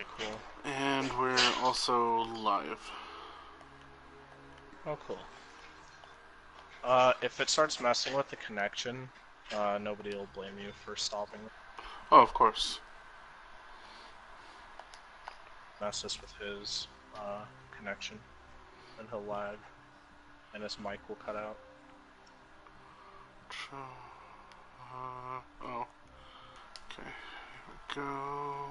Okay, cool. And we're also live. Oh, cool. If it starts messing with the connection, nobody will blame you for stopping. Oh, of course. Messes with his connection, and he'll lag, and his mic will cut out. Oh. Okay, here we go.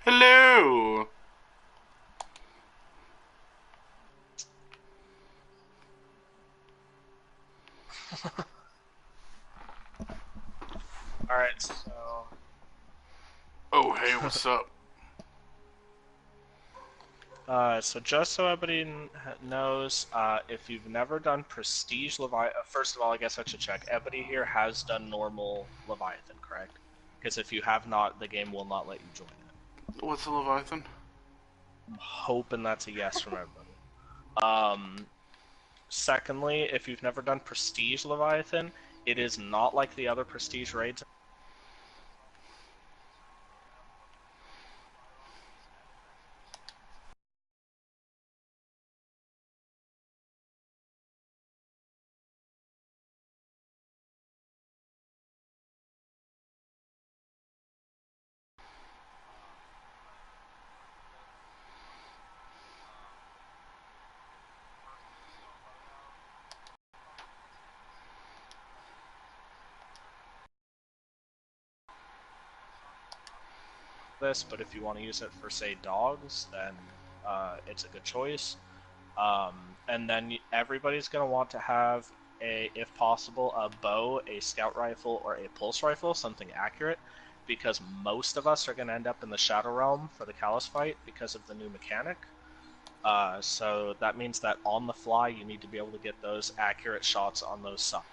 Hello! Alright, so... Oh, hey, what's up? So just so everybody knows, if you've never done Prestige Leviathan... First of all, I guess I should check. Everybody here has done normal Leviathan, correct? Because if you have not, the game will not let you join it. What's a Leviathan? I'm hoping that's a yes from everybody. Secondly, if you've never done Prestige Leviathan, it is not like the other Prestige raids. This, but if you want to use it for, say, dogs, then it's a good choice. And then everybody's going to want to have, if possible, a bow, a scout rifle, or a pulse rifle, something accurate, because most of us are going to end up in the Shadow Realm for the Callus fight because of the new mechanic. So that means that on the fly, you need to be able to get those accurate shots on those sides.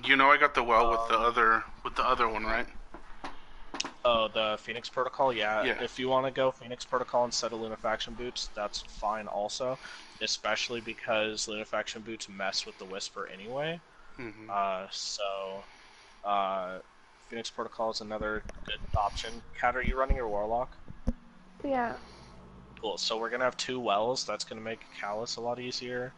You know I got the well with the other one, right? Oh, the Phoenix Protocol? Yeah. Yeah. If you want to go Phoenix Protocol instead of Lunafaction Boots, that's fine also. Especially because Lunafaction Boots mess with the Whisper anyway. Mm-hmm. Phoenix Protocol is another good option. Kat, are you running your Warlock? Yeah. Cool. So we're going to have 2 wells. That's going to make Callus a lot easier.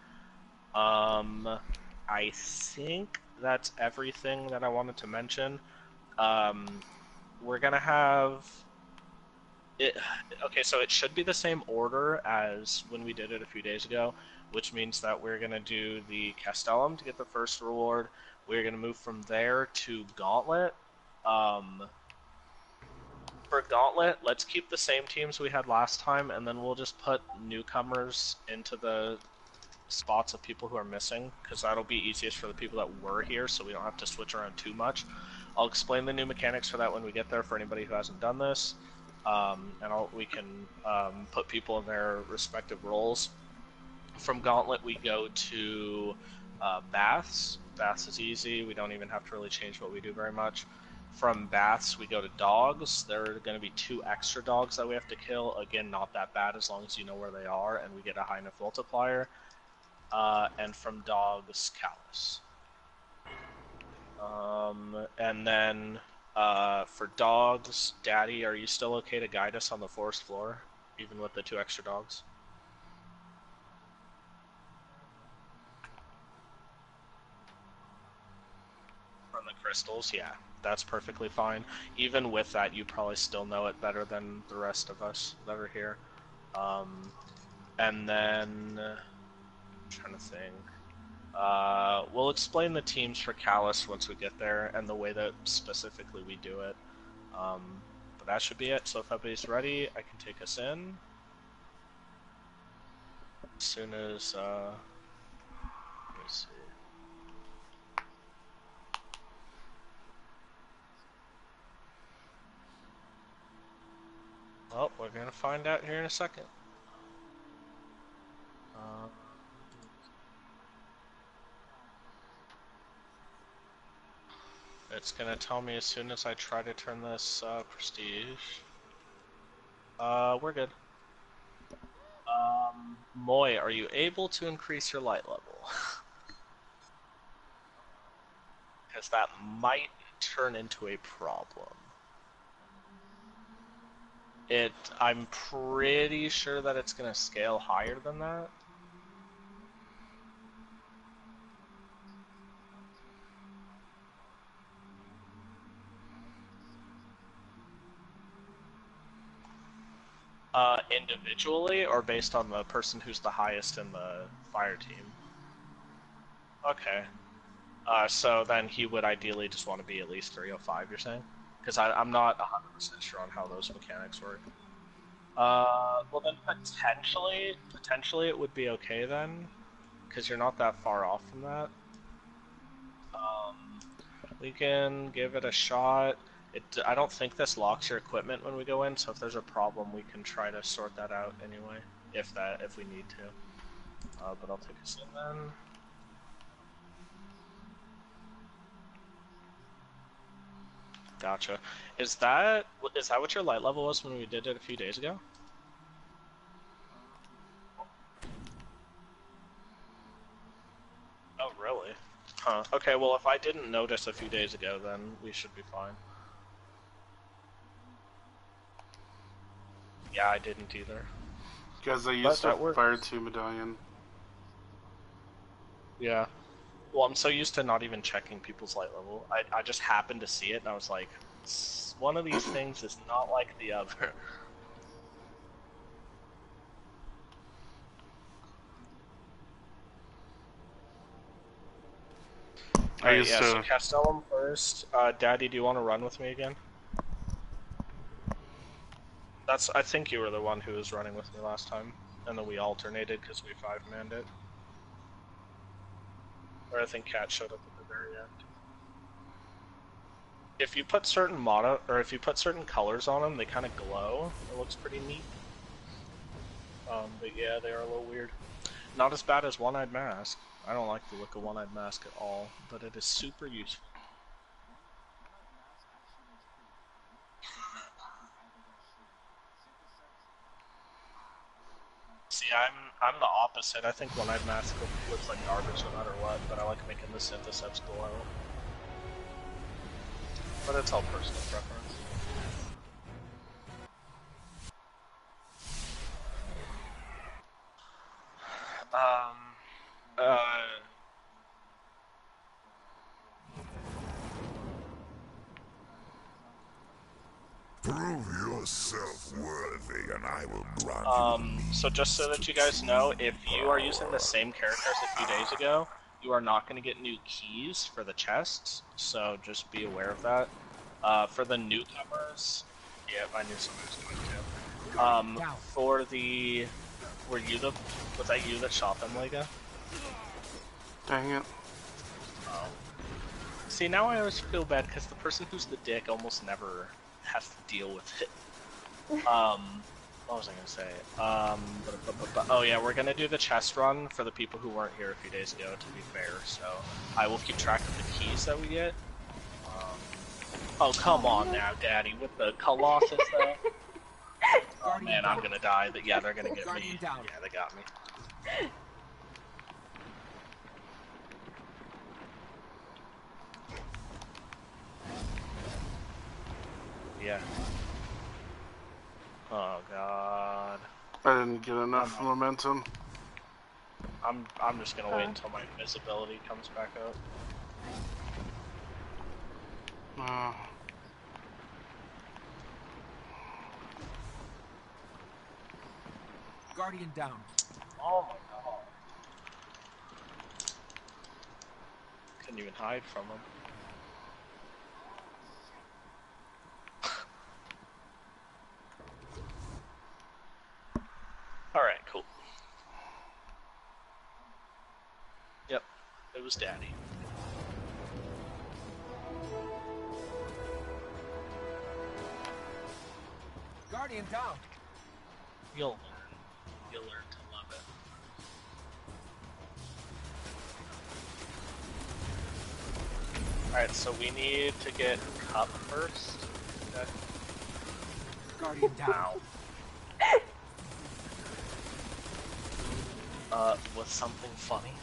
I think that's everything that I wanted to mention. Um, we're gonna have it. Okay, so it should be the same order as when we did it a few days ago, which means that we're gonna do the Castellum to get the first reward. We're gonna move from there to Gauntlet. Um, for Gauntlet, let's keep the same teams we had last time, and then we'll just put newcomers into the spots of people who are missing, because that'll be easiest for the people that were here, so we don't have to switch around too much. I'll explain the new mechanics for that when we get there for anybody who hasn't done this, and we can put people in their respective roles. From Gauntlet, we go to Baths. Baths is easy. We don't even have to really change what we do very much. From Baths, we go to Dogs. There are going to be 2 extra dogs that we have to kill. Again, not that bad as long as you know where they are, and we get a high enough multiplier. And from Dogs, Callus. And then for Dogs, Daddy, are you still okay to guide us on the forest floor, even with the 2 extra dogs? From the crystals, yeah, that's perfectly fine. Even with that, you probably still know it better than the rest of us that are here. Um, and then, I'm trying to think. We'll explain the teams for Callus once we get there and the way that specifically we do it. But that should be it. So if everybody's ready, I can take us in. As soon as, let me see. Well, we're gonna find out here in a second. It's gonna tell me as soon as I try to turn this prestige. We're good. Moy, are you able to increase your light level? Because that might turn into a problem. I'm pretty sure that it's gonna scale higher than that. Individually, or based on the person who's the highest in the fire team? Okay. So then he would ideally just want to be at least 305, you're saying? Because I'm not 100% sure on how those mechanics work. Well then potentially it would be okay then, because you're not that far off from that. Um, we can give it a shot. I don't think this locks your equipment when we go in, so if there's a problem, we can try to sort that out anyway, if we need to. But I'll take us in then. Gotcha. Is that what your light level was when we did it a few days ago? Oh, really? Huh. Okay, well, if I didn't notice a few days ago, then we should be fine. Yeah, I didn't either. Because I But used a that works. fire 2 medallion. Yeah. Well, I'm so used to not even checking people's light level. I just happened to see it, and I was like, one of these things is not like the other. I Alright, used yeah, so to. Castellum first. Daddy, do you want to run with me again? I think you were the one who was running with me last time, and then we alternated because we 5-manned it. Or I think Cat showed up at the very end. If you put if you put certain colors on them, they kind of glow. It looks pretty neat. But yeah, they are a little weird. Not as bad as One-Eyed Mask. I don't like the look of One-Eyed Mask at all, but it is super useful. See, I'm the opposite. I think One-Eyed Mask looks like garbage no matter what, but I like making the Syntheseps glow. But it's all personal preference. Um, uh, Prove yourself worthy, and I will grant So just so that you guys know, if you are using the same character as a few days ago, you are not going to get new keys for the chests, so just be aware of that. For the newcomers, yeah, I knew somebody was going to. For the, was that you that shot them, Lega? Dang it. Oh. See, now I always feel bad because the person who's the dick almost never has to deal with it. What was I going to say? Oh yeah, we're going to do the chest run for the people who weren't here a few days ago, to be fair, so I will keep track of the keys that we get. Oh, come on now, Daddy, with the Colossus, though. Oh man, I'm going to die. Yeah, they're going to get me. Yeah, they got me. Yeah. Oh god. I didn't get enough momentum. I'm just gonna wait until my visibility comes back up. Guardian down. Oh my god. Couldn't even hide from him. Alright, cool. Yep, it was Daddy. Guardian down. You'll learn. You'll learn to love it. Alright, so we need to get Cup first. Okay. Guardian down. Was something funny?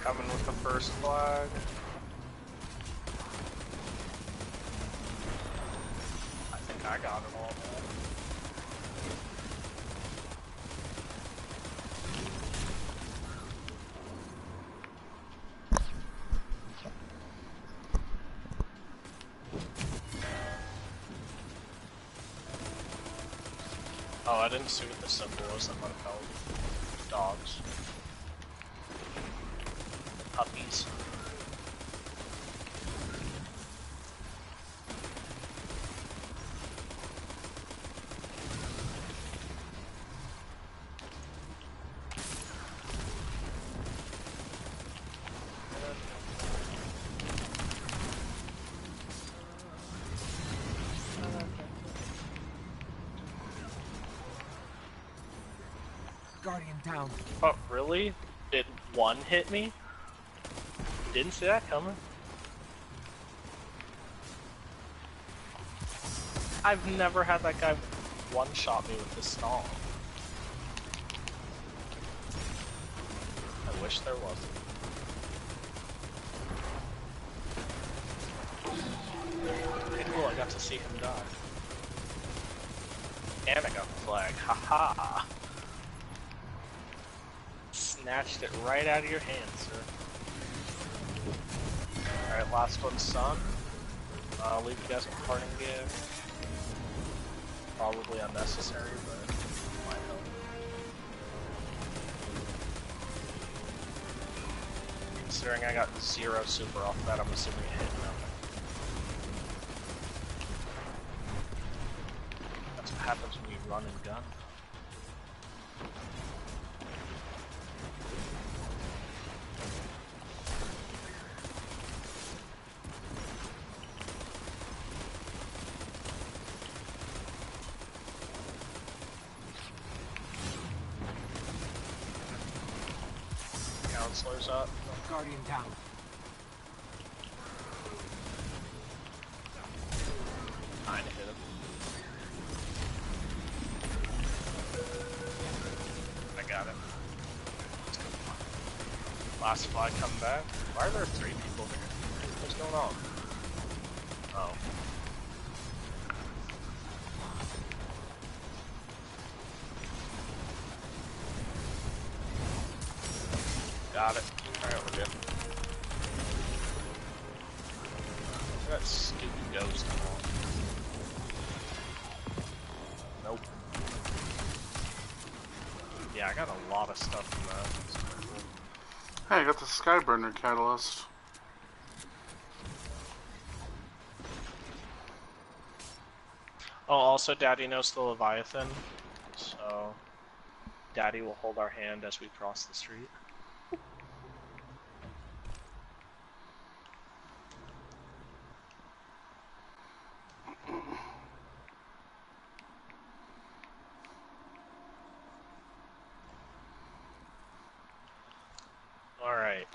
Coming with the first flag. I think I got it all. Oh, I didn't see what the symbol was that might have held. Dogs. Puppies. Guardian down. Oh, really? It one hit me? Didn't see that coming. I've never had that guy one-shot me with the stall. I wish there wasn't. Okay, cool, I got to see him die. And I got the flag, haha! Snatched it right out of your hand, sir. Alright, last one, son. I'll leave you guys with a parting gift. Probably unnecessary, but might help. considering I got 0 super off that, I'm assuming it hit nothing. That's what happens when you run and gun. Counselor's up. Guardian down. Kinda hit him. I got him. Last fly come back. Why are there 3 people here? What's going on? Oh. Got it. Alright, we're good. That stupid ghost on. Nope. Yeah, I got a lot of stuff from that. Hey, I got the Skyburner catalyst. Oh, also Daddy knows the Leviathan, so Daddy will hold our hand as we cross the street. Alright,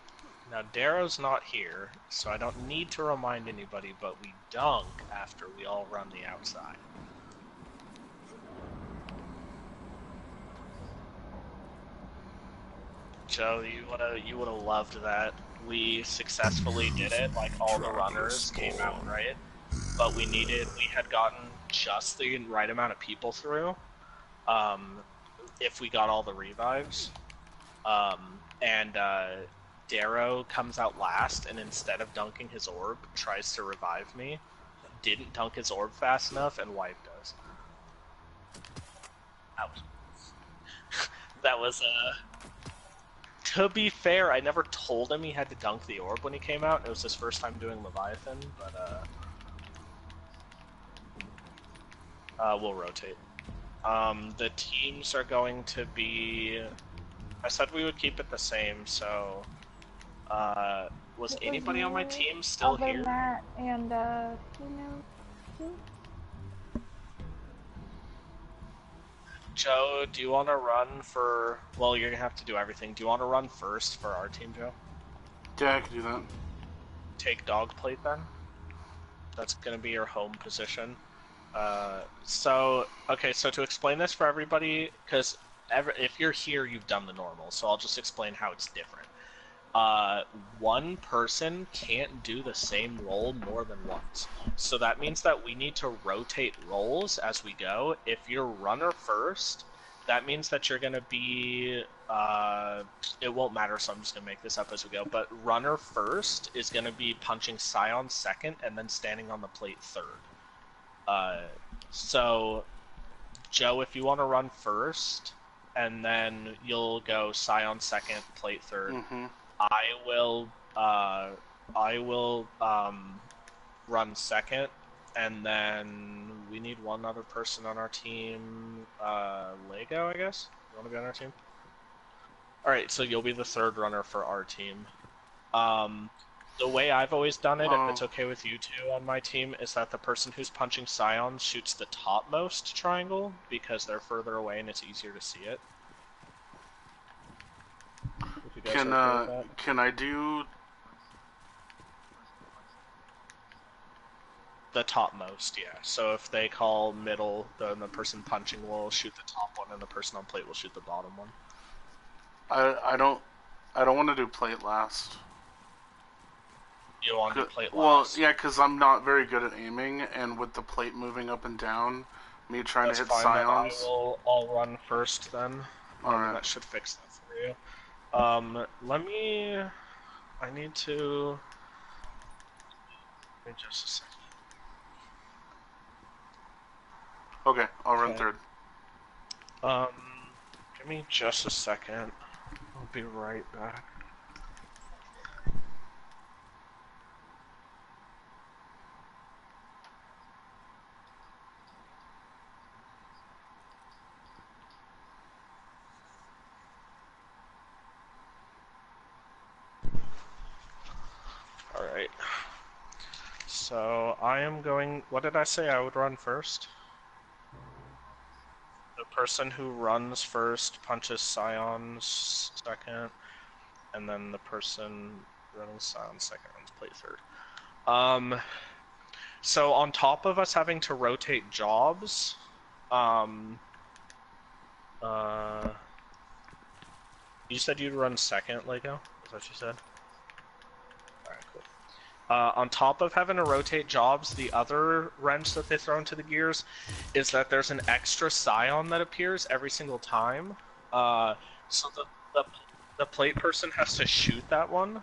now Darrow's not here, so I don't need to remind anybody, but we dunk after we all run the outside. Joe, you would have loved that. We successfully did it, like all the runners came out right, but we had gotten just the right amount of people through, if we got all the revives. And Darrow comes out last, and instead of dunking his orb, tries to revive me. Didn't dunk his orb fast enough, and wiped us. That was, to be fair, I never told him he had to dunk the orb when he came out. It was his first time doing Leviathan, but, we'll rotate. The teams are going to be... I said we would keep it the same, so... was anybody on my team still here? Matt and, who? Joe, do you want to run for... Well, you're going to have to do everything. Do you want to run first for our team, Joe? Yeah, I can do that. Take dog plate, then. That's going to be your home position. Okay, so to explain this for everybody, because if you're here, you've done the normal, so I'll just explain how it's different. One person can't do the same role more than once. So that means that we need to rotate roles as we go. If you're runner first, that means that you're going to be, it won't matter, so I'm just going to make this up as we go, but runner first is going to be punching Scion second and then standing on the plate third. So, Joe, if you want to run first, and then you'll go Scion second, plate third. Mm-hmm. I will run second, and then we need one other person on our team. Lego, I guess? You want to be on our team? Alright, so you'll be the third runner for our team. The way I've always done it, if it's okay with you two on my team, is that the person who's punching Scion shoots the topmost triangle, because they're further away and it's easier to see it. Can I do the topmost? Yeah. So if they call middle, then the person punching will shoot the top one, and the person on plate will shoot the bottom one. I don't want to do plate last. You want to do plate well, last? yeah, because I'm not very good at aiming, and with the plate moving up and down, me trying to hit Scions. I'll run first then. Alright. That should fix that for you. I need to... Give me just a second. Okay, I'll run third. Give me just a second. I'll be right back. So I am going. What did I say I would run first? The person who runs first punches Scions second, and then the person running Scions second runs plate third. So on top of us having to rotate jobs, you said you'd run second, Lego? Is that what you said? Alright, cool. On top of having to rotate jobs, the other wrench that they throw into the gears is that there's an extra Scion that appears every single time. So the plate person has to shoot that one.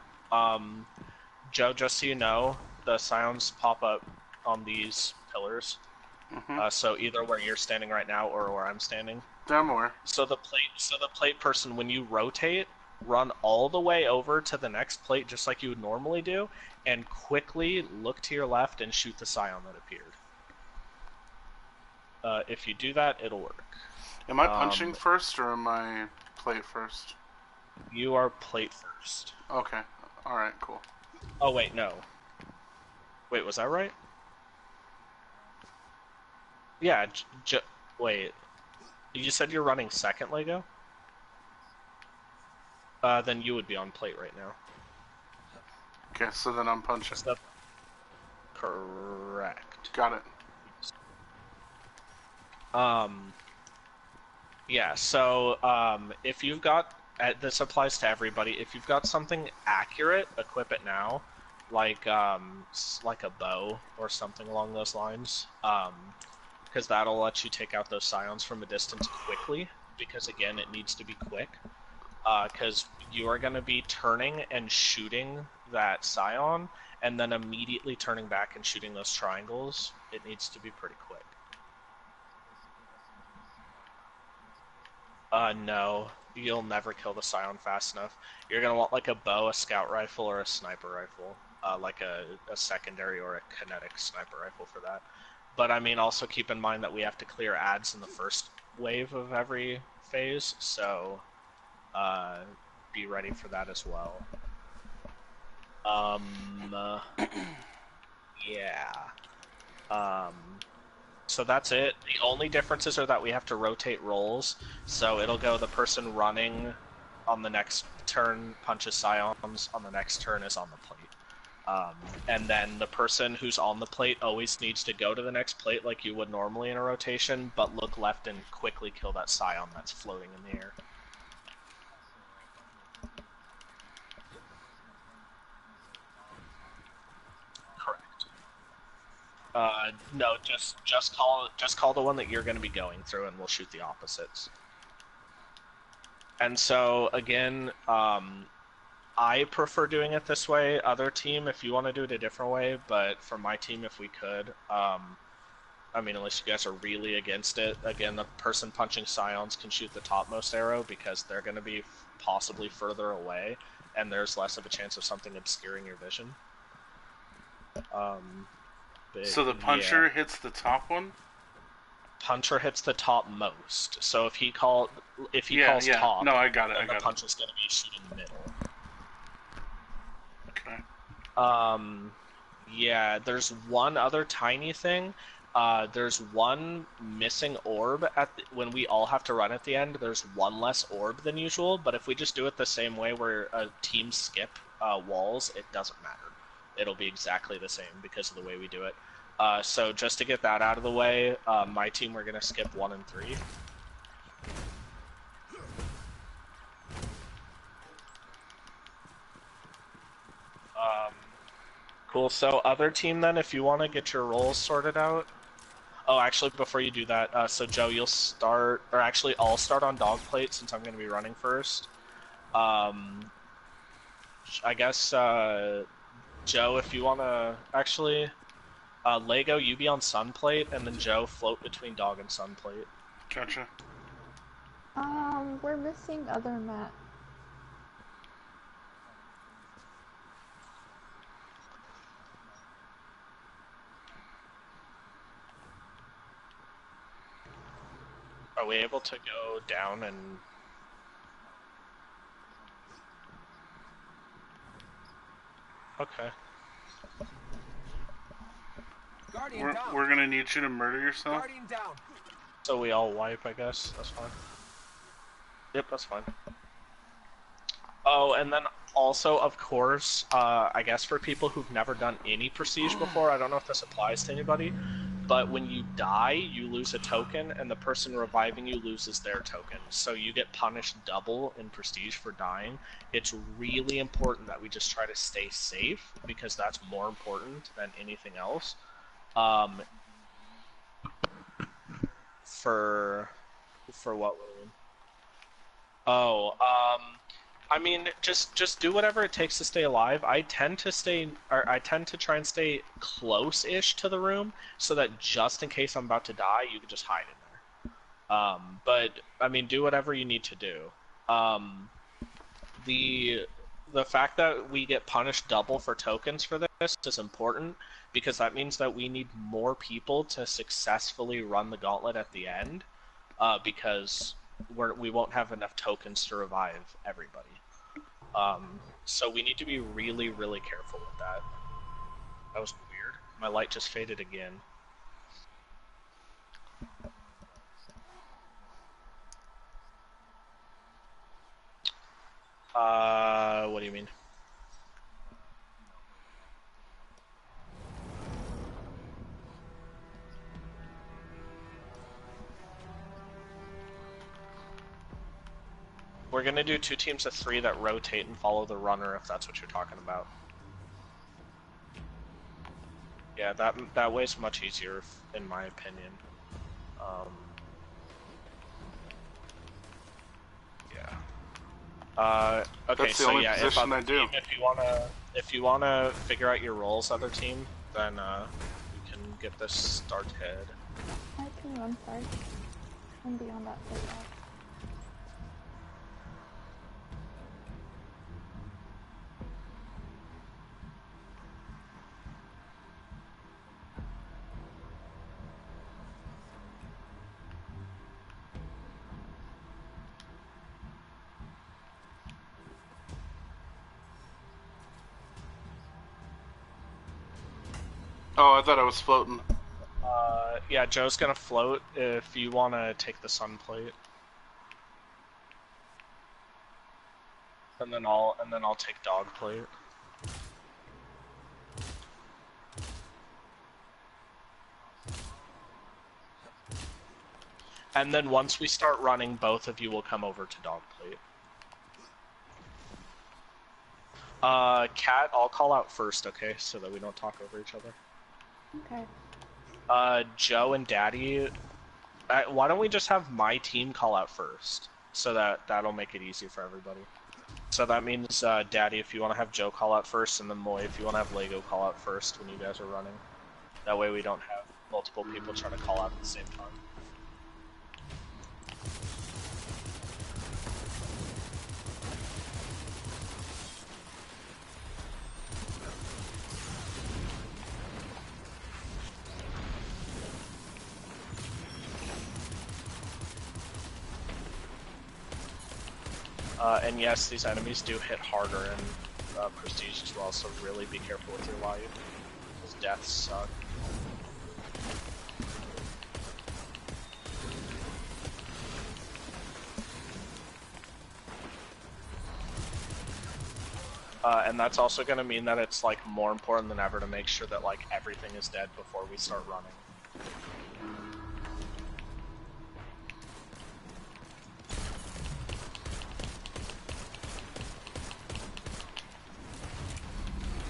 Joe, just so you know, the Scions pop up on these pillars. So either where you're standing right now or where I'm standing. Damn where. So the plate person, when you rotate, run all the way over to the next plate just like you would normally do, and quickly look to your left and shoot the Scion that appeared. If you do that, it'll work. Am I punching first or am I plate first? You are plate first. Okay. Alright, cool. Oh, wait, no. Wait, was that right? Yeah, wait. You said you're running second, Lego? Then you would be on plate right now. Okay, so then I'm punching. Is that correct? Got it. Yeah, so, if you've got, this applies to everybody, if you've got something accurate, equip it now, like a bow or something along those lines, because that'll let you take out those Scions from a distance quickly, because again, it needs to be quick, because you are going to be turning and shooting that Scion, and then immediately turning back and shooting those triangles. It needs to be pretty quick. No. You'll never kill the Scion fast enough. You're gonna want like a bow, a scout rifle, or a sniper rifle. Like a secondary or a kinetic sniper rifle for that. But I mean, also keep in mind that we have to clear ads in the first wave of every phase, so be ready for that as well. Yeah. So that's it. The only differences are that we have to rotate roles, so it'll go the person running on the next turn punches Scions, on the next turn is on the plate. And then the person who's on the plate always needs to go to the next plate like you would normally in a rotation, but look left and quickly kill that Scion that's floating in the air. No, just call the one that you're going to be going through, and we'll shoot the opposites. And so again, I prefer doing it this way. Other team, if you want to do it a different way, but for my team, if we could, I mean, unless you guys are really against it. Again, the person punching Scions can shoot the topmost arrow because they're going to be possibly further away, and there's less of a chance of something obscuring your vision. So the puncher hits the top one? Puncher hits the top most. So if he calls top, no, I got it. The puncher's going to be shooting the middle. Okay. Yeah. There's one other tiny thing. There's one missing orb when we all have to run at the end. There's one less orb than usual. But if we just do it the same way, where a team skip walls, it doesn't matter. It'll be exactly the same because of the way we do it. So just to get that out of the way, my team, we're going to skip 1 and 3. Cool, so other team then, if you want to get your roles sorted out. Oh, actually, before you do that, so Joe, you'll start, or actually I'll start on dog plate since I'm going to be running first. I guess, Joe, if you want to, actually, Lego, you be on sun plate, and then Joe float between dog and sun plate. Gotcha. We're missing other Matt. Are we able to go down and... Okay. Guardian down. We're gonna need you to murder yourself. Guardian down. So we all wipe, I guess. That's fine. Yep, that's fine. Oh, and then also, of course, I guess for people who've never done any Prestige before, I don't know if this applies to anybody, but when you die, you lose a token, and the person reviving you loses their token. So you get punished double in Prestige for dying. It's really important that we just try to stay safe, because that's more important than anything else. For what? Oh, I mean, just do whatever it takes to stay alive. I tend to try and stay close-ish to the room, so that just in case I'm about to die, you can just hide in there. But I mean, do whatever you need to do. The fact that we get punished double for tokens for this is important, because that means that we need more people to successfully run the gauntlet at the end, because we won't have enough tokens to revive everybody. So we need to be really, really careful with that. That was weird. My light just faded again. What do you mean? We're gonna do 2 teams of 3 that rotate and follow the runner, if that's what you're talking about. Yeah, that way's much easier, in my opinion. Yeah. Okay, That's the so only yeah, position I do. if you wanna figure out your roles, other team, then we can get this started. I can run first and be on that side. Oh, I thought I was floating. Yeah, Joe's gonna float if you wanna take the sun plate. And then I'll take dog plate. And then once we start running, both of you will come over to dog plate. Kat, I'll call out first, okay? So that we don't talk over each other. Okay. Joe and Daddy, why don't we just have my team call out first? So that'll make it easy for everybody. So that means, Daddy, if you want to have Joe call out first, and then Moy, if you want to have Lego call out first when you guys are running. That way we don't have multiple people trying to call out at the same time. And yes, these enemies do hit harder in Prestige as well, so really be careful with your life, because deaths suck. And that's also going to mean that it's like more important than ever to make sure that like everything is dead before we start running.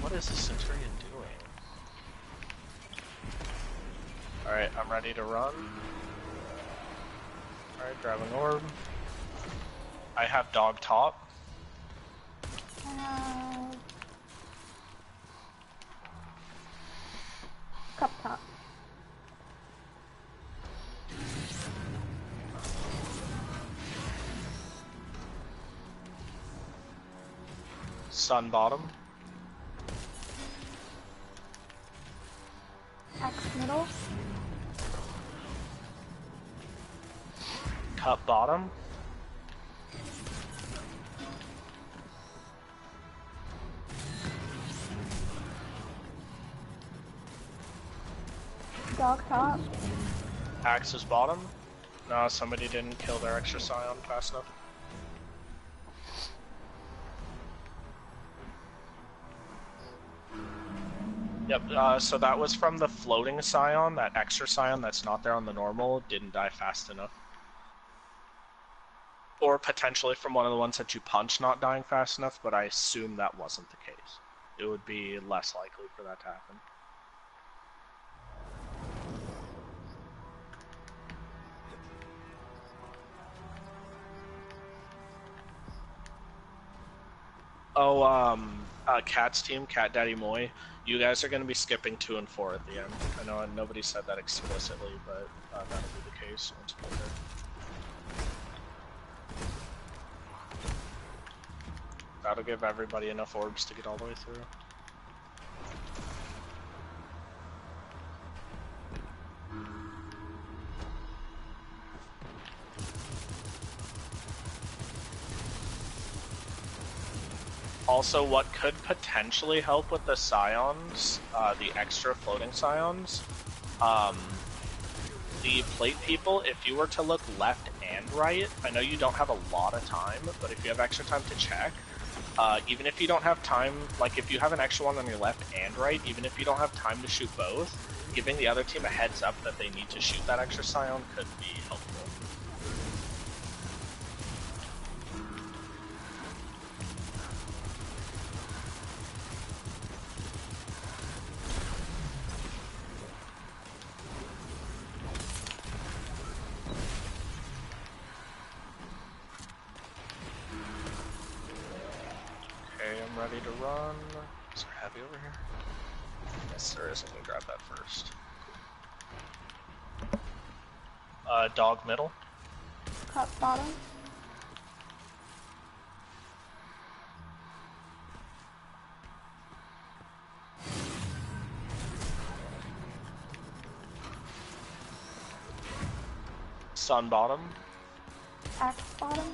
What is the Centurion doing? Alright, I'm ready to run. Alright, grabbing orb. I have dog top. Cup top. Sun bottom. Axe middle. Cup bottom. Dog top. Axe is bottom. No, somebody didn't kill their extra scion fast enough. Yep, so that was from the floating scion. That extra scion that's not there on the normal didn't die fast enough. Or potentially from one of the ones that you punch not dying fast enough, but I assume that wasn't the case. It would be less likely for that to happen. Oh, Cat's team, Cat Daddy Moy, you guys are going to be skipping 2 and 4 at the end. I know nobody said that explicitly, but that'll be the case once we're there. That'll give everybody enough orbs to get all the way through. Also, what could potentially help with the scions, the extra floating scions, the plate people, if you were to look left and right, I know you don't have a lot of time, but if you have extra time to check, even if you don't have time, like if you have an extra one on your left and right, even if you don't have time to shoot both, giving the other team a heads up that they need to shoot that extra scion could be helpful. Ready to run. Is there heavy over here? Yes, there is. I'm gonna grab that first. Dog middle. Cup bottom. Sun bottom. Axe bottom.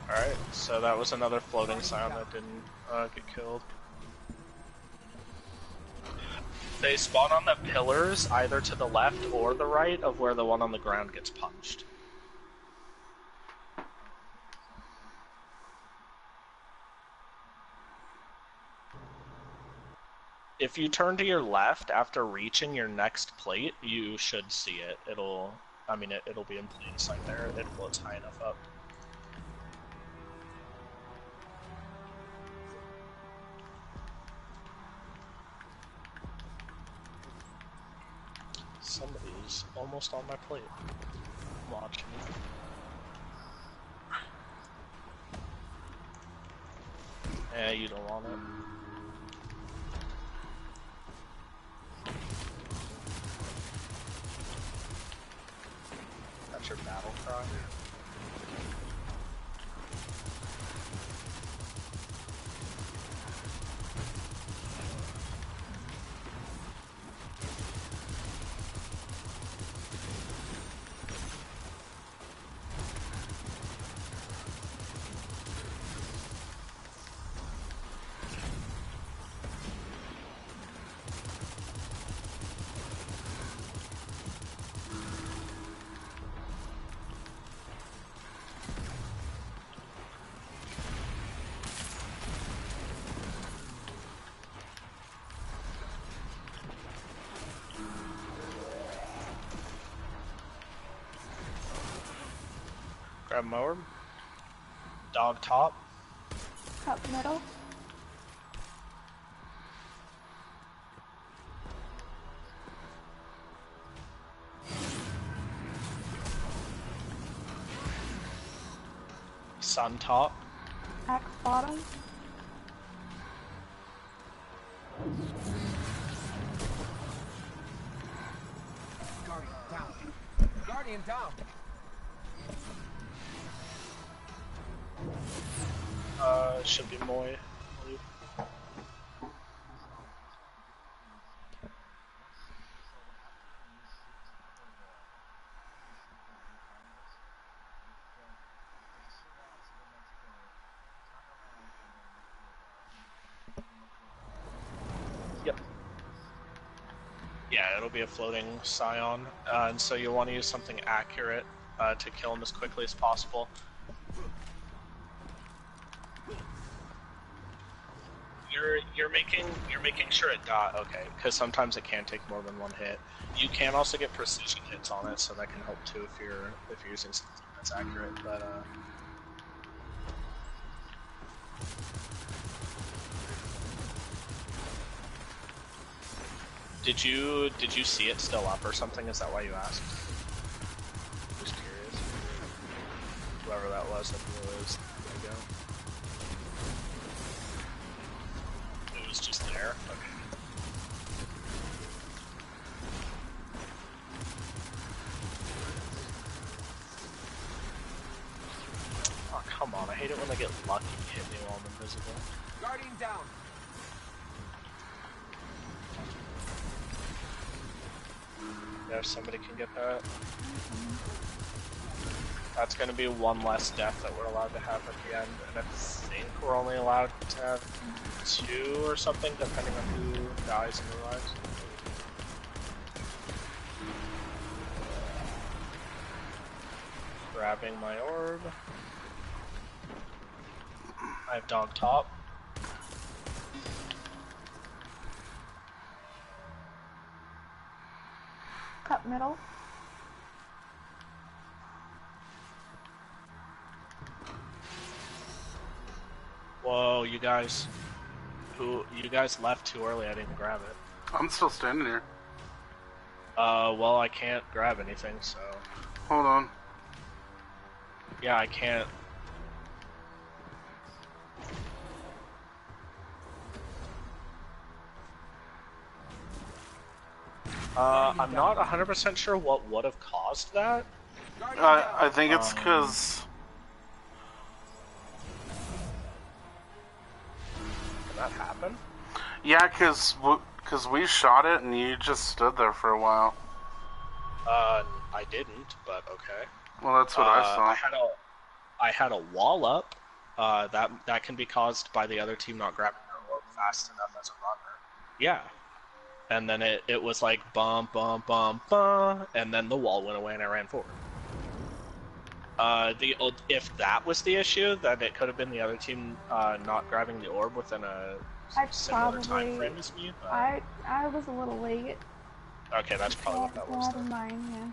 Alright, so that was another floating scion that didn't get killed. They spawn on the pillars, either to the left or the right of where the one on the ground gets punched. If you turn to your left after reaching your next plate, you should see it. It'll be in plain sight there. It floats high enough up. Somebody's almost on my plate. I'm watching it. Yeah, you don't want it. That's your battle cry. Grab mower. Dog top. Cup middle. Sun top. Axe bottom. Guardian down. Guardian down. Should be Moy. it'll be a floating scion, and so you'll want to use something accurate to kill him as quickly as possible. You're making sure it dies. Okay, because sometimes it can take more than one hit. You can also get precision hits on it, so that can help too if you're using something that's accurate. But did you see it still up or something? Is that why you asked? Just curious. Whoever that was, that was. There you go. It was just there. Okay. Oh come on! I hate it when they get lucky and hit me while I'm invisible. Guardian down. Yeah, if somebody can get that. That's going to be one less death that we're allowed to have at the end, and I think we're only allowed to have 2 or something, depending on who dies and revives. Grabbing my orb. I have dog top. Cup middle. Whoa, you guys left too early, I didn't grab it. I'm still standing here. Well, I can't grab anything, so... Hold on. Yeah, I can't... I'm not 100% sure what would have caused that. I think it's because... Did that happen? Yeah, because we shot it and you just stood there for a while. I didn't, but okay. Well, that's what I saw. I had a wall up. That can be caused by the other team not grabbing their orb fast enough as a runner. Yeah. And then it was like bum bum bum bum, and then the wall went away and I ran forward. If that was the issue, then it could have been the other team not grabbing the orb within a similar time frame as me. But... I was a little late. Okay, that's probably what that was. Mine,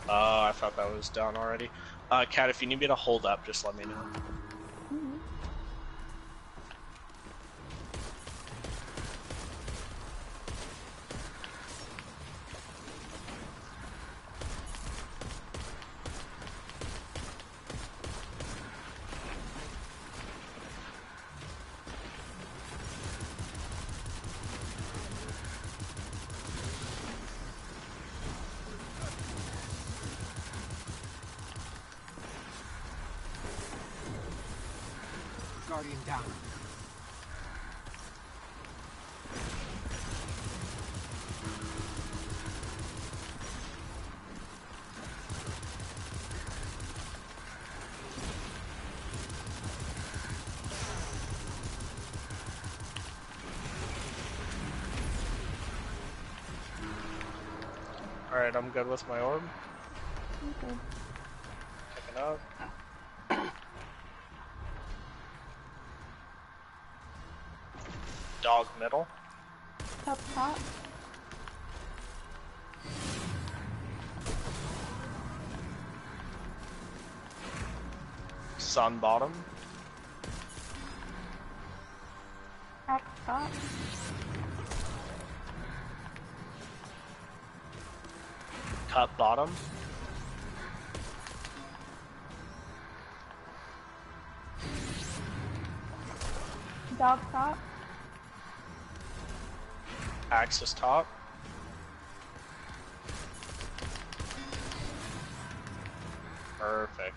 yeah. I thought that was done already. Kat, if you need me to hold up, just let me know. Mm-hmm. Guardian down. Alright, I'm good with my orb. Okay. Picking up. Dog middle. Cup top. Sun bottom. Axe top. Cup bottom. Dog top. Axis top. Perfect.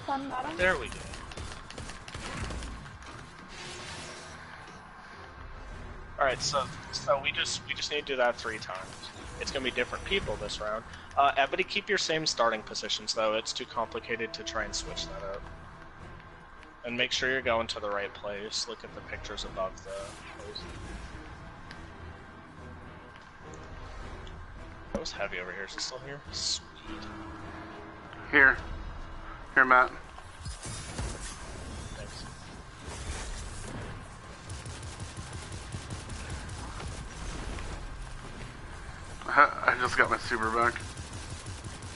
Sun bottom. There we go. Alright, so we just need to do that 3 times. It's gonna be different people this round. Everybody keep your same starting positions though, it's too complicated to try and switch that up. And make sure you're going to the right place. Look at the pictures above the place. That was heavy over here. Is it still here? Sweet. Here, Matt. Thanks. I just got my super back.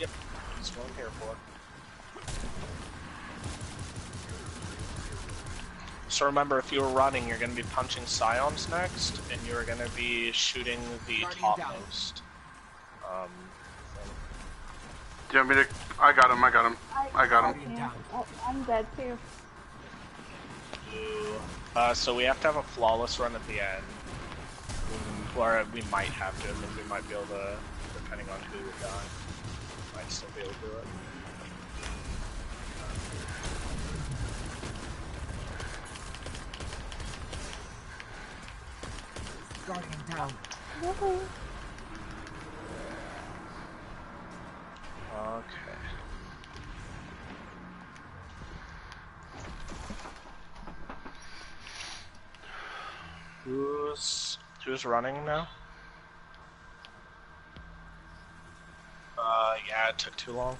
Yep, that's what I'm here for. So remember, if you were running, you're going to be punching Scions next, and you're going to be shooting the topmost. Do you want me to? I got him. I got him. Oh, I'm dead too. So we have to have a flawless run at the end. Or we might have to. I think we might be able to, depending on who would die. Might still be able to do it. Guardian down. Really? Okay. Who's running now? Yeah, it took too long.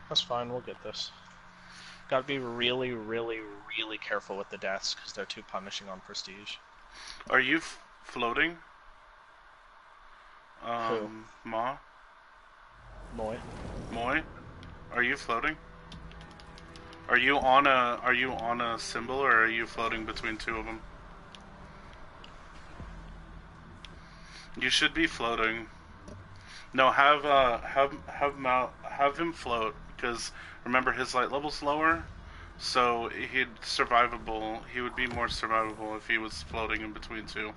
That's fine, we'll get this. Gotta be really, really, really careful with the deaths, because they're too punishing on Prestige. Are you floating? Who? Ma? Moy? Moy? Are you floating? Are you on a symbol, or are you floating between two of them? You should be floating. No, have him float, because remember his light level's lower, so he'd survivable. He would be more survivable if he was floating in between two.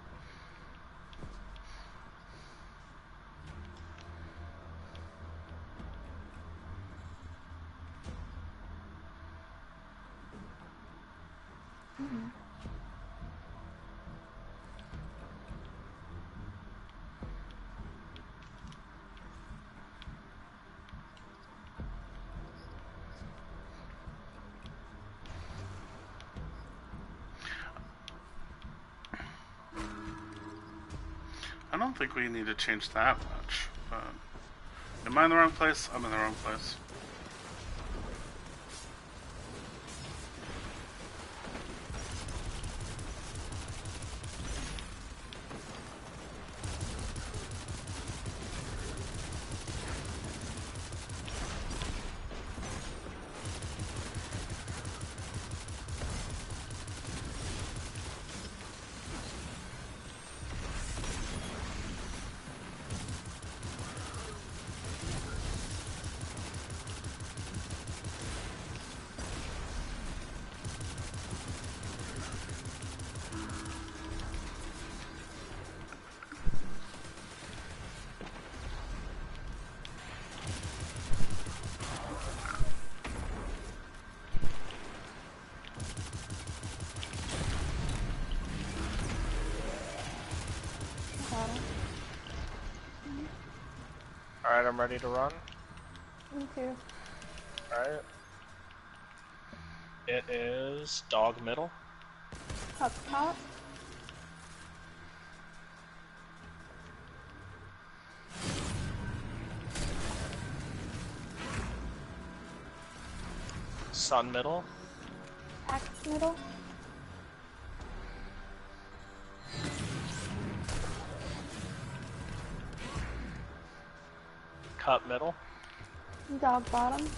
I don't think we need to change that much, but... Am I in the wrong place? I'm in the wrong place. Alright, I'm ready to run. Me too. Alright. It is dog middle. Top top. Sun middle. Axe middle. Cup middle. Dog bottom.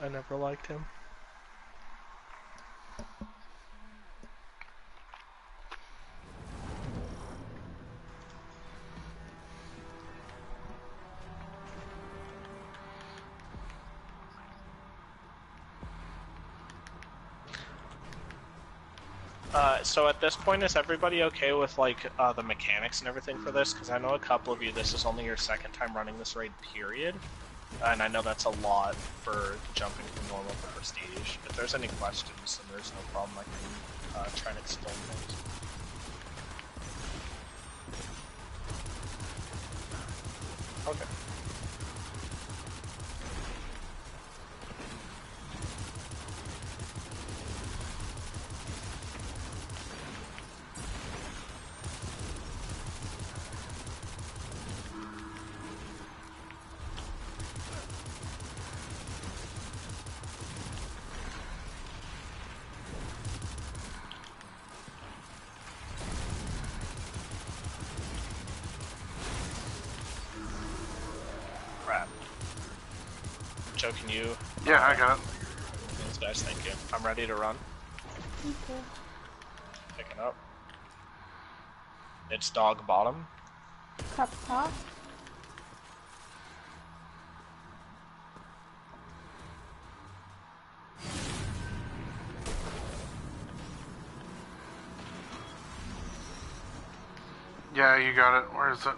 I never liked him. So at this point, is everybody okay with like the mechanics and everything for this? Because I know a couple of you, this is only your second time running this raid, period. And I know that's a lot for jumping from normal to prestige. If there's any questions, then there's no problem. I can try and explain things. Okay. Joe, can you? Yeah, I got it. Thanks, guys. Thank you. I'm ready to run. Okay. Picking up. It's dog bottom. Cup top. Yeah, you got it. Where is it?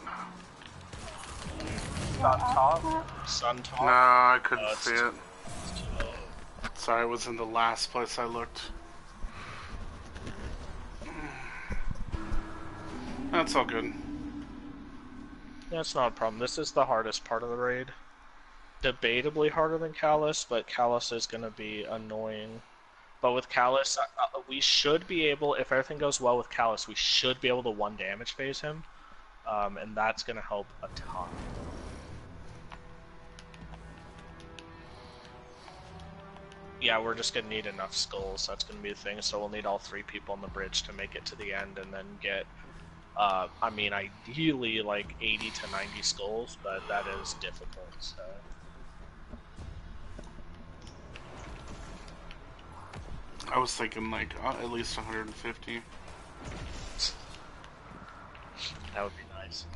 Sun top. Sun top. No, I couldn't it's see it. Sorry, it was in the last place I looked. That's all good. Yeah, it's not a problem. This is the hardest part of the raid. Debatably harder than Callus, but Callus is going to be annoying. But with Callus, we should be able, if everything goes well with Callus, we should be able to 1 damage phase him. And that's going to help a ton. Yeah, we're just going to need enough skulls. That's going to be the thing. So we'll need all 3 people on the bridge to make it to the end and then get, I mean, ideally like 80 to 90 skulls, but that is difficult, so. I was thinking like at least 150. That would be nice.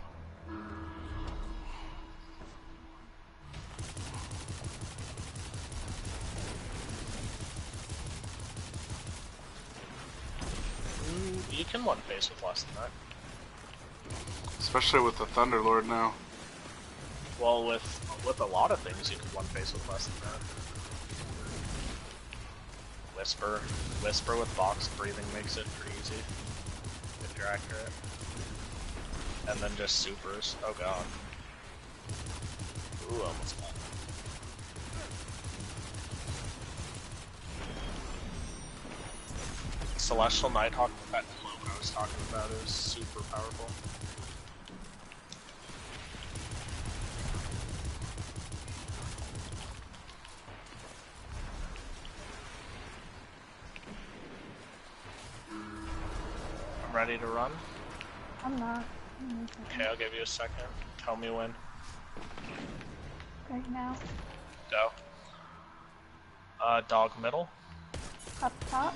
You can one face with less than that. Especially with the Thunderlord now. Well, with a lot of things, you can one face with less than that. Whisper with box breathing makes it pretty easy if you're accurate. And then just supers. Oh god. Ooh, almost got it. Celestial Nighthawk with that cloak I was talking about is super powerful. I'm ready to run. I'm not. Okay, I'll give you a second. Tell me when. Right now. Go. Dog middle. Cup top.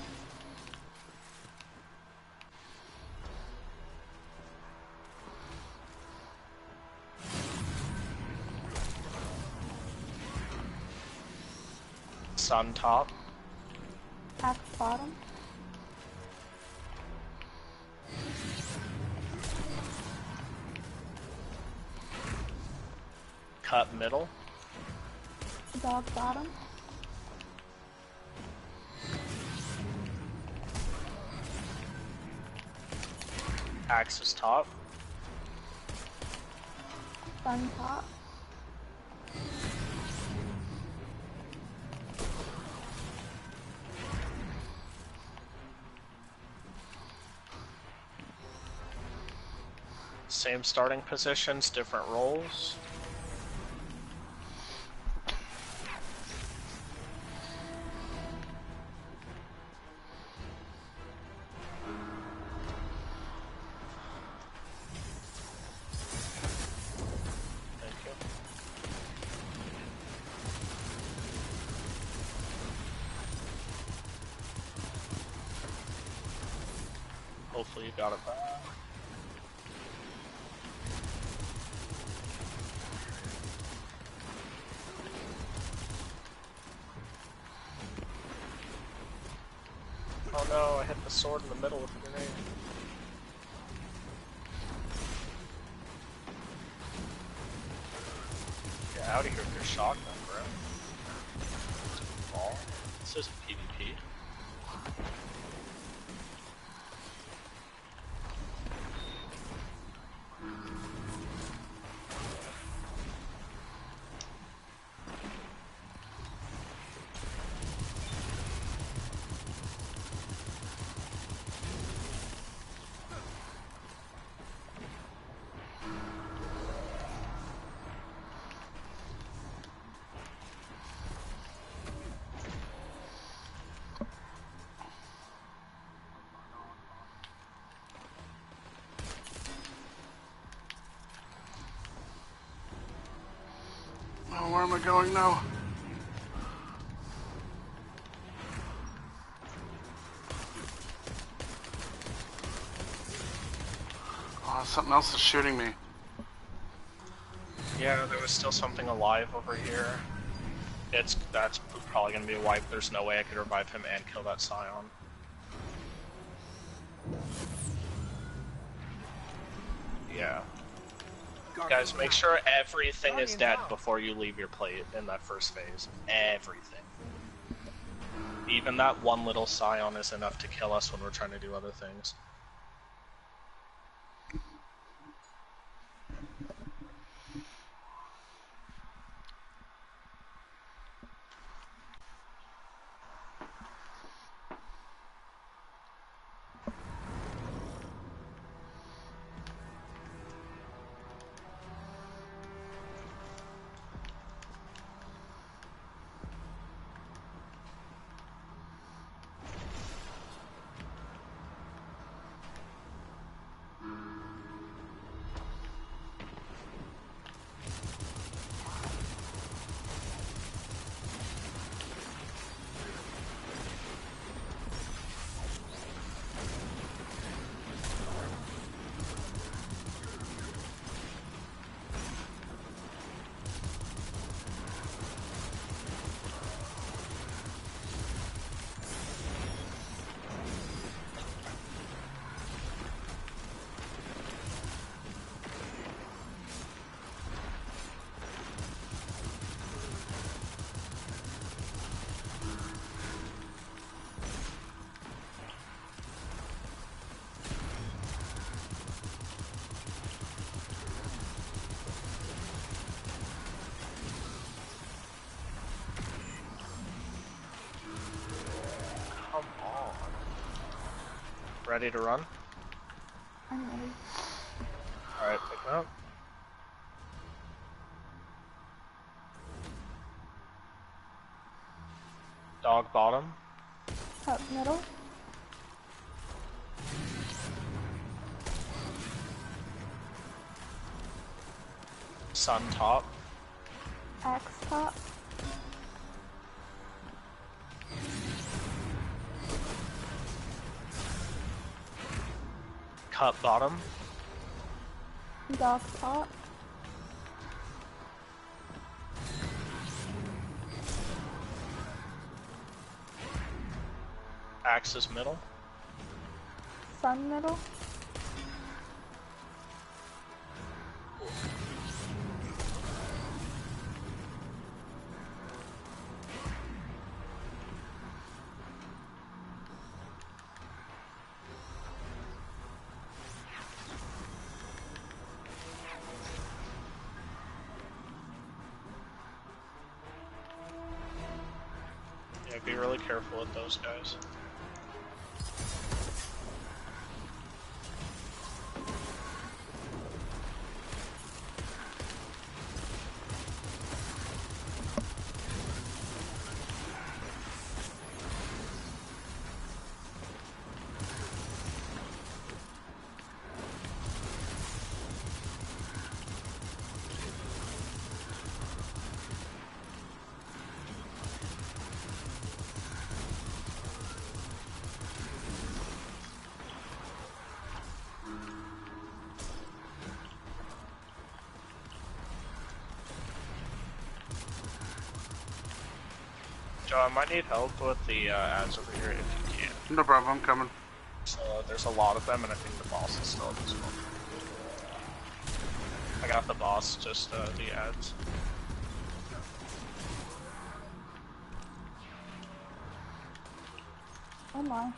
Sun top. Axe bottom. Cut middle. Dog bottom. Axis top. Sun top. Same starting positions, different roles. Thank you. Hopefully you got it back. Oh no, I hit the sword in the middle with a grenade. Get out of here with your shotgun, bro. Ball. This isn't PvP. Oh, where am I going now? Oh, something else is shooting me. Yeah, there was still something alive over here. That's probably gonna be a wipe. There's no way I could revive him and kill that Scion. Yeah. Guys, make sure everything is dead before you leave your plate in that first phase. Everything. Even that one little Scion is enough to kill us when we're trying to do other things. Come on. Ready to run? I'm ready. Alright, pick up. Dog bottom. Up middle. Sun top. Axe top. Cup bottom. Dog top. Axis middle. Sun middle. Yeah, be really careful with those guys. Joe, I might need help with the ads over here if you can. No problem, I'm coming. So there's a lot of them, and I think the boss is still at this one. I got the boss, just the ads. Oh my.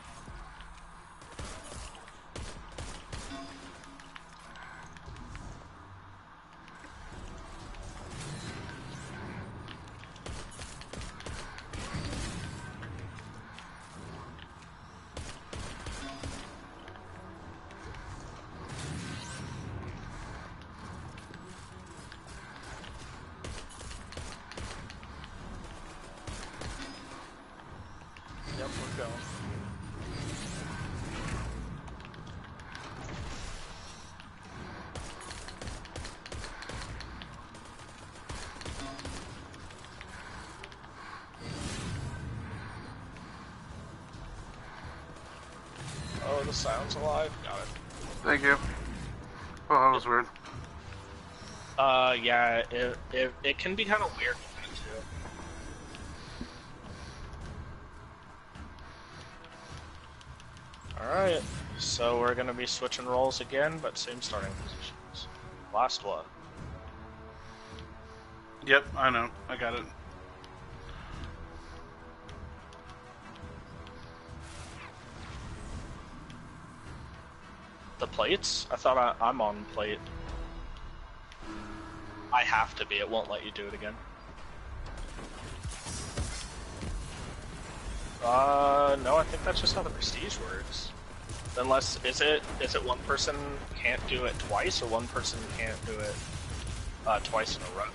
Yep, we're going. Oh, the sound's alive. Got it. Thank you. Oh, that was weird. Yeah, it can be kind of weird with that too. Alright, so we're gonna be switching roles again, but same starting positions. Last one. Yep, I know. I got it. The plates? I thought I'm on plate. I have to be, it won't let you do it again. No, I think that's just how the Prestige works. Unless, is it one person can't do it twice, or one person can't do it twice in a row?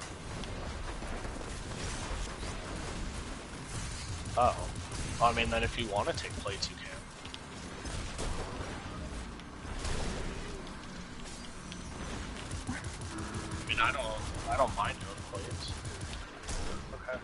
Oh. I mean, then if you want to take plates, you can. I mean, I don't mind doing plates. Okay.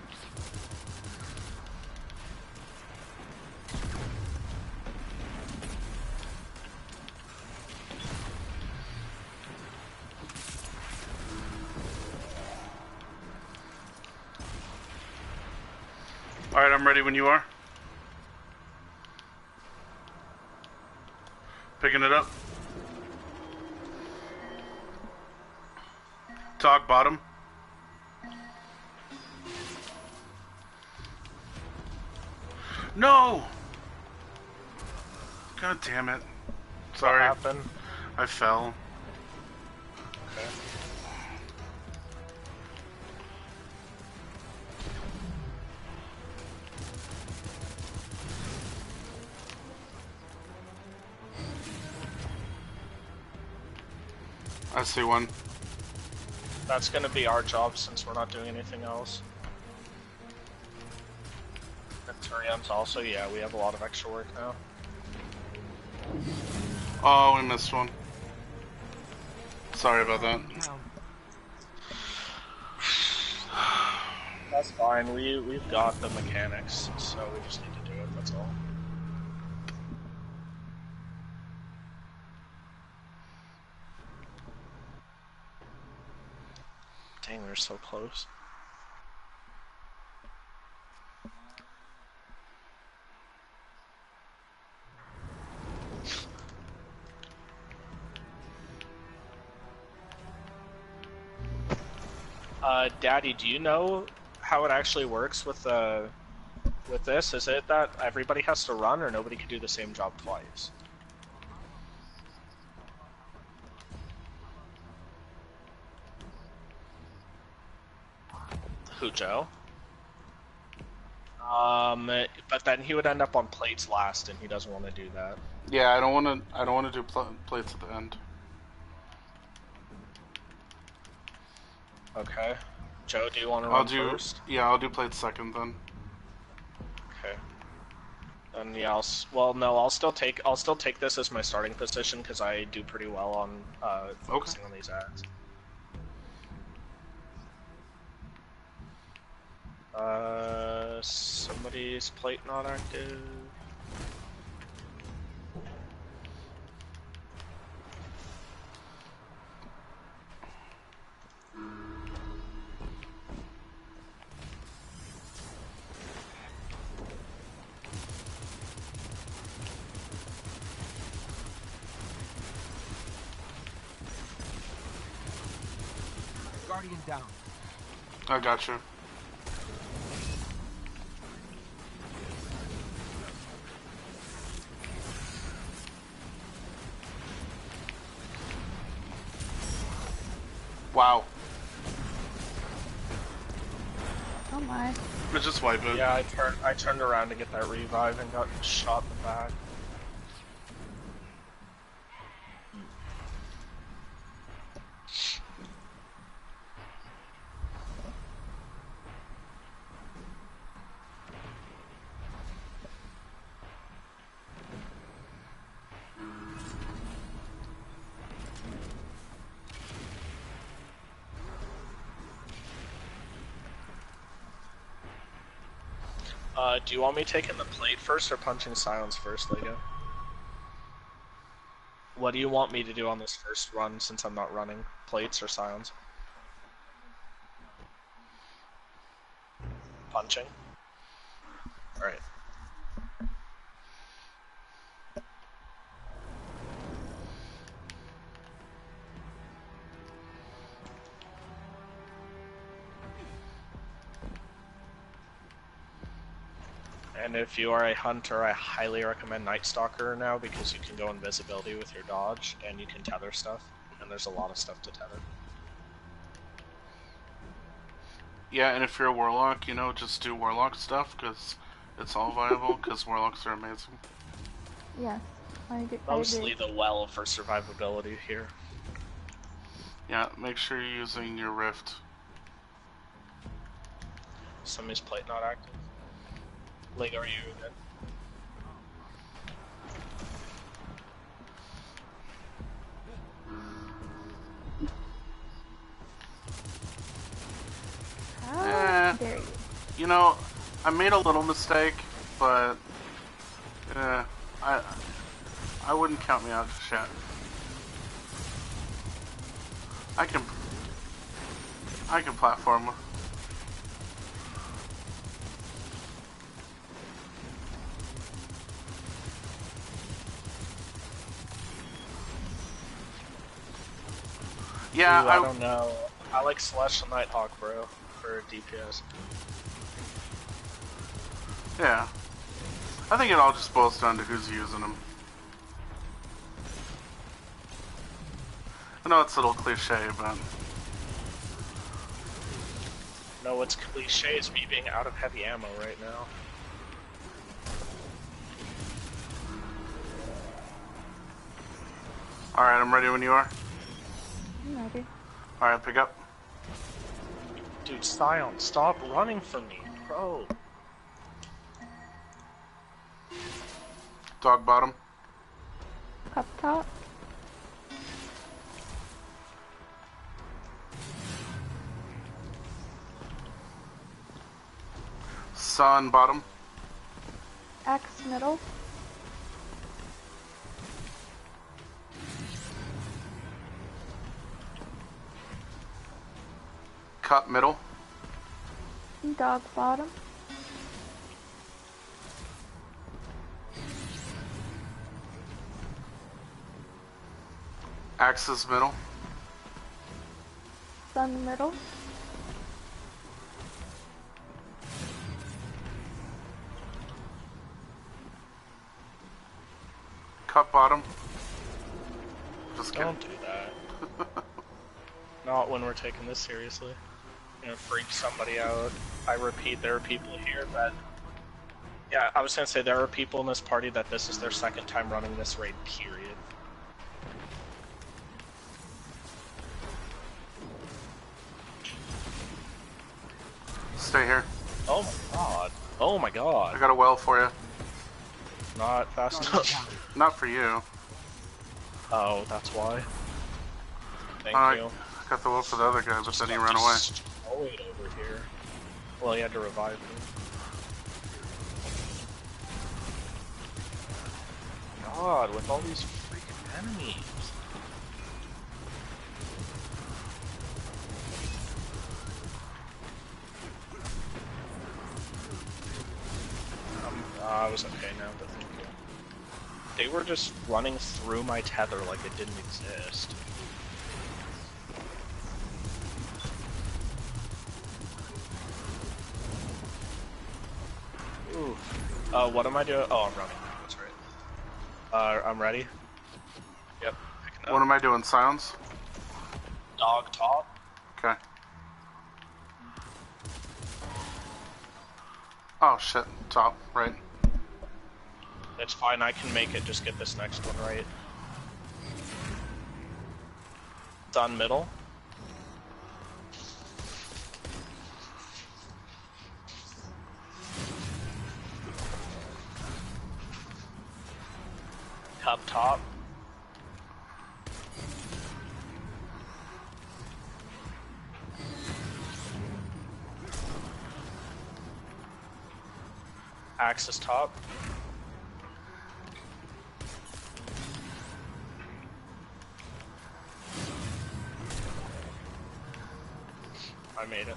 Alright, I'm ready when you are. Picking it up. Talk bottom. No! God damn it. Sorry. What happened? I fell. Okay. I see one. That's gonna be our job since we're not doing anything else. And Turian's also, yeah, we have a lot of extra work now. Oh, we missed one. Sorry about that. Down. That's fine, we've got the mechanics, so we just need to do it, that's all. Dang, we're so close. Daddy, do you know how it actually works with this? Is it that everybody has to run, or nobody can do the same job twice? Who, Joe? But then he would end up on plates last, and he doesn't want to do that. Yeah, I don't want to do plates at the end. Okay. Joe, do you want to run first? Yeah, I'll do plates second then. Okay. Then yeah, I'll still take this as my starting position because I do pretty well on focusing on these ads. Somebody's plate not active. Guardian down. I got you. Wow. Oh my. Let's just wipe it. Yeah, I turned around to get that revive and got shot in the back. Do you want me taking the plate first or punching silence first, Lego? What do you want me to do on this first run since I'm not running? Plates or silence? Punching? Alright. And if you are a hunter, I highly recommend Night Stalker now because you can go invisibility with your dodge and you can tether stuff. And there's a lot of stuff to tether. Yeah, and if you're a warlock, you know, just do warlock stuff because it's all viable because warlocks are amazing. Yes. I agree. Mostly the well for survivability here. Yeah, make sure you're using your rift. Somebody's plate not active. Lego, are you good? How dare you? You know, I made a little mistake, but I wouldn't count me out just yet. I can platform. Yeah, Ooh, I don't know. I like Celestial Nighthawk, bro, for DPS. Yeah. I think it all just boils down to who's using them. I know it's a little cliche, but... No, what's cliche is me being out of heavy ammo right now. Alright, I'm ready when you are. I'm ready. Alright, pick up. Dude, Scion, stop running from me, bro. Dog bottom. Up top. Sun bottom. X middle. Cup middle. Dog bottom. Axis middle. Sun middle. Cup bottom. Just kidding. Don't do that. Not when we're taking this seriously. You know, freak somebody out. I repeat, there are people here that... Yeah, I was gonna say there are people in this party that this is their second time running this raid, period. Stay here. Oh my god. Oh my I god. got a well for you. Not fast enough. Not for you. Oh, that's why. Thank I you. got the well for the other guy, but then he ran away. Destroyed over here. Well, he had to revive me. God, with all these freaking enemies. I was okay now, but thank you. They were just running through my tether like it didn't exist. Ooh. What am I doing? Oh, I'm running. That's right. I'm ready. Yep. Picking up. What am I doing? Silence? Dog top. Okay. Oh shit, top, right. It's fine, I can make it, just get this next one right. It's on middle. Cup top. Axis top. I made it.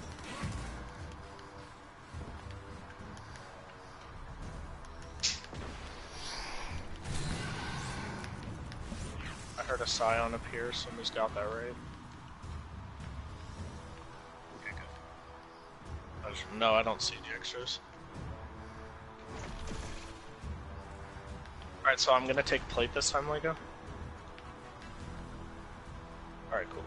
I heard a scion appear, somebody's got that right. Okay, good. No, I don't see the extras. Alright, so I'm gonna take plate this time, Lego. Alright, cool.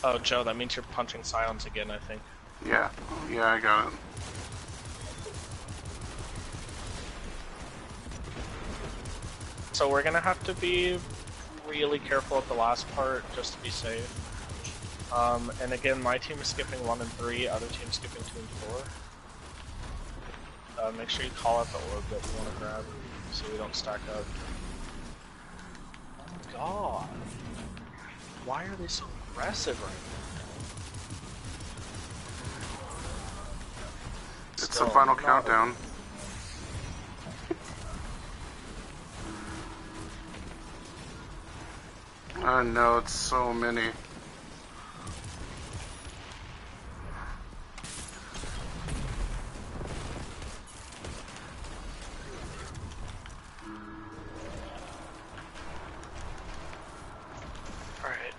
Oh, Joe, that means you're punching scions again, I think. Yeah, yeah, I got it. So we're gonna have to be really careful at the last part, just to be safe. And again, my team is skipping 1 and 3, other team's skipping 2 and 4. Make sure you call out the orb that you want to grab, so we don't stack up. Oh my god. Why are they so aggressive right now? It's the final countdown. Oh no, it's so many. Alright.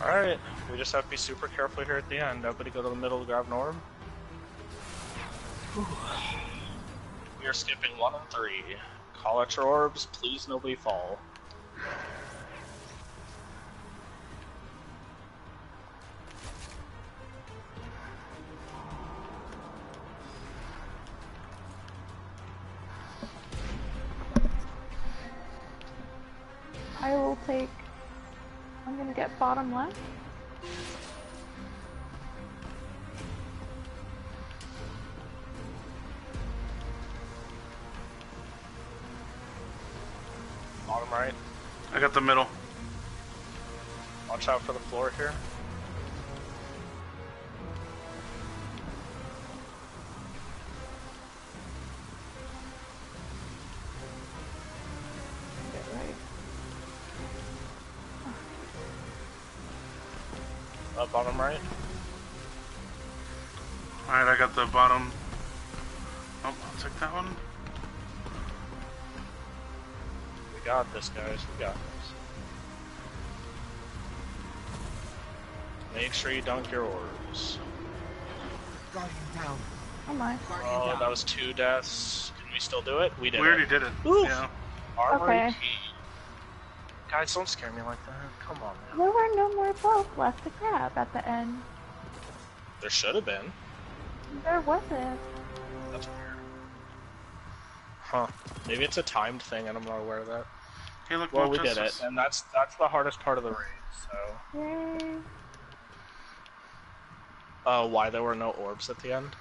Alright, we just have to be super careful here at the end. Everybody go to the middle to grab Norm. Whew. We are skipping 1 and 3. Call out your orbs, please nobody fall. I will take. I'm gonna get bottom left. Bottom right. I got the middle. Watch out for the floor here. Get right. Bottom right. Alright, I got the bottom. Oh, I'll take that one. We got this, guys. We got this. Make sure you dunk your orbs. Guardian down. Oh my. Guardian Oh, down. that was 2 deaths. Can we still do it? We did We already it. did it. Oof. Yeah. Armory Okay. key. Guys, don't scare me like that. Come on, man. There were no more both left to grab at the end. There should have been. There wasn't. That's weird. Huh. Maybe it's a timed thing and I'm not aware of that. Hey, look, Well, more we did it, justice. and that's the hardest part of the raid, so... Yay. Why there were no orbs at the end?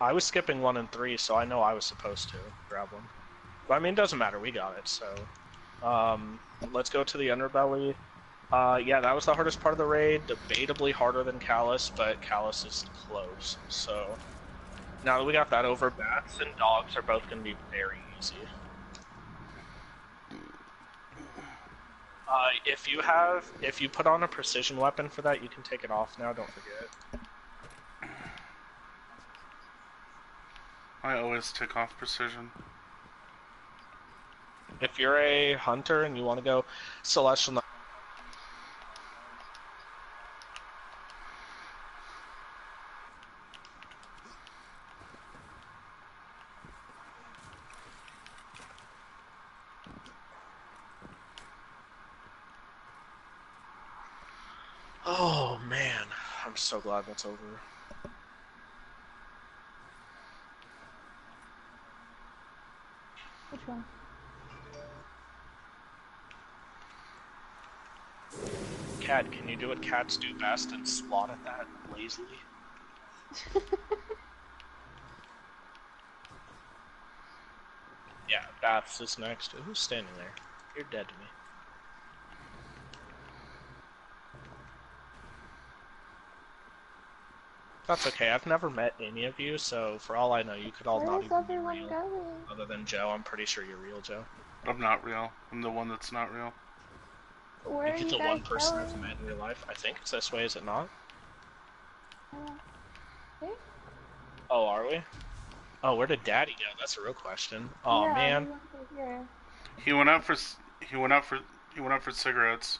I was skipping 1 and 3, so I know I was supposed to grab one. But I mean, it doesn't matter, we got it, so... let's go to the underbelly. Yeah, that was the hardest part of the raid, debatably harder than Callus, but Callus is close, so... Now that we got that over, bats and dogs are both going to be very easy. If you put on a precision weapon for that, you can take it off now, don't forget. I always take off precision. If you're a hunter and you want to go celestial... Oh man, I'm so glad that's over. Which one? Cat, can you do what cats do best and swat at that lazily? Yeah, Baths is next. Who's standing there? You're dead to me. That's okay, I've never met any of you, so for all I know, you could all Where not is even be everyone real. going? Other than Joe, I'm pretty sure you're real, Joe. I'm not real. I'm the one that's not real. Where are You're you the guys one person going? I've met in real life. I think it's this way, is it not? Okay. Oh, are we? Oh, where did Daddy go? That's a real question. Oh Yeah, man. we went over here. He went out for cigarettes.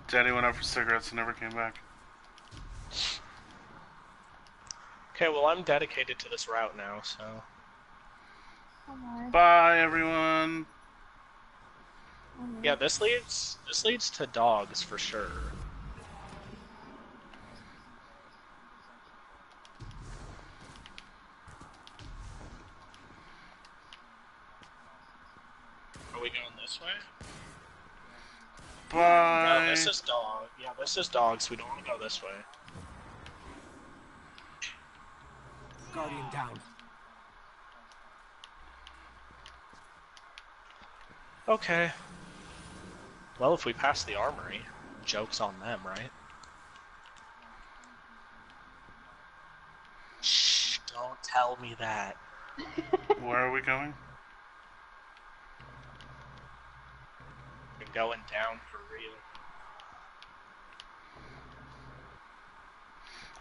Daddy went out for cigarettes and never came back. Okay, well I'm dedicated to this route now, so... Come on. Bye, everyone. Yeah, this leads to dogs for sure. Are we going this way? Bye. No, this is dog. Yeah, this is dogs. We don't want to go this way. Guardian down. Okay. Well, if we pass the armory, joke's on them, right? Shh, don't tell me that. Where are we going? We're going down for real.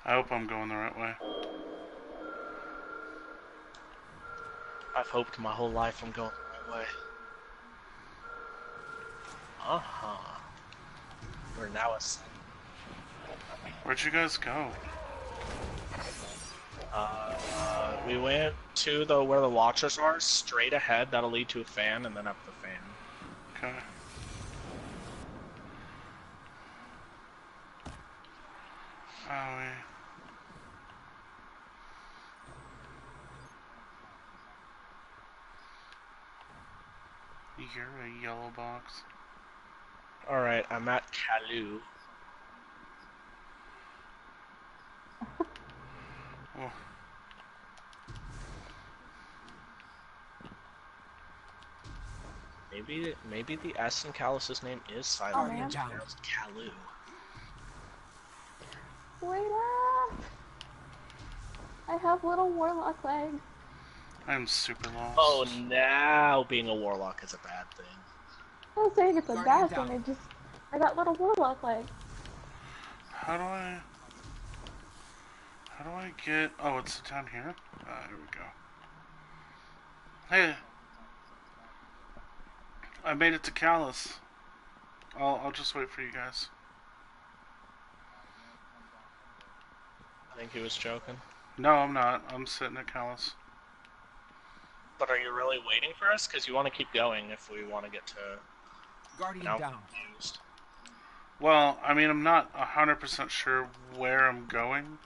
I hope I'm going the right way. I've hoped my whole life I'm going the right way. Uh-huh. We're now ascending. Where'd you guys go? We went to where the watchers are, straight ahead, that'll lead to a fan, and then up the fan. Okay. Oh, yeah. You're a yellow box. Alright, I'm at Kalu. Oh. Maybe the S in Calus's name is silent. Oh, man. It's pronounced Kalu. Wait up! I have little warlock legs. I'm super lost. Oh, now being a warlock is a bad thing. I was saying it's a Guardian bad down. thing, I got little warlock legs. How do I get... Oh, it's down here? Here we go. Hey! I made it to Callus. I'll just wait for you guys. I think he was joking. No, I'm not. I'm sitting at Callus. But are you really waiting for us? Because you want to keep going if we want to get to Guardian an down. used. Well, I mean, I'm not 100% sure where I'm going.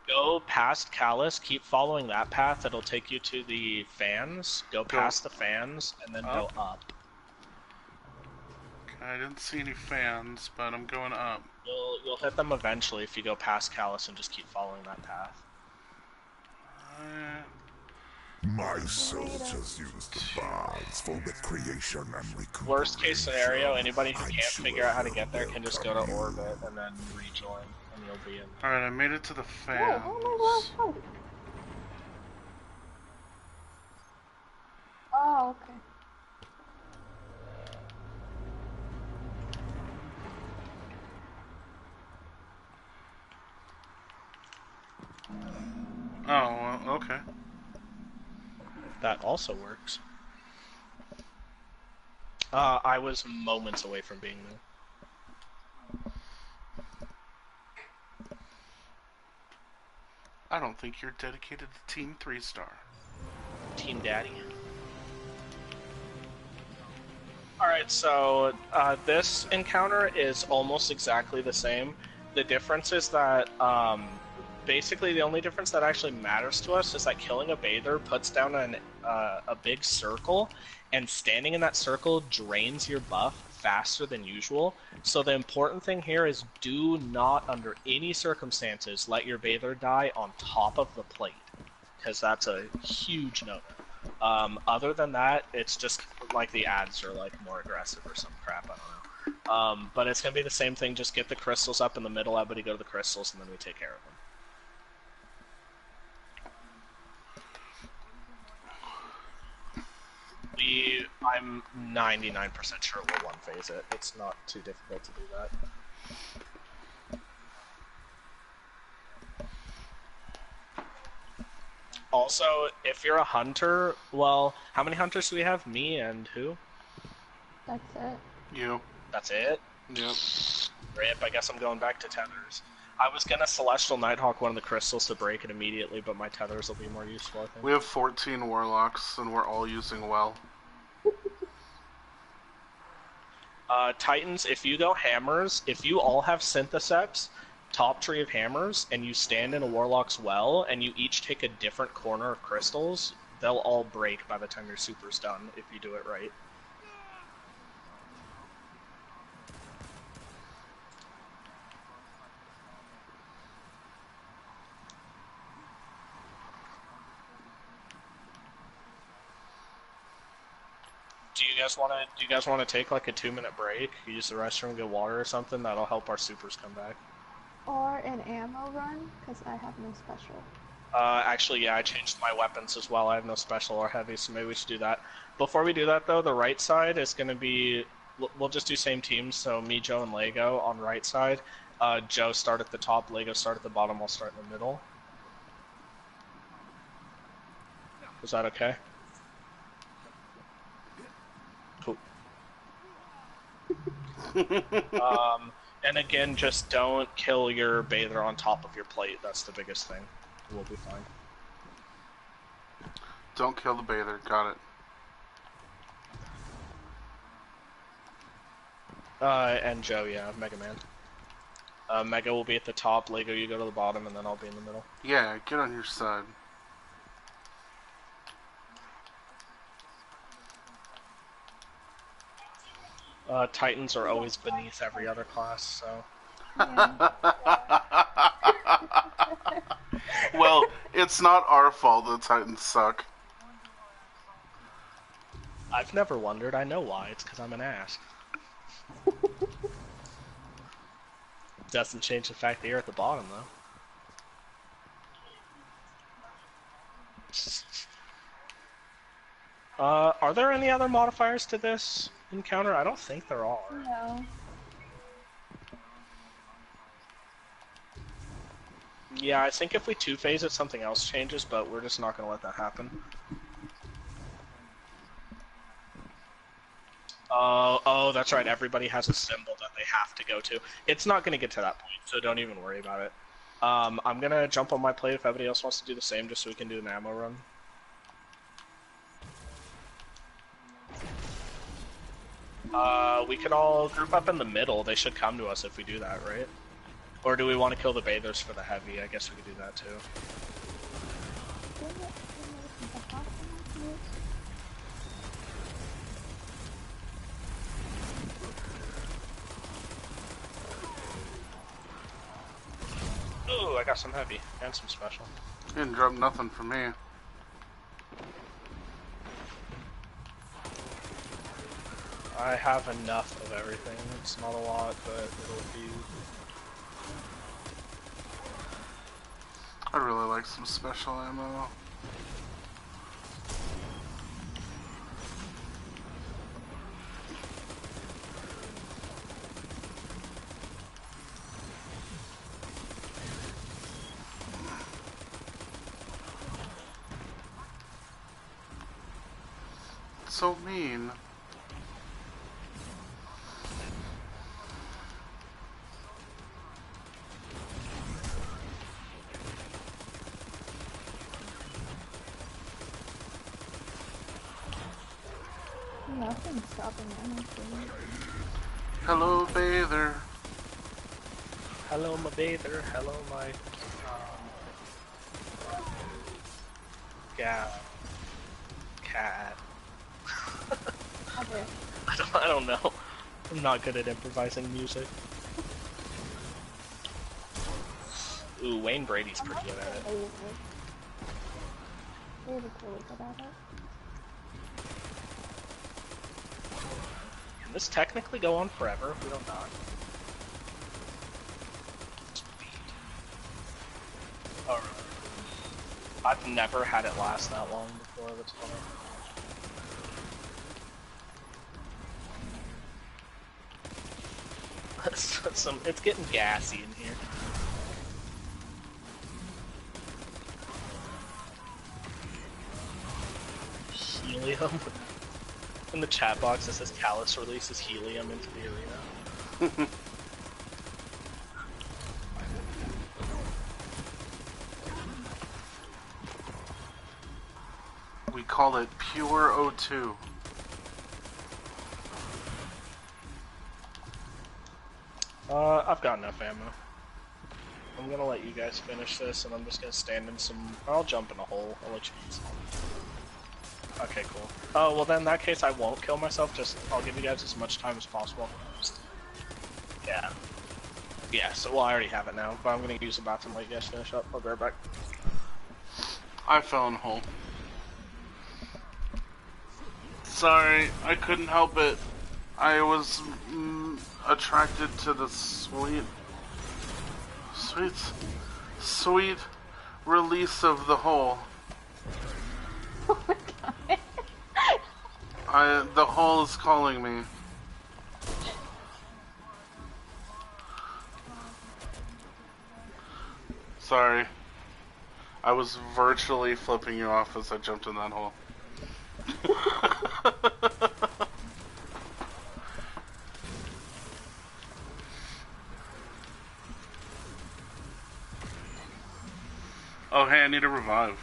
Go past Callus, keep following that path. It'll take you to the fans. Go past the fans, and then go up. Okay, I didn't see any fans, but I'm going up. You'll hit them eventually if you go past Callus and just keep following that path. My soldiers use the baths for recreation and recuperation. Worst case scenario, anybody who can't figure out how to get there can just go to orbit and then rejoin, and you'll be in. Alright, I made it to the fans. Oh, okay. Oh, well, okay. That also works. I was moments away from being there. I don't think you're dedicated to Team 3-star. Team Daddy. Alright, so this encounter is almost exactly the same. The difference is that basically the only difference that actually matters to us is that killing a bather puts down a big circle, and standing in that circle drains your buff faster than usual. So the important thing here is do not, under any circumstances, let your bather die on top of the plate, because that's a huge no. Other than that, it's just like the ads are like more aggressive or some crap, I don't know. But it's gonna be the same thing, just get the crystals up in the middle, everybody go to the crystals, and then we take care of them. I'm 99% sure we'll one phase it. It's not too difficult to do that. Also, if you're a hunter, well, how many hunters do we have? Me and who? That's it. You. That's it? Yep. Rip, I guess I'm going back to tethers. I was gonna Celestial Nighthawk one of the crystals to break it immediately, but my tethers will be more useful, I think. We have 14 warlocks, and we're all using well. Titans, if you go hammers, if you all have Syntheseps, top tree of hammers, and you stand in a warlock's well, and you each take a different corner of crystals, they'll all break by the time your super's done, if you do it right. Do you guys want to take like a 2-minute break? Use the restroom, get water or something? That'll help our supers come back. Or an ammo run, because I have no special. Actually, yeah, I changed my weapons as well. I have no special or heavy, so maybe we should do that. Before we do that, though, the right side is going to be... We'll just do same teams, so me, Joe, and Lego on right side. Joe start at the top, Lego start at the bottom, I'll start in the middle. Is that okay? Cool. And again, just don't kill your bather on top of your plate. That's the biggest thing. We'll be fine. Don't kill the bather. Got it. And Joe, yeah, Mega Man. Mega will be at the top, Lego, you go to the bottom, and then I'll be in the middle. Yeah, get on your side. Titans are always beneath every other class, so... Well, it's not our fault the Titans suck. I've never wondered. I know why. It's because I'm an ass. Doesn't change the fact that you're at the bottom, though. Are there any other modifiers to this encounter? I don't think there are. No. Yeah, I think if we two-phase it, something else changes, but we're just not going to let that happen. Oh, that's right. Everybody has a symbol that they have to go to. It's not going to get to that point, so don't even worry about it. I'm going to jump on my plate if everybody else wants to do the same, just so we can do an ammo run. We could all group up in the middle. They should come to us if we do that, right? Or do we want to kill the bathers for the heavy? I guess we could do that too. Ooh, I got some heavy and some special. You didn't drop nothing for me. I have enough of everything. It's not a lot, but it'll be... I'd really like some special ammo. So mean. Nothing's stopping anything. Hello, bather. Hello, my bather. Hello, my... cat. Okay. I don't know. I'm not good at improvising music. Ooh, Wayne Brady's pretty good at it. David's really good at it. Can this technically go on forever if we don't die? Oh, really? I've never had it last that long before, that's funny. It's getting gassy in here. Helium. In the chat box it says Callus releases helium into the arena. We call it pure O2. I've got enough ammo. I'm gonna let you guys finish this, and I'm just gonna stand in some... I'll jump in a hole. I'll let you use it. Okay, cool. Oh, well then in that case I won't kill myself, just... I'll give you guys as much time as possible. Yeah. Yeah, so well, I already have it now, but I'm gonna use the bathroom and let you guys finish up. I'll be right back. I fell in a hole. Sorry, I couldn't help it. I was attracted to the sweet release of the hole. Oh my god. The hole is calling me. Sorry. I was virtually flipping you off as I jumped in that hole. Oh, hey, I need a revive.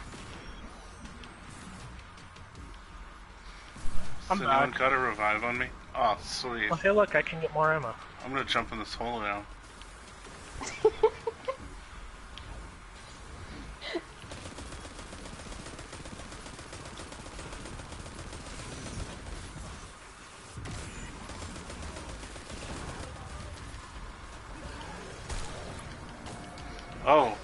I'm Has back. anyone got a revive on me? Oh, sweet. Oh, hey look, I can get more ammo. I'm gonna jump in this hole now. Oh.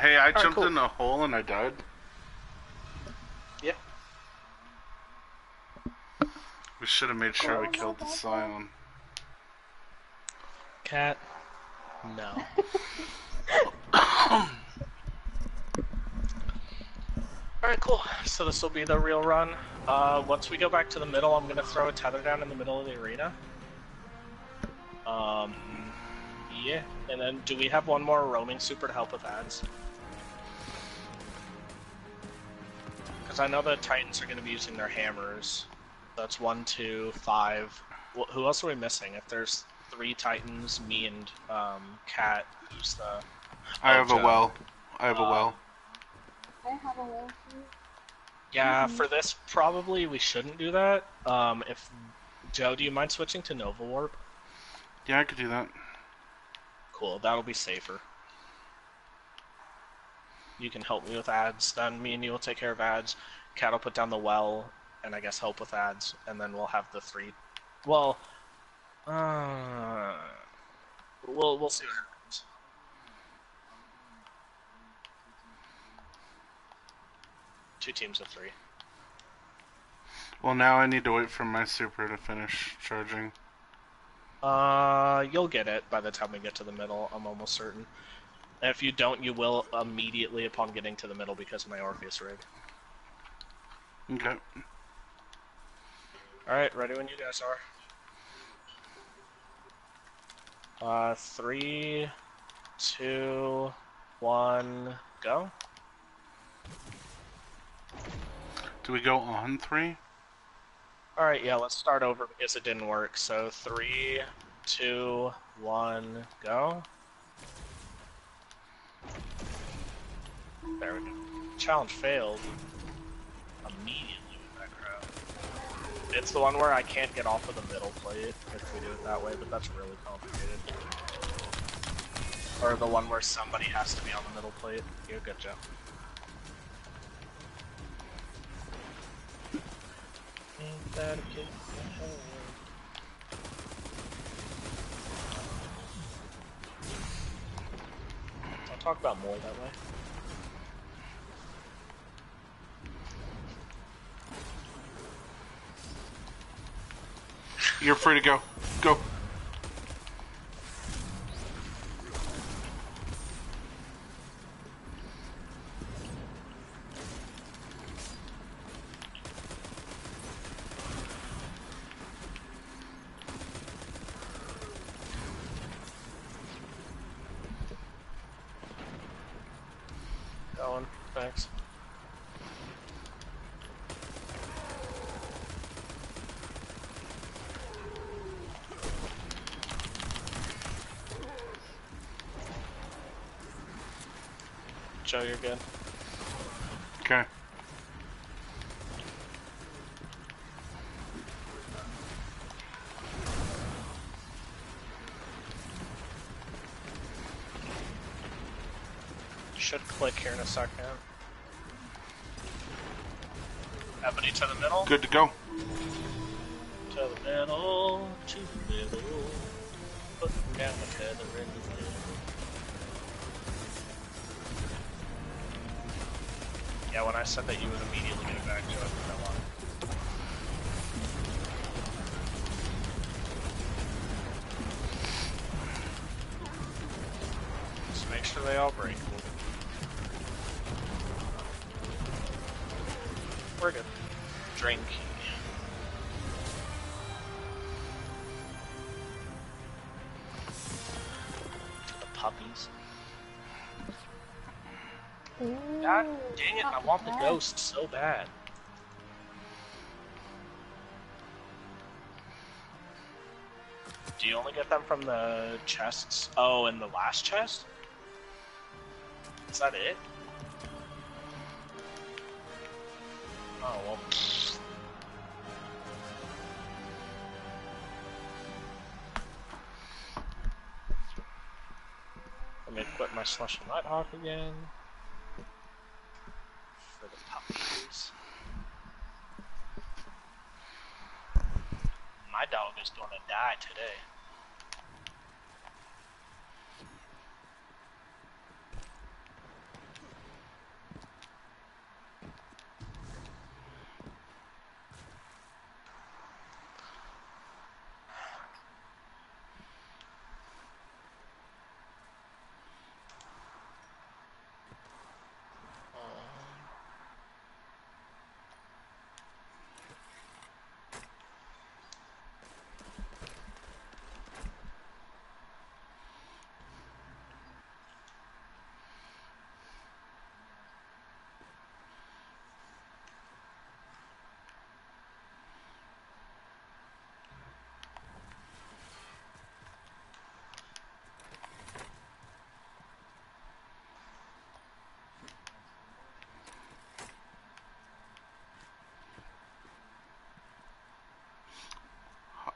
Hey, I jumped in a hole and I died. Yeah. We should have made sure we killed the Scion. Cat. No. Alright, cool. So this will be the real run. Once we go back to the middle, I'm gonna throw a tether down in the middle of the arena. Yeah. And then, do we have one more roaming super to help with ads? Because I know the Titans are gonna be using their hammers. That's 1, 2, 5. Who else are we missing? If there's 3 Titans, me and Cat use the... I have a well. I have a well. I have a well too. Yeah, for this, probably we shouldn't do that. If Joe, do you mind switching to Nova Warp? Yeah, I could do that. Cool, that'll be safer. You can help me with ads, then me and you will take care of ads. Cat will put down the well, and I guess help with ads, and then we'll have the three. Well, we'll see what happens. Two teams of three. Well, now I need to wait for my super to finish charging. You'll get it by the time we get to the middle. I'm almost certain. And if you don't, you will immediately upon getting to the middle because of my Orpheus rig. Okay. Alright, ready when you guys are. 3, 2, 1, go. Do we go on 3? Alright, yeah, let's start over because it didn't work. So 3, 2, 1, go. There we go. Challenge failed. Immediately with that crowd. It's the one where I can't get off of the middle plate if we do it that way, but that's really complicated. Or the one where somebody has to be on the middle plate. You're good, Joe. Ain't that a kid? I'll talk about more that way. You're free to go. Go. Going. Thanks. Joe, you're good. Okay. Should click here in a second. Everybody to the middle? Good to go. To the middle, to the middle. Putting down the tether in the middle. Yeah, when I said that you would immediately get it back, Joe, I think I lied. Just make sure they all break. We're good. Drink. The puppies. Ooh, God dang it, I want the not ghost so bad. Do you only get them from the chests? Oh, in the last chest? Is that it? Oh, well. Let me equip my Slush and Nighthawk again. For the puppies. My dog is gonna die today.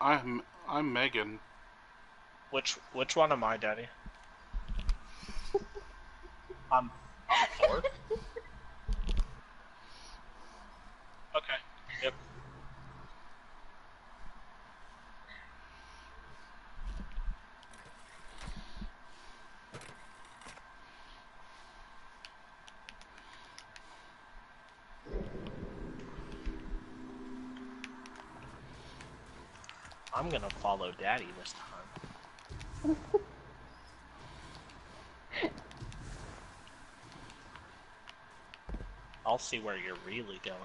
I'm Megan. Which one am I, Daddy? I'm Thor. Okay. Yep. I'm gonna follow Daddy this time. I'll see where you're really going.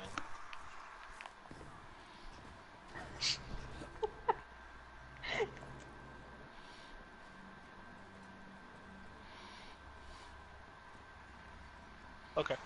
Okay.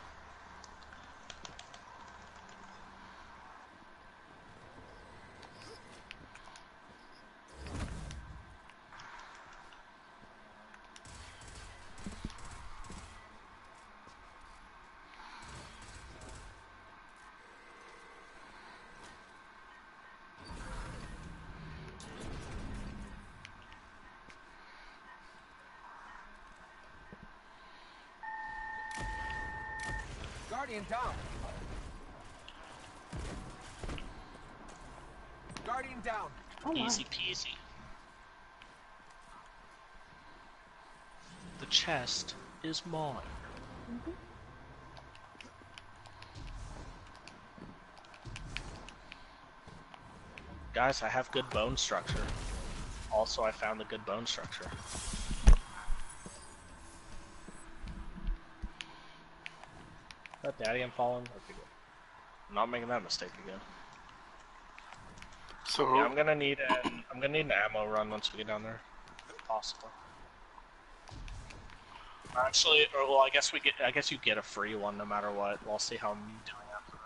Guardian down. Guardian down. Oh my. Easy peasy. The chest is mine. Mhm. Guys, I have good bone structure. Also, I found the good bone structure. That Daddy I'm following? Okay, good. I'm not making that mistake again. So Yeah, I'm gonna need an ammo run once we get down there, if possible. Actually, or well, I guess you get a free one no matter what. We'll see how I'm doing after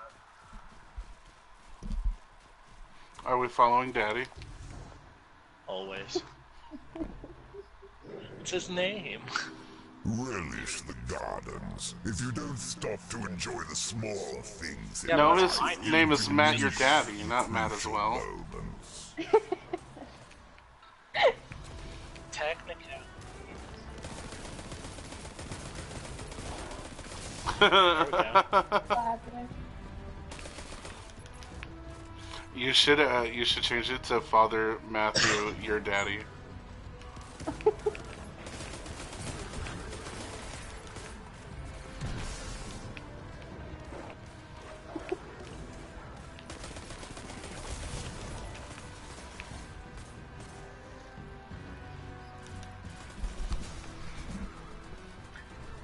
that. are we following Daddy? Always. It's his name. Relish the gardens. If you don't stop to enjoy the small things. Yeah, No, but his that's name is Matt, your daddy, not Matt as well. Moments. Technically. You should change it to Father Matthew, your daddy.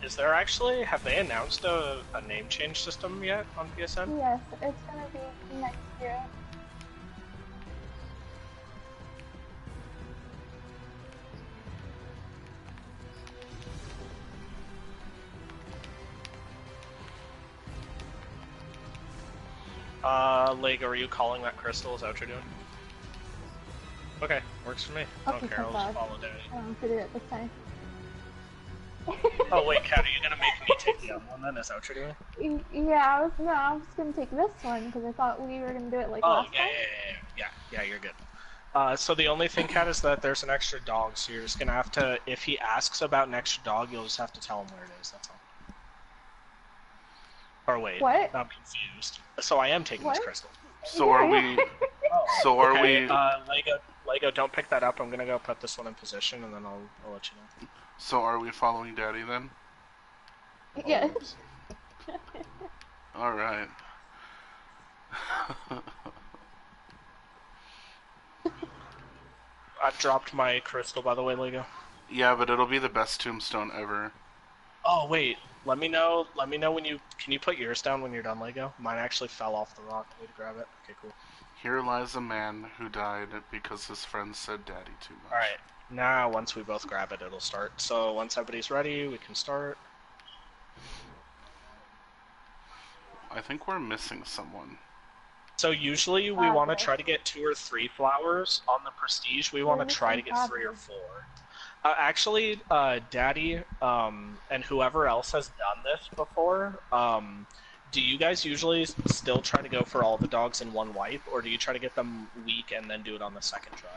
Is there actually, have they announced a name change system yet on PSN? Yes, it's gonna be next year. Lego, are you calling that crystal? Is that what you're doing? Okay, works for me. I Okay, don't care, I'll thank just God. follow Daddy. I don't have to do it this time. Oh wait, Kat, are you gonna make me take the other one then? Is that what you're doing? Yeah, I was gonna take this one because I thought we were gonna do it like Oh, last yeah, time. yeah, you're good. So the only thing, Kat, is that there's an extra dog, so you're just gonna have to, if he asks about an extra dog, you'll just have to tell him where it is, that's all. Or wait, What? I'm confused. So I am taking this What? crystal. So are we? So are Okay, we? Lego, don't pick that up. I'm gonna go put this one in position, and then I'll let you know. So are we following Daddy then? Yes. All right. I've dropped my crystal, by the way, Lego. Yeah, but it'll be the best tombstone ever. Oh wait, let me know when you can you put yours down when you're done, Lego? Mine actually fell off the rock. I need to grab it. Okay, cool. Here lies a man who died because his friends said Daddy too much. All right. Now, once we both grab it, it'll start. So once everybody's ready, we can start. I think we're missing someone. So usually we want to try to get 2 or 3 flowers. On the Prestige, we want to try to get 3 or 4. Actually, Daddy, and whoever else has done this before, Do you guys usually still try to go for all the dogs in one wipe, or do you try to get them weak and then do it on the second try?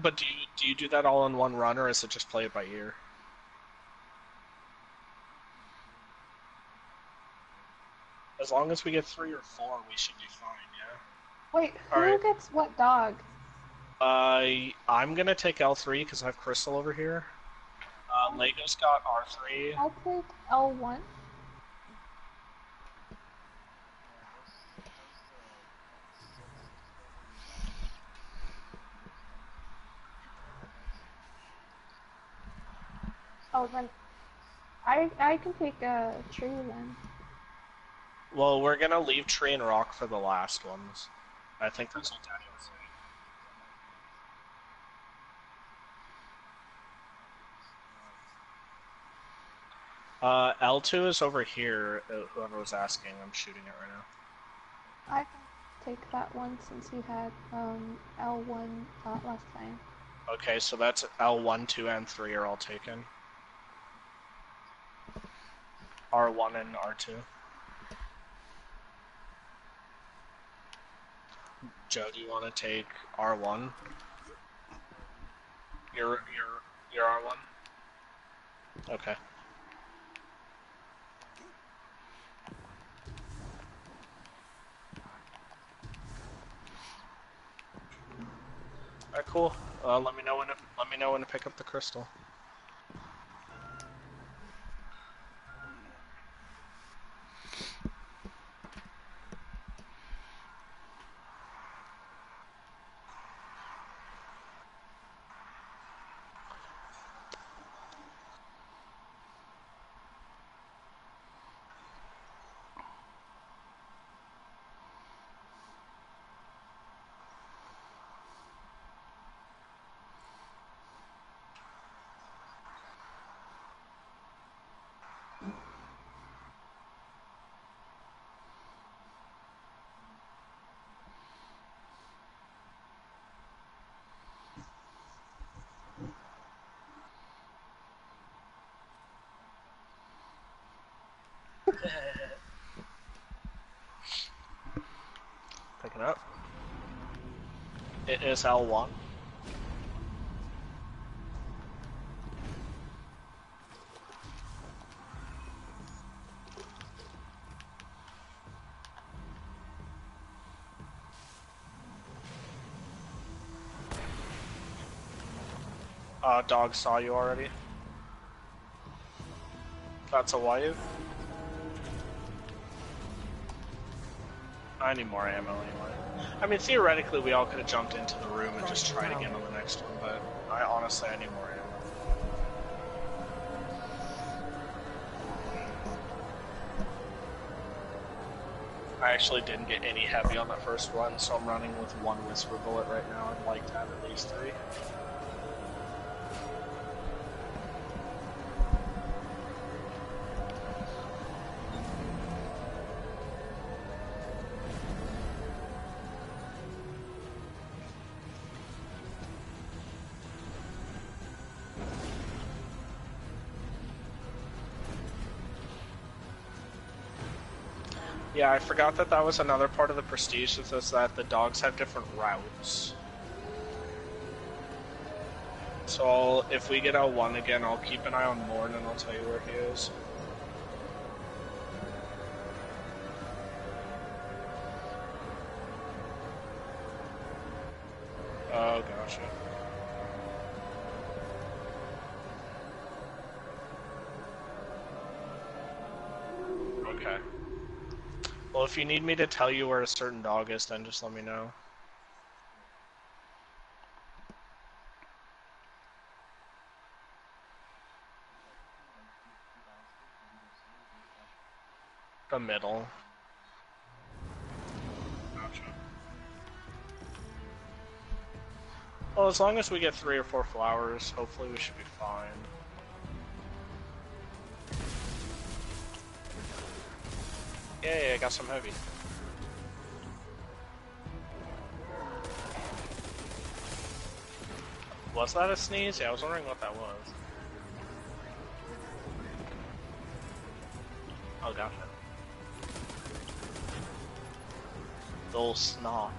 But do you do that all in one run, or is it just play it by ear? As long as we get 3 or 4, we should be fine, yeah? Wait, who Alright. gets what dog? I'm gonna take L3 because I have Crystal over here. Lego's got R3. I'll take L1. Oh, then I can take a tree then. Well, we're gonna leave tree and rock for the last ones. I think that's what Daddy was saying. L2 is over here. Whoever was asking, I'm shooting it right now. I can take that one since you had L1 last time. Okay, so that's L1, 2, and 3 are all taken. R1 and R2. Joe, do you want to take R1? Your R1? Okay. Alright, cool. Let me know when to pick up the crystal. Pick it up. It is L1. Dog saw you already. That's a wife. I need more ammo anyway. I mean, theoretically, we all could have jumped into the room and just tried again on the next one, but honestly, I need more ammo. I actually didn't get any heavy on that first run, so I'm running with 1 whisper bullet right now. I'd like to have at least 3. Yeah, I forgot that that was another part of the Prestige, is that the dogs have different routes. So if we get L1 again, I'll keep an eye on Morn and I'll tell you where he is. Oh, gotcha. Okay. Well, if you need me to tell you where a certain dog is, then just let me know. The middle. Gotcha. Well, as long as we get 3 or 4 flowers, hopefully we should be fine. Yay, I got some heavy. Was that a sneeze? Yeah, I was wondering what that was. Oh, gotcha. The old snot.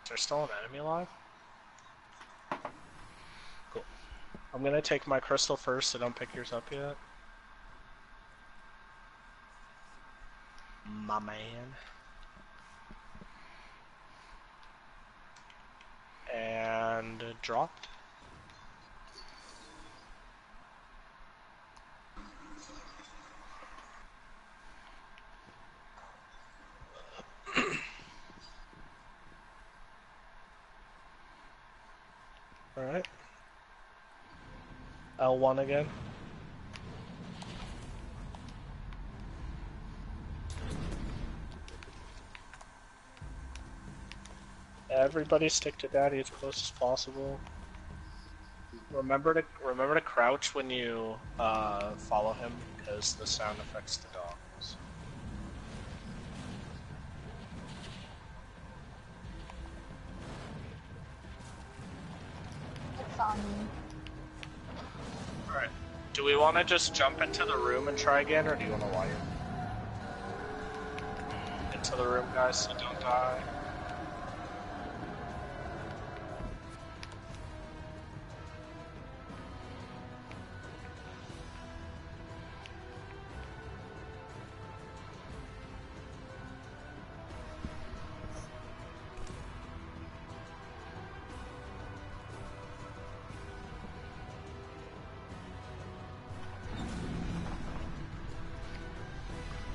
Is there still an enemy alive? Cool. I'm gonna take my crystal first, so don't pick yours up yet. My man. And dropped. Alright. L1 again. Everybody stick to daddy as close as possible. Remember to crouch when you follow him, because the sound affects the dogs. It's on me. Alright. Do we want to just jump into the room and try again, or do you want to wire? Into the room, guys, so don't die.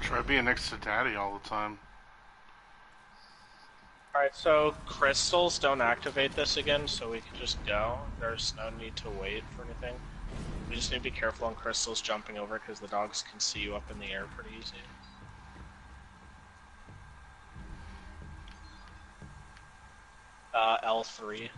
Try being next to Daddy all the time. Alright, so crystals don't activate this again, so we can just go. There's no need to wait for anything. We just need to be careful on crystals jumping over, because the dogs can see you up in the air pretty easy. L3.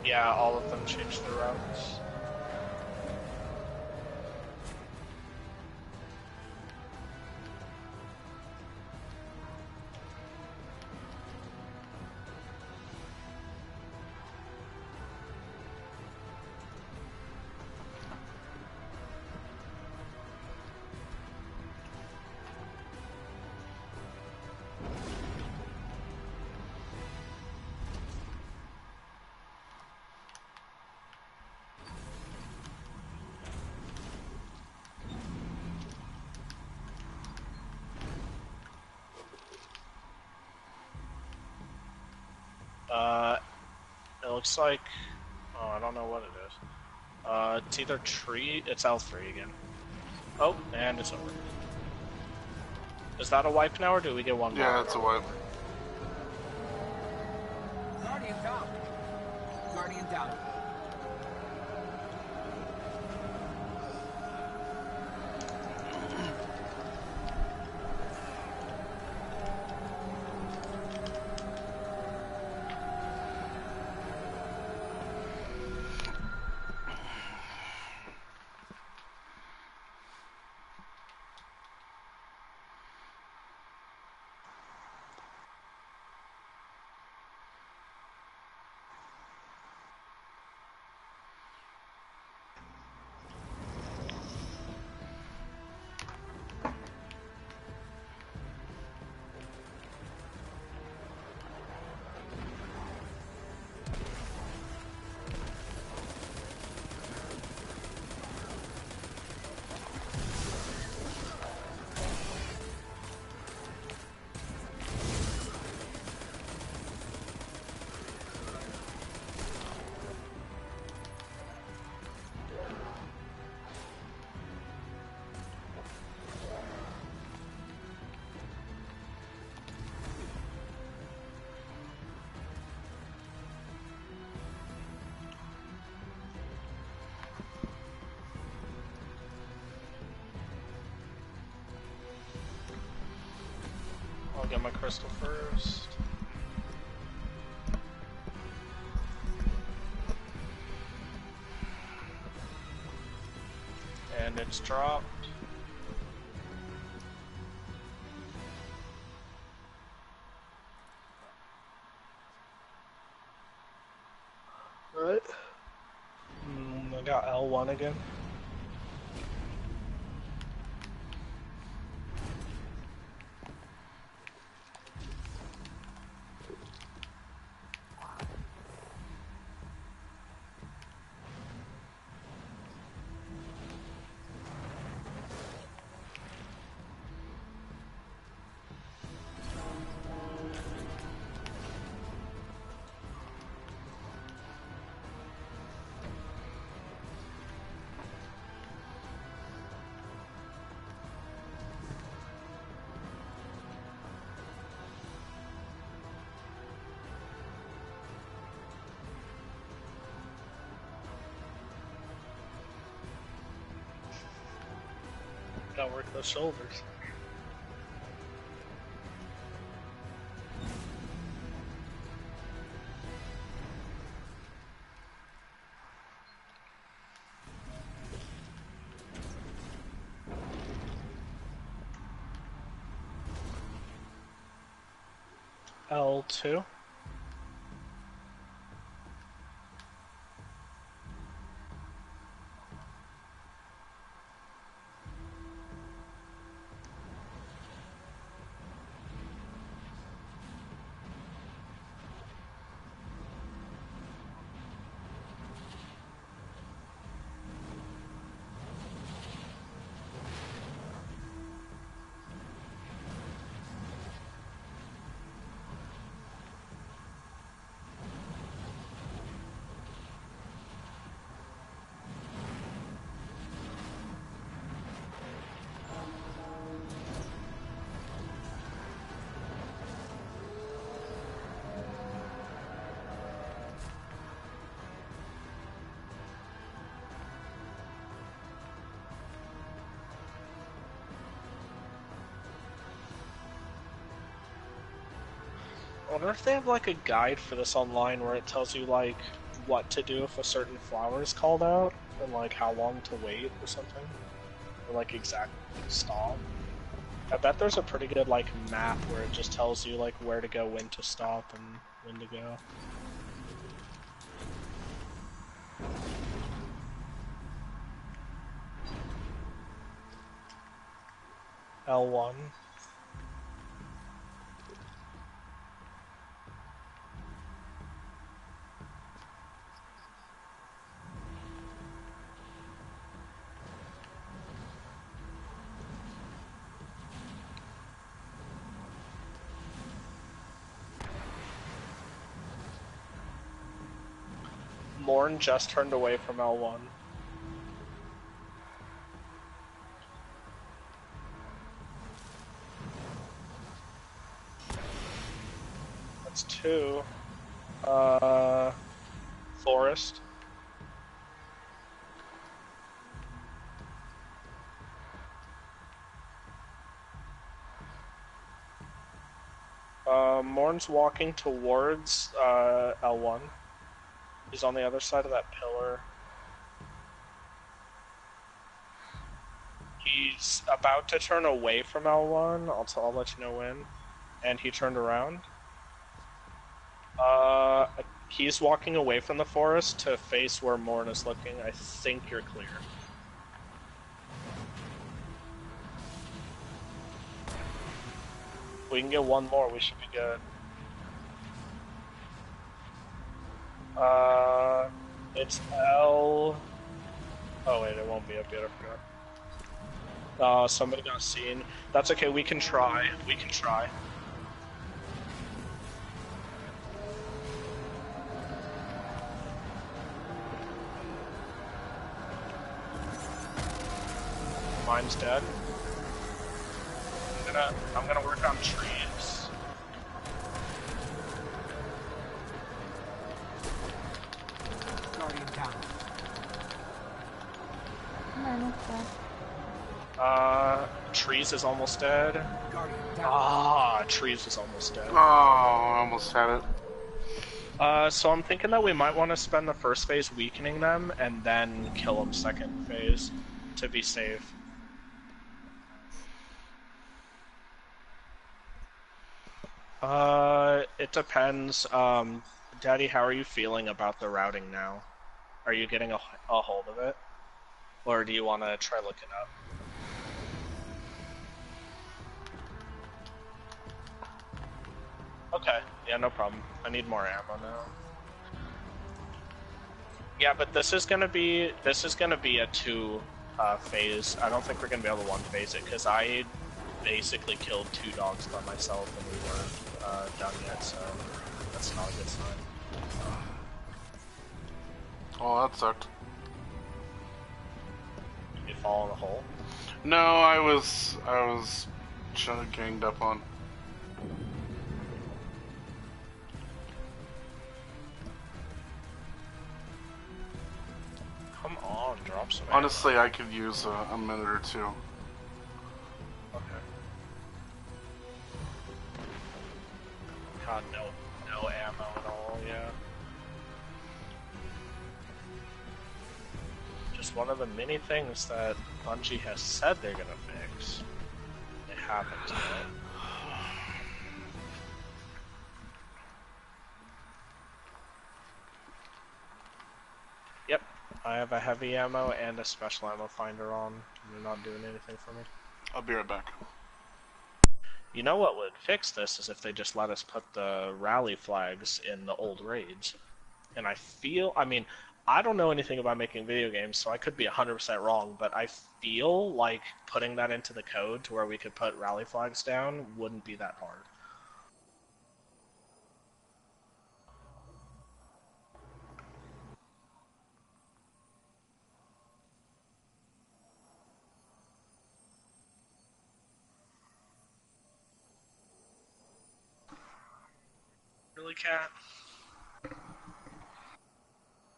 Yeah, all of them changed their routes. It looks like... Oh, I don't know what it is. It's either tree... It's L3 again. Oh, and it's over. Is that a wipe now, or do we get one more? Yeah, it's a wipe. Guardian down. Guardian down. get my crystal first. And it's dropped. Right. I got L1 again. Gotta work those shoulders. L2. I wonder if they have like a guide for this online where it tells you like what to do if a certain flower is called out and like how long to wait or something, or like exactly stop. I bet there's a pretty good like map where it just tells you like where to go, when to stop, and when to go. L1. Morn just turned away from L1. That's 2. Forest. Morn's walking towards L1. He's on the other side of that pillar. He's about to turn away from L1. I'll let you know when. And he turned around. He's walking away from the forest to face where Morn is looking. I think you're clear. We can get one more, we should be good. It's L... Oh wait, it won't be up yet, I forgot. Somebody got seen. That's okay, we can try. We can try. Mine's dead. I'm gonna work on trees. Guardian down. Mine is dead. Trees is almost dead. Guardian down. Ah, Trees is almost dead. Oh, I almost had it. So I'm thinking that we might want to spend the first phase weakening them, and then kill them second phase, to be safe. It depends. Daddy, how are you feeling about the routing now? Are you getting a hold of it? Or do you want to try looking up? Okay, yeah, no problem. I need more ammo now. Yeah, but this is gonna be a two phase. I don't think we're gonna be able to one phase it because I basically killed 2 dogs by myself and we weren't done yet, so that's not a good sign. Oh, that sucked. Did you fall in the hole? No, I was ganged up on. Come on, drop some Honestly, I could use a minute or two. Okay. God, no ammo at all, yeah. Just one of the many things that Bungie has said they're gonna fix. They haven't yet. Yep, I have a heavy ammo and a special ammo finder on. You're not doing anything for me. I'll be right back. You know what would fix this is if they just let us put the rally flags in the old raids. And I mean, I don't know anything about making video games, so I could be 100% wrong, but I feel like putting that into the code to where we could put rally flags down wouldn't be that hard. Really, Cat?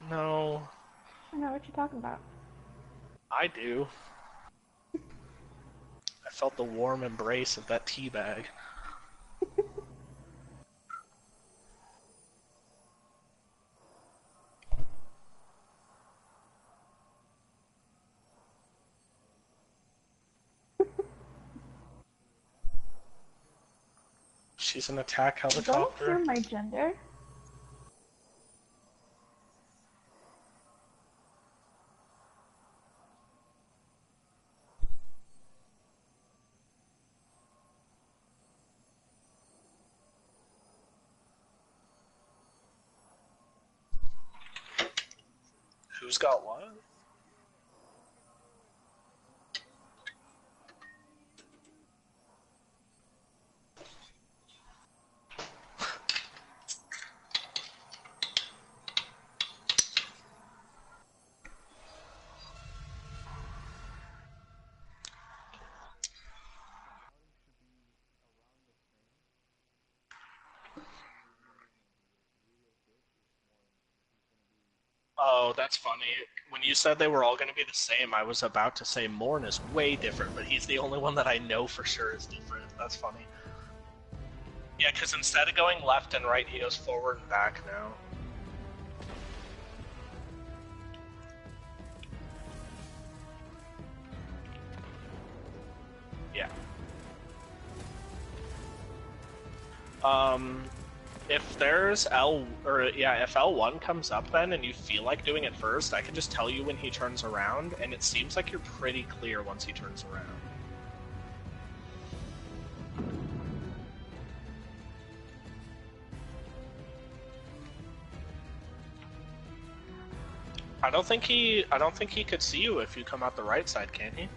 No. I know what you're talking about. I do. I felt the warm embrace of that tea bag. She's an attack helicopter. Don't assume my gender. Who's got what? Oh, that's funny. When you said they were all going to be the same, I was about to say Morn is way different, but he's the only one that I know for sure is different. That's funny. Yeah, because instead of going left and right, he goes forward and back now. Yeah. If there's if L1 comes up then and you feel like doing it first, I can just tell you when he turns around, and it seems like you're pretty clear once he turns around. I don't think he could see you if you come out the right side, can he?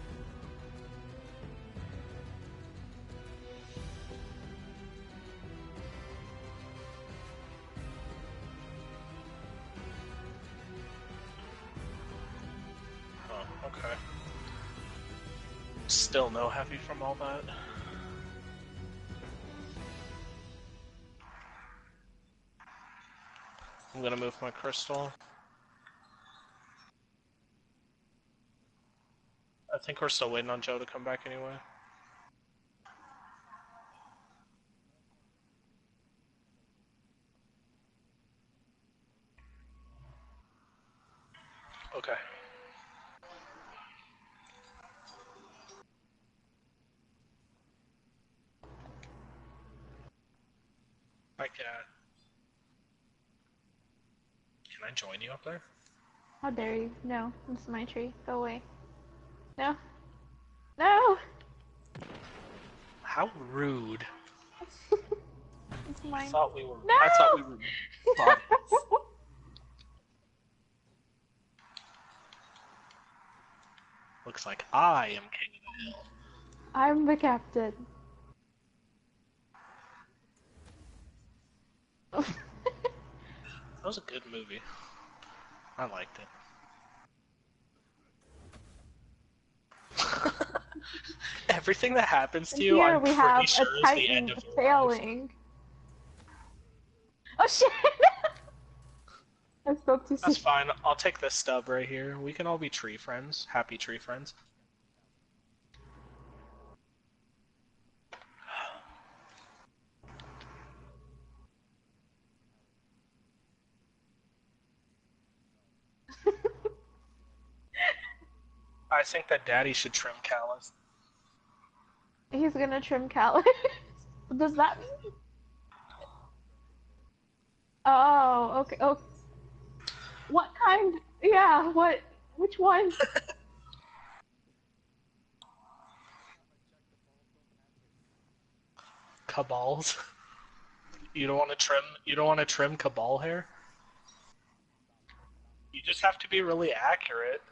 Oh, okay. Still no heavy from all that. I'm gonna move my crystal. I think we're still waiting on Joe to come back anyway. Okay. Hi, Cat. Can I join you up there? How dare you? No, this is my tree. Go away. No. No! How rude. It's mine. I thought we were. No! I thought we were buddies. Looks like I am king of the hill. I'm the captain. That was a good movie. I liked it. Everything that happens to you, Here I'm we pretty have sure a is the titan end of your life. failing. Oh shit! I spoke too soon. That's fine. I'll take this stub right here. We can all be tree friends. Happy tree friends. I think that Daddy should trim Callus. He's gonna trim Callus. What does that mean? Oh, okay. Oh, what kind? Yeah, what? Which one? Cabals. You don't want to trim. You don't want to trim Cabal hair. You just have to be really accurate.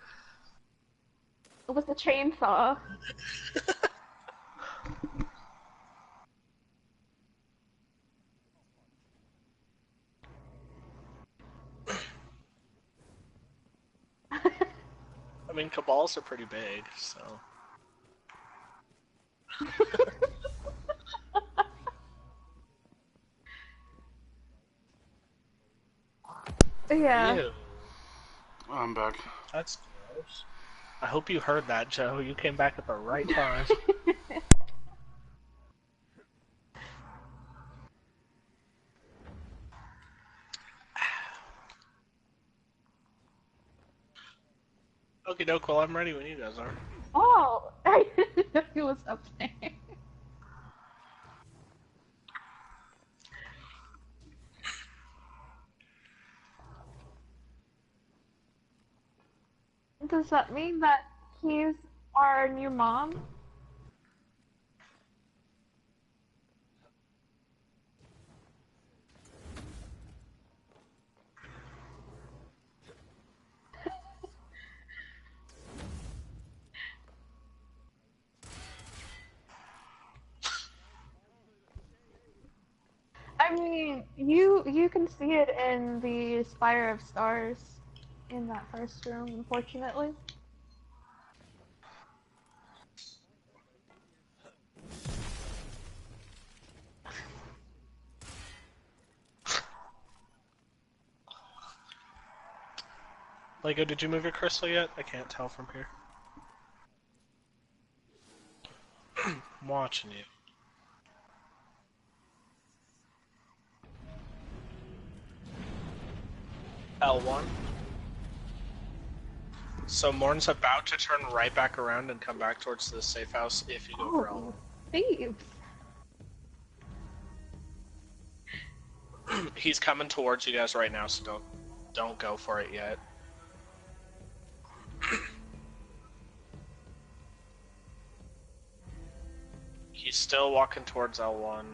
With the chainsaw. I mean, Cabals are pretty big, so. Yeah. Ew. I'm back. That's gross. I hope you heard that, Joe. You came back at the right time. Okie doke, well, I'm ready when you guys are. Oh, I didn't know he was up there. Does that mean that he's our new mom? I mean, you can see it in the Spire of Stars in that first room, unfortunately. Lego, did you move your crystal yet? I can't tell from here. I'm watching you. L1. So Morn's about to turn right back around and come back towards the safe house if you go for L1. Thieves. He's coming towards you guys right now, so don't go for it yet. He's still walking towards L1.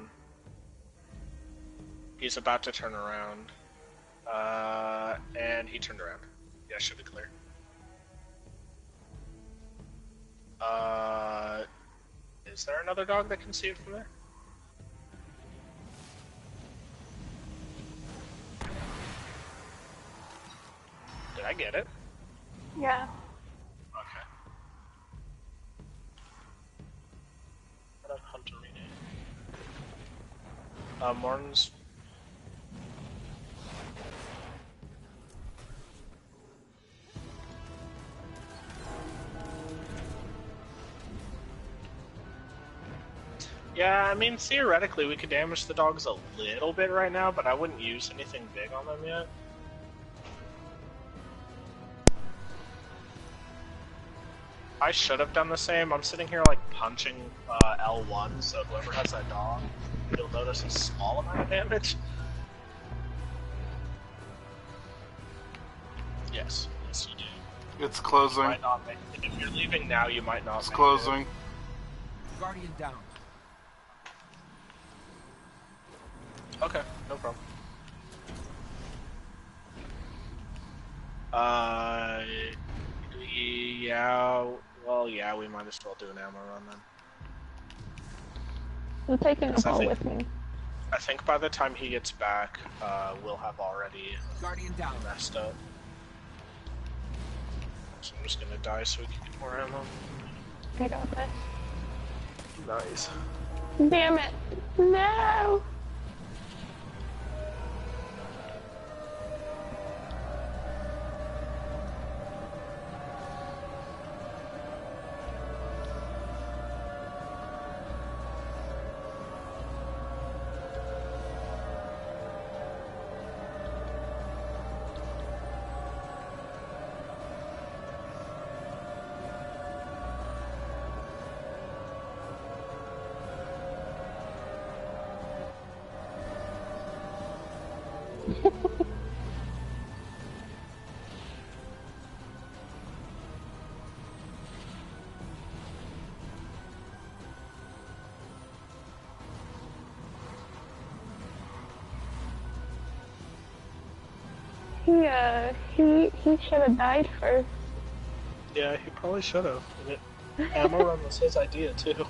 He's about to turn around. And he turned around. Yeah, should be clear. Is there another dog that can see it from there? Did I get it? Yeah. Okay. What about Hunter Renee? Morton's. Yeah, I mean, theoretically, we could damage the dogs a little bit right now, but I wouldn't use anything big on them yet. I should have done the same. I'm sitting here, like, punching L1, so whoever has that dog, you'll notice a small amount of damage. Yes, yes, you do. It's closing. You might not make it. If you're leaving now, you might not It's make closing. it. Guardian down. Okay, no problem. Yeah, well, yeah, we might as well do an ammo run then. I'm taking a ball think- with me. I think by the time he gets back, we'll have already Guardian down. messed up. So I'm just gonna die so we can get more ammo. I got this. Nice. Damn it! No! He should have died first. Yeah, he probably should have. Ammo run was his idea too.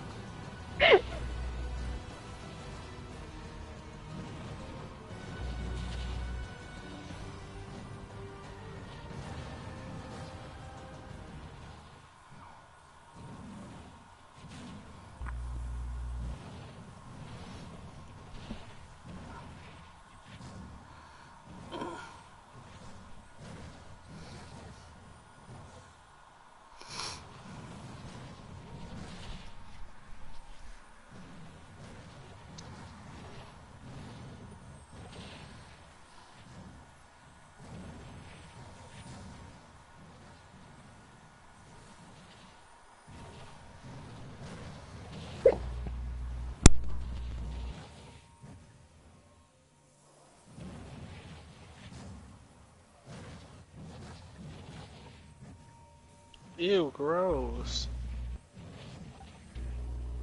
Ew, gross.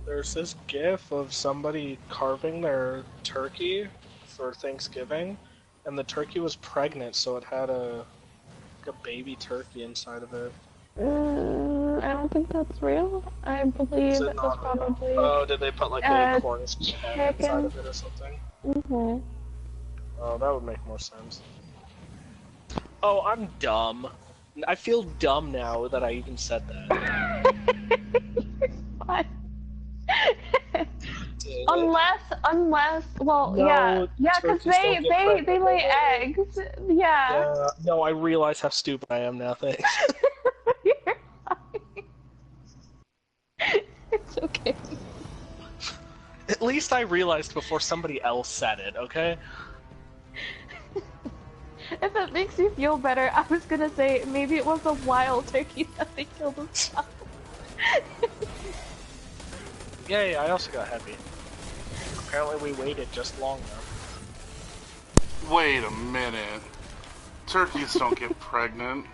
There's this gif of somebody carving their turkey for Thanksgiving, and the turkey was pregnant, so it had a baby turkey inside of it. I don't think that's real. I believe Is it it was not real? probably. Oh, did they put like a corn chicken inside of it or something? Mm-hmm. Oh, that would make more sense. Oh, I'm dumb. I feel dumb now that I even said that. unless, well, No, yeah, because turkeys don't get pregnant. they lay eggs. Yeah. Yeah. No, I realize how stupid I am now. Thanks. You're fine. It's okay. At least I realized before somebody else said it. Okay. If it makes you feel better, I was gonna say maybe it was a wild turkey that they killed as well. Yay! I also got heavy. Apparently, we waited just long enough. Wait a minute. Turkeys don't get pregnant.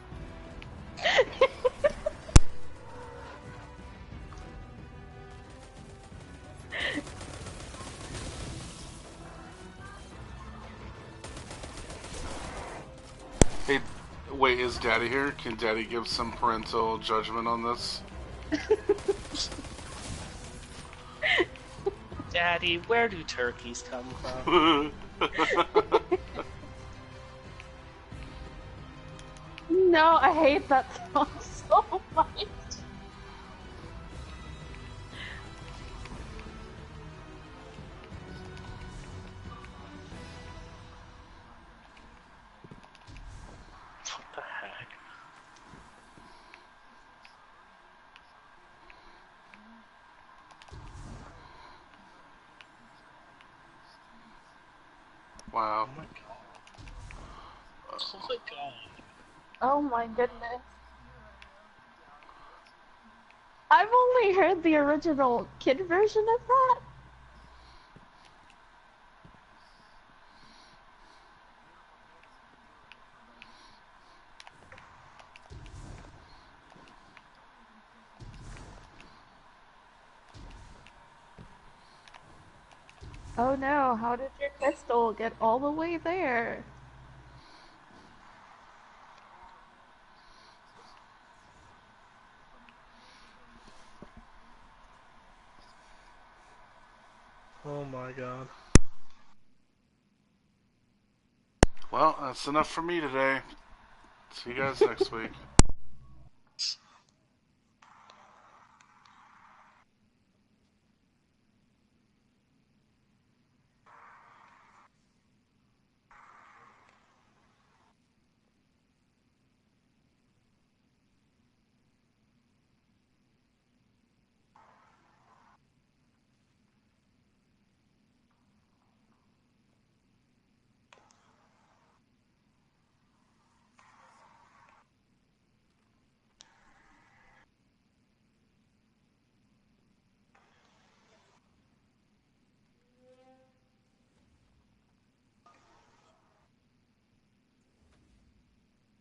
Hey, wait, is Daddy here? Can Daddy give some parental judgment on this? Daddy, where do turkeys come from? No, I hate that song so much. What the heck? Wow. Oh my god. Oh my god. Oh my goodness. I've only heard the original kid version of that. Oh no, how did your crystal get all the way there? Oh my god. Well, that's enough for me today. See you guys next week.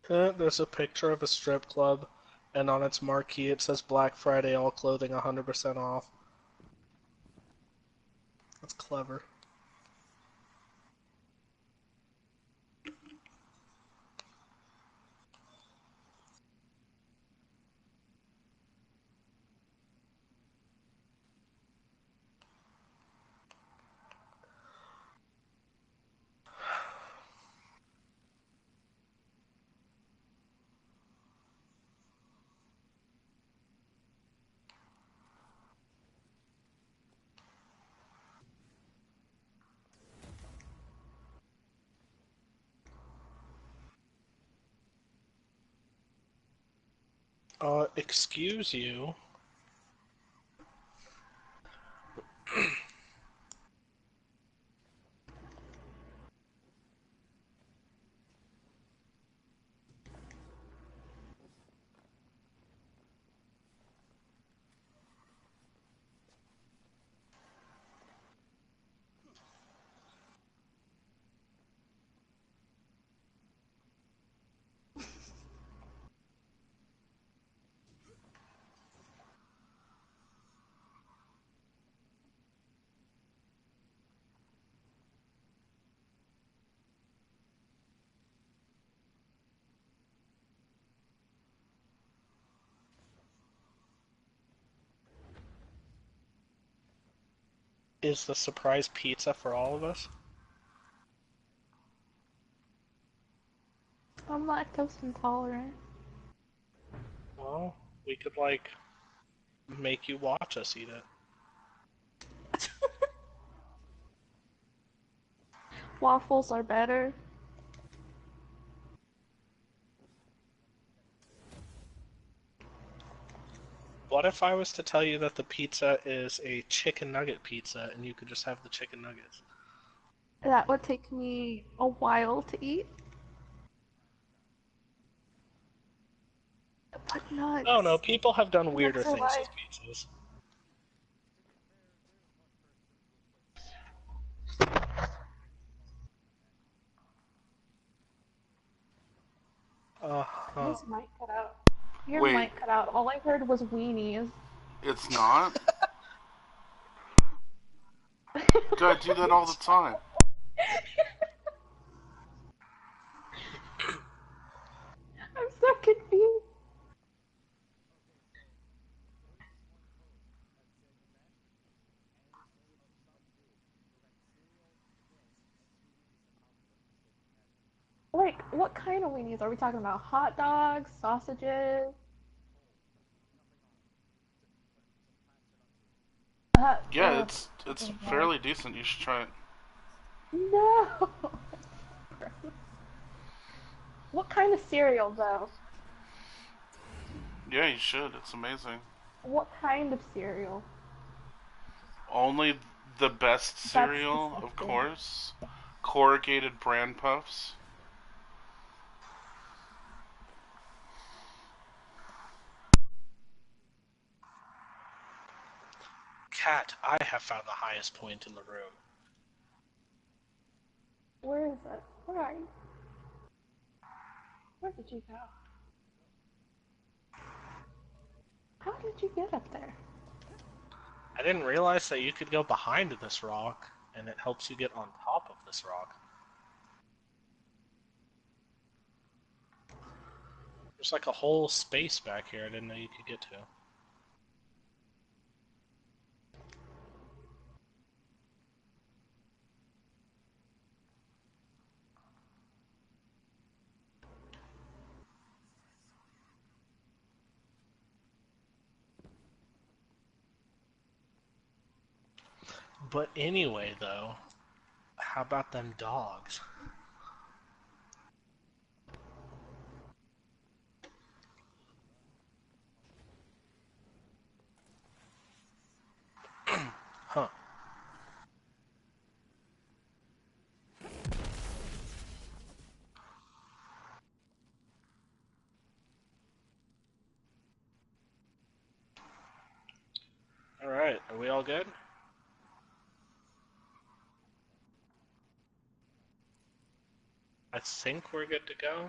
There's a picture of a strip club, and on its marquee it says Black Friday, all clothing 100% off. That's clever. Excuse you. Is the surprise pizza for all of us? I'm lactose intolerant. Well, we could, like, make you watch us eat it. Waffles are better. What if I was to tell you that the pizza is a chicken nugget pizza and you could just have the chicken nuggets? That would take me a while to eat. But nuts. Oh no, people have done weirder Nuts are things with life. pizzas. Uh-huh. His mic cut out. Your Wait, mic cut out. All I heard was weenies. it's not? God, I do that all the time. I'm so confused. Like, what kind of weenies are we talking about? Hot dogs, sausages? Yeah, it's chicken breast. fairly decent. You should try it. No. What kind of cereal, though? Yeah, you should. It's amazing. What kind of cereal? Only the best That's cereal, of disgusting. course. corrugated bran puffs. Cat, I have found the highest point in the room. Where is it? Where are you? Where did you go? How did you get up there? I didn't realize that you could go behind this rock, and it helps you get on top of this rock. There's like a whole space back here I didn't know you could get to. But anyway, though, how about them dogs? Huh. Alright, are we all good? I think we're good to go.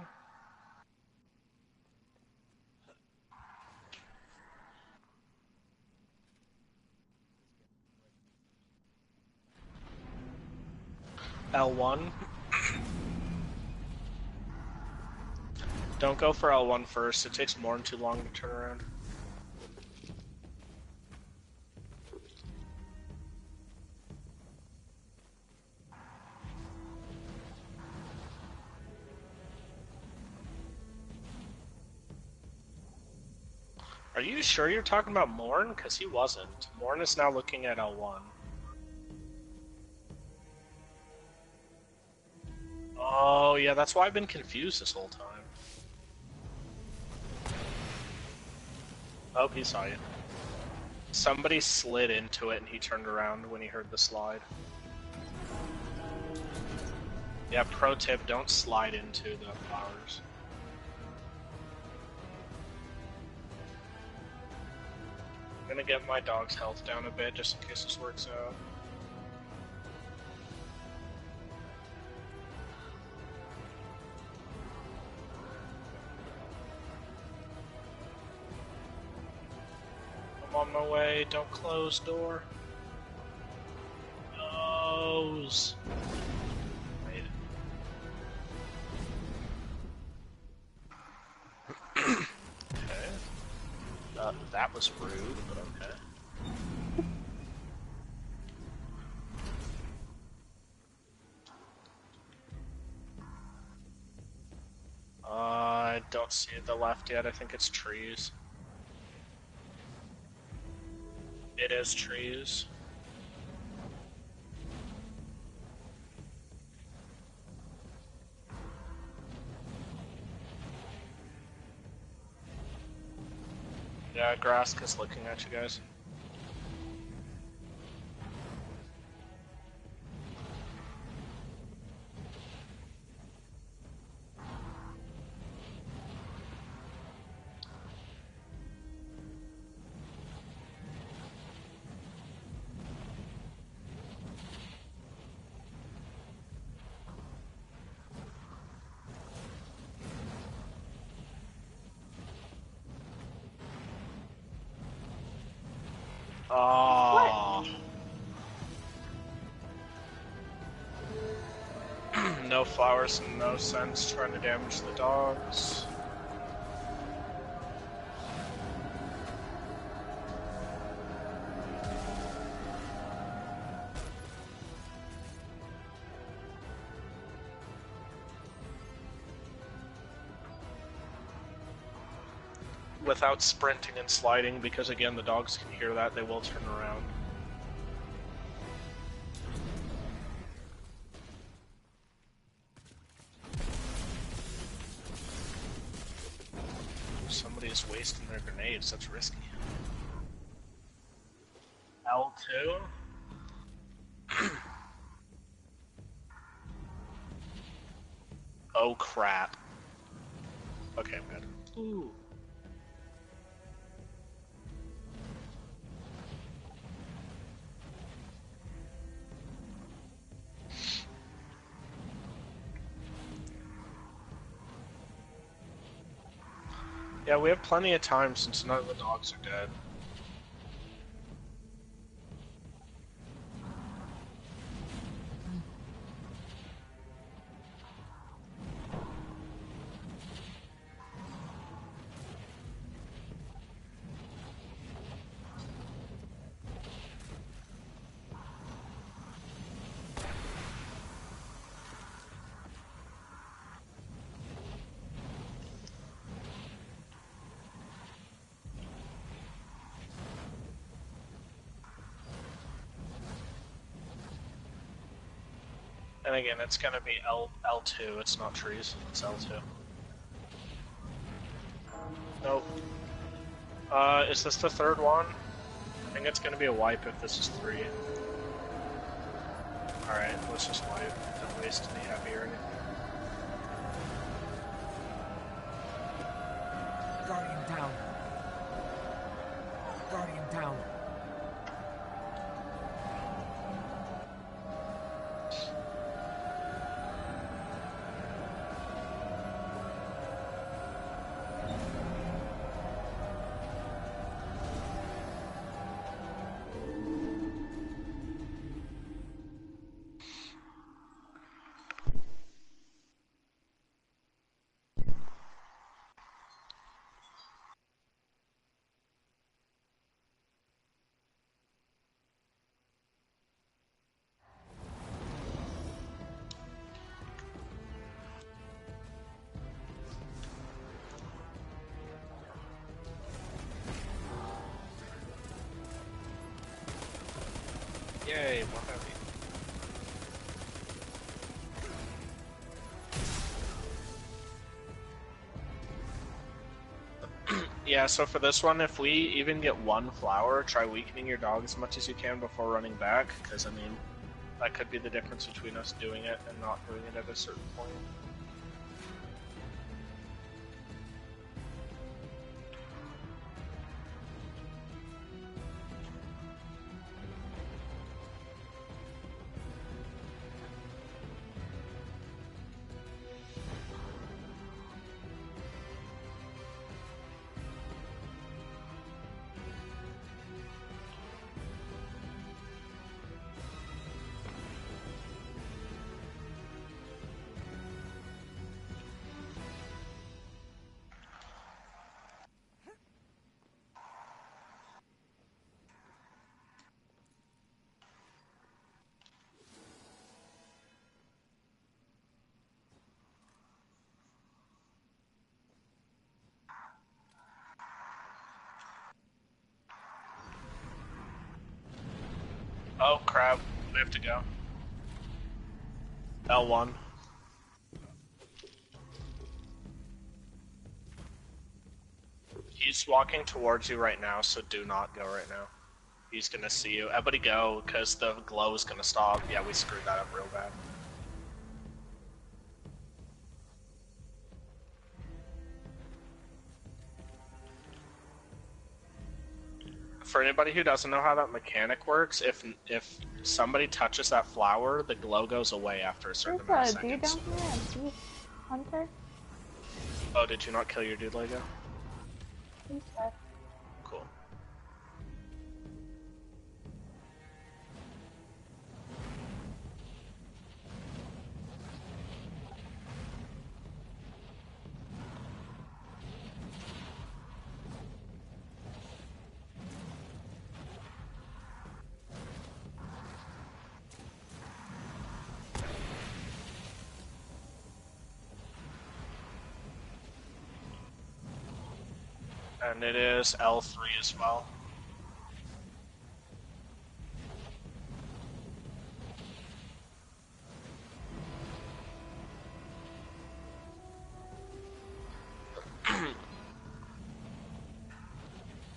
L1. Don't go for L1 first, it takes more than too long to turn around. Are you sure you're talking about Morn? Because he wasn't. Morn is now looking at L1. Oh, yeah, that's why I've been confused this whole time. Oh, he saw you. Somebody slid into it and he turned around when he heard the slide. Yeah, pro tip, don't slide into the flowers. I'm gonna get my dog's health down a bit just in case this works out. I'm on my way, don't close door. Close. Wait. Okay. That was rude, but okay. I don't see the left yet, I think it's trees. It is trees. Yeah, Graska's looking at you guys. Oh. No flowers and no sense trying to damage the dogs. Without sprinting and sliding, because again, the dogs can hear that, they will turn around. Somebody is wasting their grenades, that's risky. L2? Oh crap. Okay, I'm good. Ooh. Yeah, we have plenty of time since none of the dogs are dead. And again, it's gonna be L2, it's not trees, it's L2. Nope. Is this the third one? I think it's gonna be a wipe if this is 3. Alright, let's just wipe. Don't waste any heavy or anything. Guardian down. Guardian down. Yay, more heavy. Yeah, so for this one, if we even get 1 flower, try weakening your dog as much as you can before running back, because, I mean, that could be the difference between us doing it and not doing it at a certain point. Oh crap, we have to go. L1. He's walking towards you right now, so do not go right now. He's gonna see you. Everybody go, because the glow is gonna stop. Yeah, we screwed that up real bad. For anybody who doesn't know how that mechanic works, if somebody touches that flower, the glow goes away after a certain amount of There's a dude seconds. down here, a beast hunter. Oh, did you not kill your dude, Lego? He's dead. Cool. And it is L3 as well.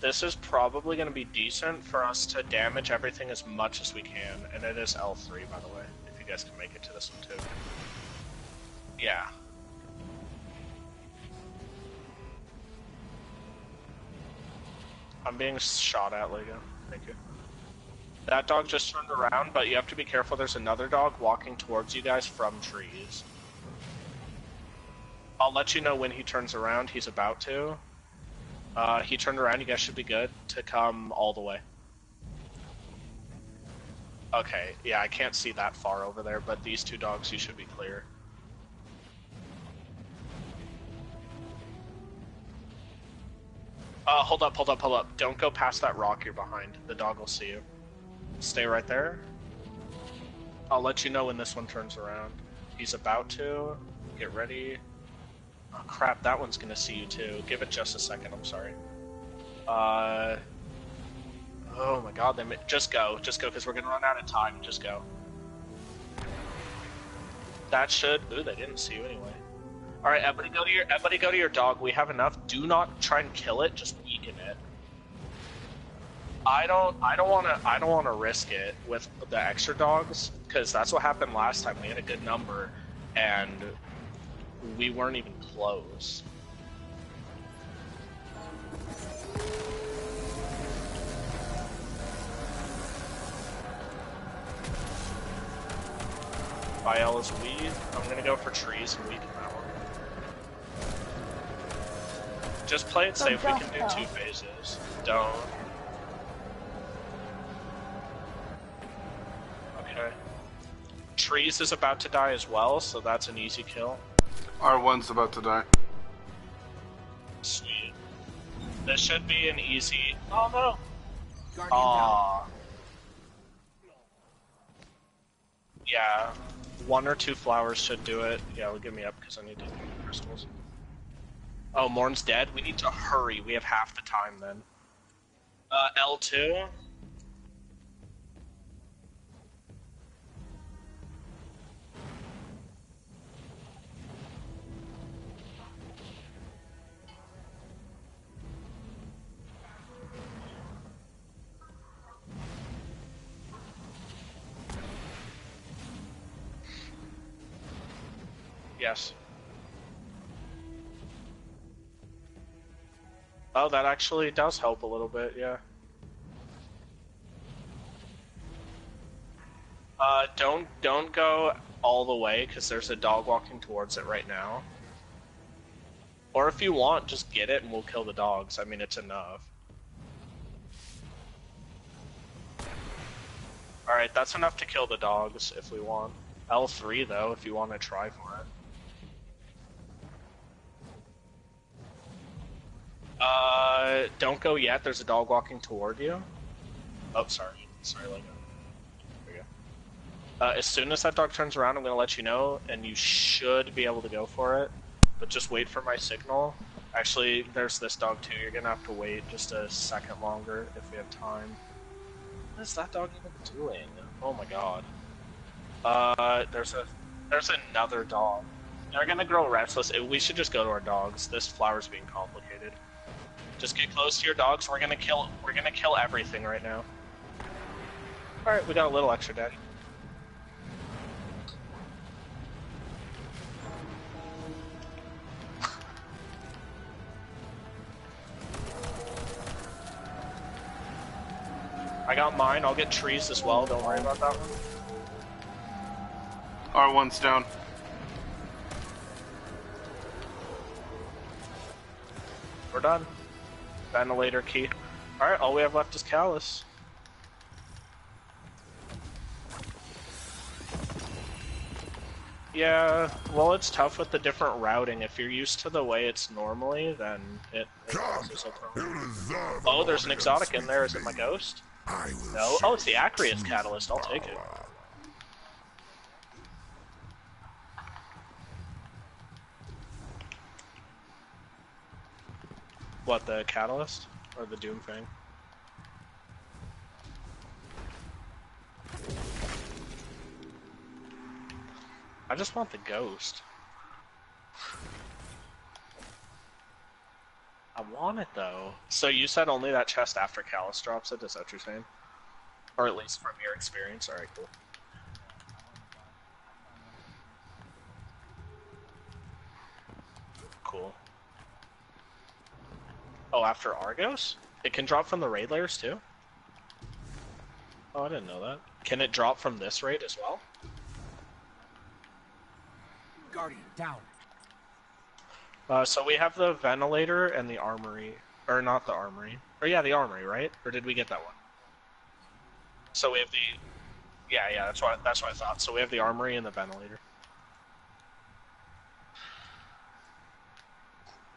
This is probably going to be decent for us to damage everything as much as we can, and it is L3, by the way, if you guys can make it to this one too. Yeah, I'm being shot at, Lego. Thank you. That dog just turned around, but you have to be careful. There's another dog walking towards you guys from trees. I'll let you know when he turns around. He's about to. He turned around. You guys should be good to come all the way. Okay, yeah, I can't see that far over there, but these two dogs, you should be clear. Hold up, hold up, hold up. Don't go past that rock you're behind. The dog will see you. Stay right there. I'll let you know when this one turns around. He's about to. Get ready. Oh crap, that one's gonna see you too. Give it just a second, I'm sorry. Oh my god, just go, because we're gonna run out of time. Just go. That should. Ooh, they didn't see you anyway. All right, everybody go to your dog. We have enough. Do not try and kill it. Just weaken it. I don't want to risk it with the extra dogs because that's what happened last time. We had a good number, and we weren't even close. Biel is weed. I'm gonna go for trees and weaken that one. Just play it safe. We can do 2 phases. Don't. Okay. Trees is about to die as well, so that's an easy kill. R1's about to die. Sweet. This should be an easy. Oh no. Guardian Aww. Yeah. 1 or 2 flowers should do it. Yeah, well, give me up because I need to do crystals. Oh, Morn's dead? We need to hurry. We have half the time then. L2? Yes. Oh, that actually does help a little bit, yeah. Don't go all the way, because there's a dog walking towards it right now. Or if you want, just get it and we'll kill the dogs. I mean, it's enough. Alright, that's enough to kill the dogs if we want. L3, though, if you want to try for it. Don't go yet. There's a dog walking toward you. Oh, sorry. Sorry, Lego. There we go. As soon as that dog turns around, I'm going to let you know, and you should be able to go for it. But just wait for my signal. Actually, there's this dog too. You're going to have to wait just a second longer if we have time. What is that dog even doing? Oh my god. There's another dog. They're going to grow restless. We should just go to our dogs. This flower's being complicated. Just get close to your dogs. We're gonna kill everything right now. Alright, we got a little extra, Daddy. I got mine. I'll get trees as well. Don't worry about that one. R1's down. We're done. Ventilator key. Alright, all we have left is Callus. Yeah, well, it's tough with the different routing. If you're used to the way it's normally, then it causes a problem. Oh, there's an exotic in there. Is it my ghost? No. Oh, it's the Acreus Catalyst. I'll take it. What, the Catalyst? Or the Doom thing? I just want the ghost. I want it though. So you said only that chest after Callus drops it, is that what you're saying? Or at least from your experience? Alright, cool. Cool. Oh, after Argos? It can drop from the raid layers too? Oh, I didn't know that. Can it drop from this raid as well? Guardian down. So we have the ventilator and the armory. Or not the armory. Or yeah, the armory, right? Or did we get that one? So we have the... Yeah, that's what I thought. So we have the armory and the ventilator.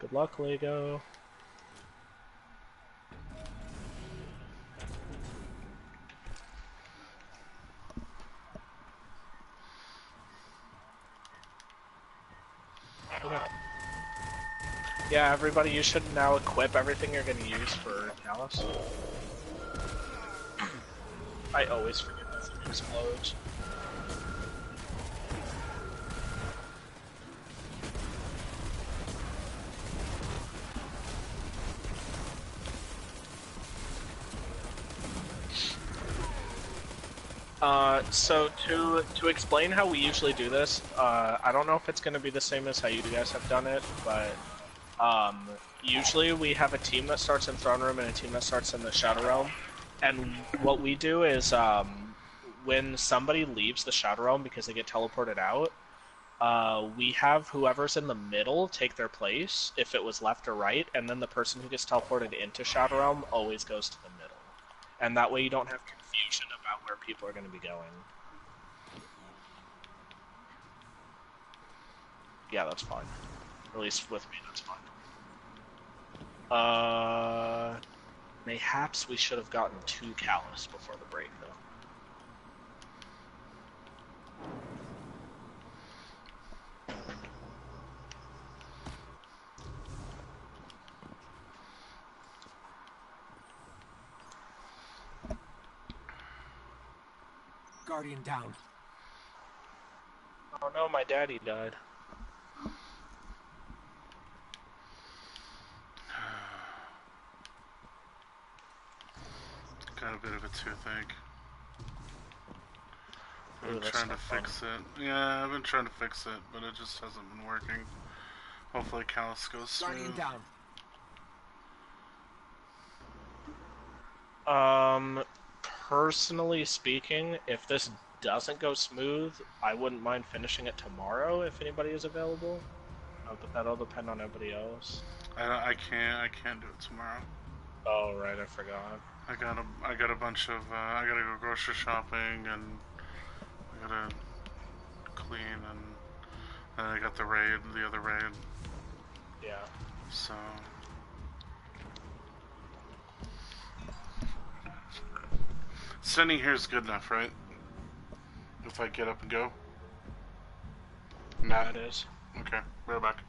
Good luck, Lego. Okay. Yeah, everybody, you should now equip everything you're going to use for Callus. I always forget that thing explodes. So to explain how we usually do this, I don't know if it's going to be the same as how you guys have done it, but usually we have a team that starts in Throne Room and a team that starts in the Shadow Realm, and what we do is when somebody leaves the Shadow Realm because they get teleported out, we have whoever's in the middle take their place, if it was left or right, and then the person who gets teleported into Shadow Realm always goes to the middle. And that way you don't have confusion about where people are going to be going. Yeah, that's fine. At least with me, that's fine. Mayhaps we should have gotten 2 Callus before the break, though. Guardian down. Oh no, my daddy died. Got a bit of a toothache. Ooh, I'm trying to fix it. Yeah, I've been trying to fix it, but it just hasn't been working. Hopefully Callus goes smooth. Guardian down. Personally speaking, if this doesn't go smooth, I wouldn't mind finishing it tomorrow if anybody is available. But that'll depend on everybody else. I can't do it tomorrow. Oh right, I forgot. I got a bunch of I gotta go grocery shopping, and I gotta clean, and then I got the other raid. Yeah. So standing here is good enough, right? If I get up and go. Yeah, it is. Okay, right back.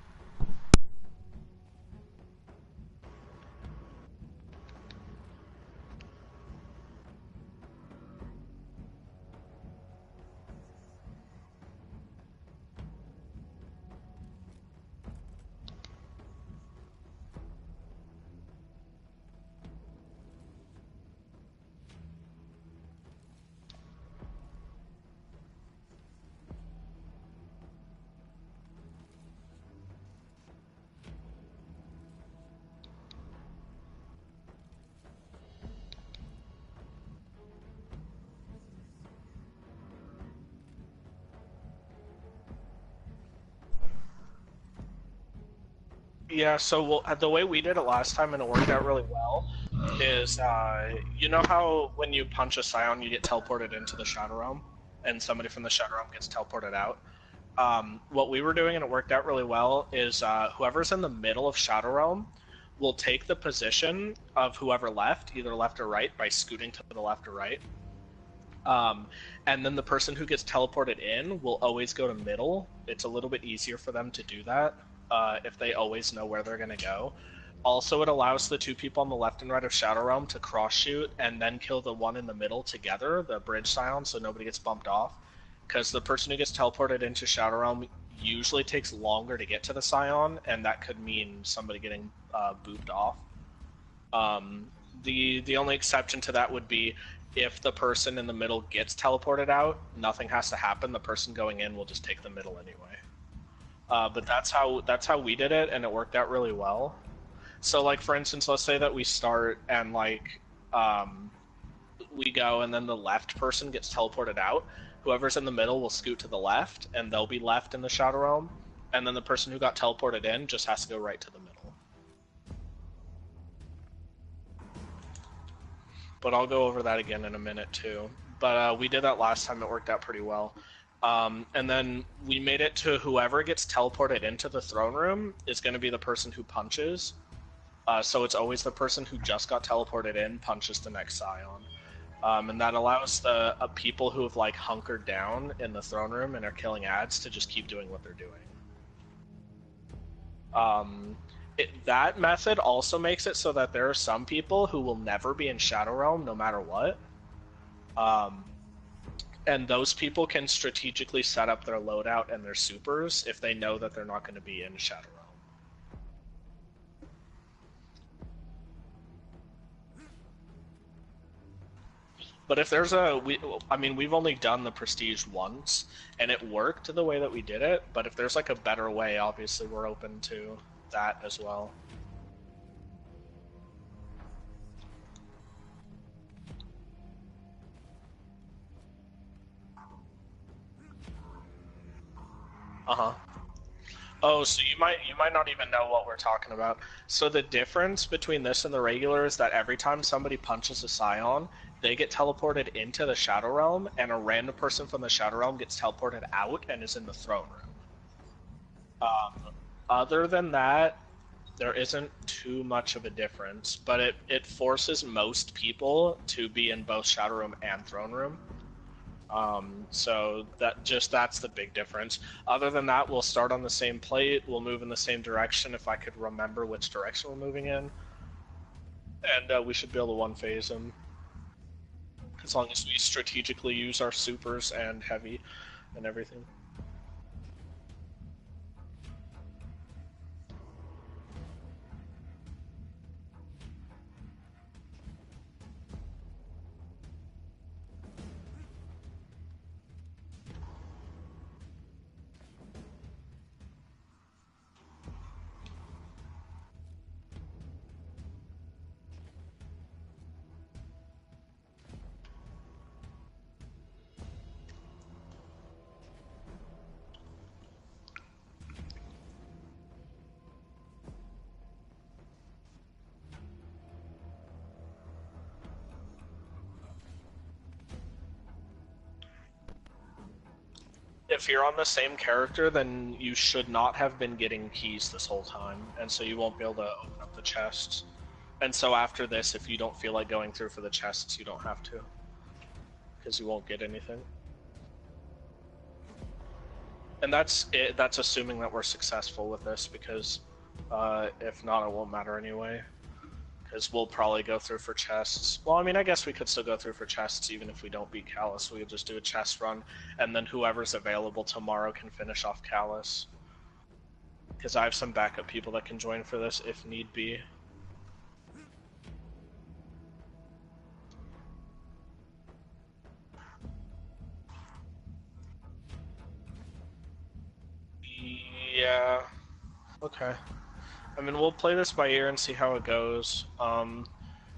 Yeah, so the way we did it last time, and it worked out really well, is you know how when you punch a Scion, you get teleported into the Shadow Realm, and somebody from the Shadow Realm gets teleported out? What we were doing, and it worked out really well, is whoever's in the middle of Shadow Realm will take the position of whoever left, either left or right, by scooting to the left or right. And then the person who gets teleported in will always go to middle. It's a little bit easier for them to do that if they always know where they're going to go. Also, it allows the 2 people on the left and right of Shadow Realm to cross-shoot and then kill the one in the middle together, the bridge Scion, so nobody gets bumped off. Because the person who gets teleported into Shadow Realm usually takes longer to get to the Scion, and that could mean somebody getting booped off. The only exception to that would be if the person in the middle gets teleported out, nothing has to happen. The person going in will just take the middle anyway. But that's how we did it, and it worked out really well. So, like, for instance, let's say that we start and, like, we go and then the left person gets teleported out. Whoever's in the middle will scoot to the left, and they'll be left in the Shadow Realm. And then the person who got teleported in just has to go right to the middle. But I'll go over that again in a minute, too. But we did that last time. It worked out pretty well. And then we made it to whoever gets teleported into the throne room is going to be the person who punches. So it's always the person who just got teleported in punches the next Scion. And that allows the people who have like hunkered down in the throne room and are killing ads to just keep doing what they're doing. That method also makes it so that there are some people who will never be in Shadow Realm no matter what. And those people can strategically set up their loadout and their supers if they know that they're not going to be in Shadow Realm. But if there's we've only done the Prestige once, and it worked the way that we did it, but if there's like a better way, obviously we're open to that as well. Uh-huh. Oh, so you might not even know what we're talking about. So the difference between this and the regular is that every time somebody punches a Scion, they get teleported into the Shadow Realm, and a random person from the Shadow Realm gets teleported out and is in the Throne Room. Other than that, there isn't too much of a difference, but it forces most people to be in both Shadow Room and Throne Room. So that's the big difference. Other than that, we'll start on the same plate. We'll move in the same direction if I could remember which direction we're moving in, and we should be able to one phase them as long as we strategically use our supers and heavy and everything. If you're on the same character, then you should not have been getting keys this whole time, and so you won't be able to open up the chests. And so after this, if you don't feel like going through for the chests, you don't have to, because you won't get anything. And that's it. That's assuming that we're successful with this, because if not, it won't matter anyway. Because we'll probably go through for chests. Well, I mean, I guess we could still go through for chests even if we don't beat Callus. We could just do a chest run, and then whoever's available tomorrow can finish off Callus. Because I have some backup people that can join for this if need be. Yeah. Okay. I mean, we'll play this by ear and see how it goes.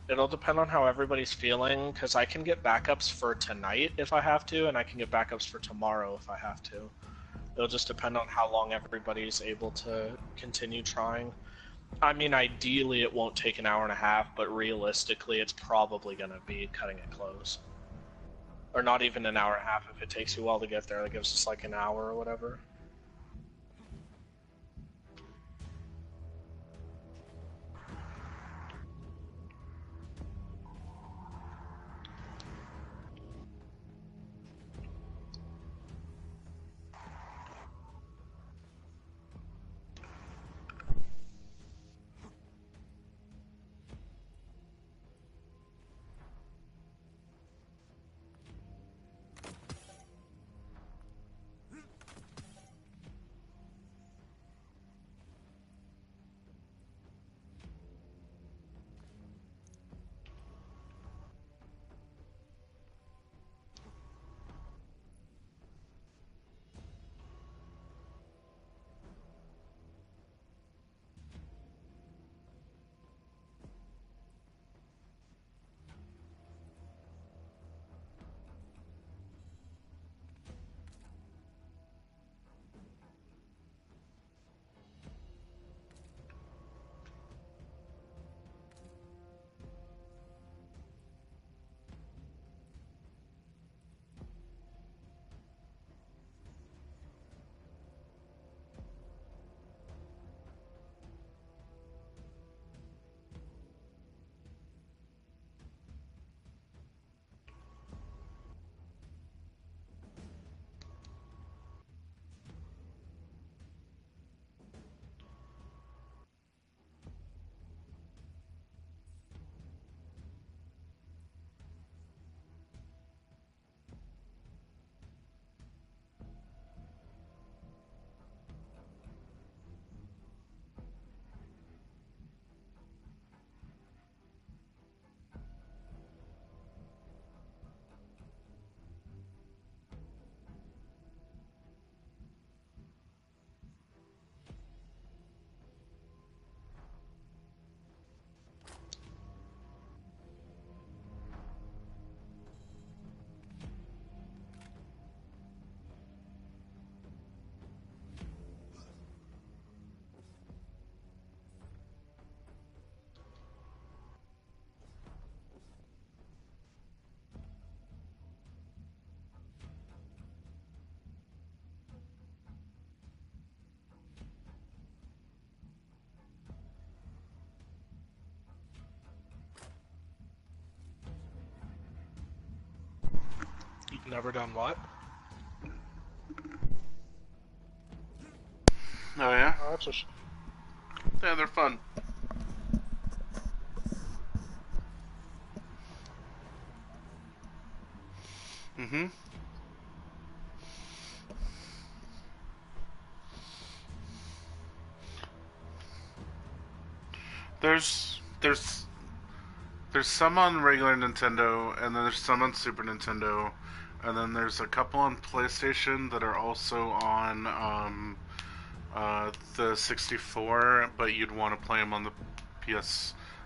It'll depend on how everybody's feeling, because I can get backups for tonight if I have to, and I can get backups for tomorrow if I have to. It'll just depend on how long everybody's able to continue trying. I mean, ideally it won't take an hour and a half, but realistically it's probably going to be cutting it close. Or not even an hour and a half if it takes you a while to get there. That gives us like an hour or whatever. Never done what? Oh yeah? Oh, that's a Yeah, they're fun. Mm-hmm. There's some on regular Nintendo, and then there's some on Super Nintendo, and then there's a couple on PlayStation that are also on the 64, but you'd want to play them on the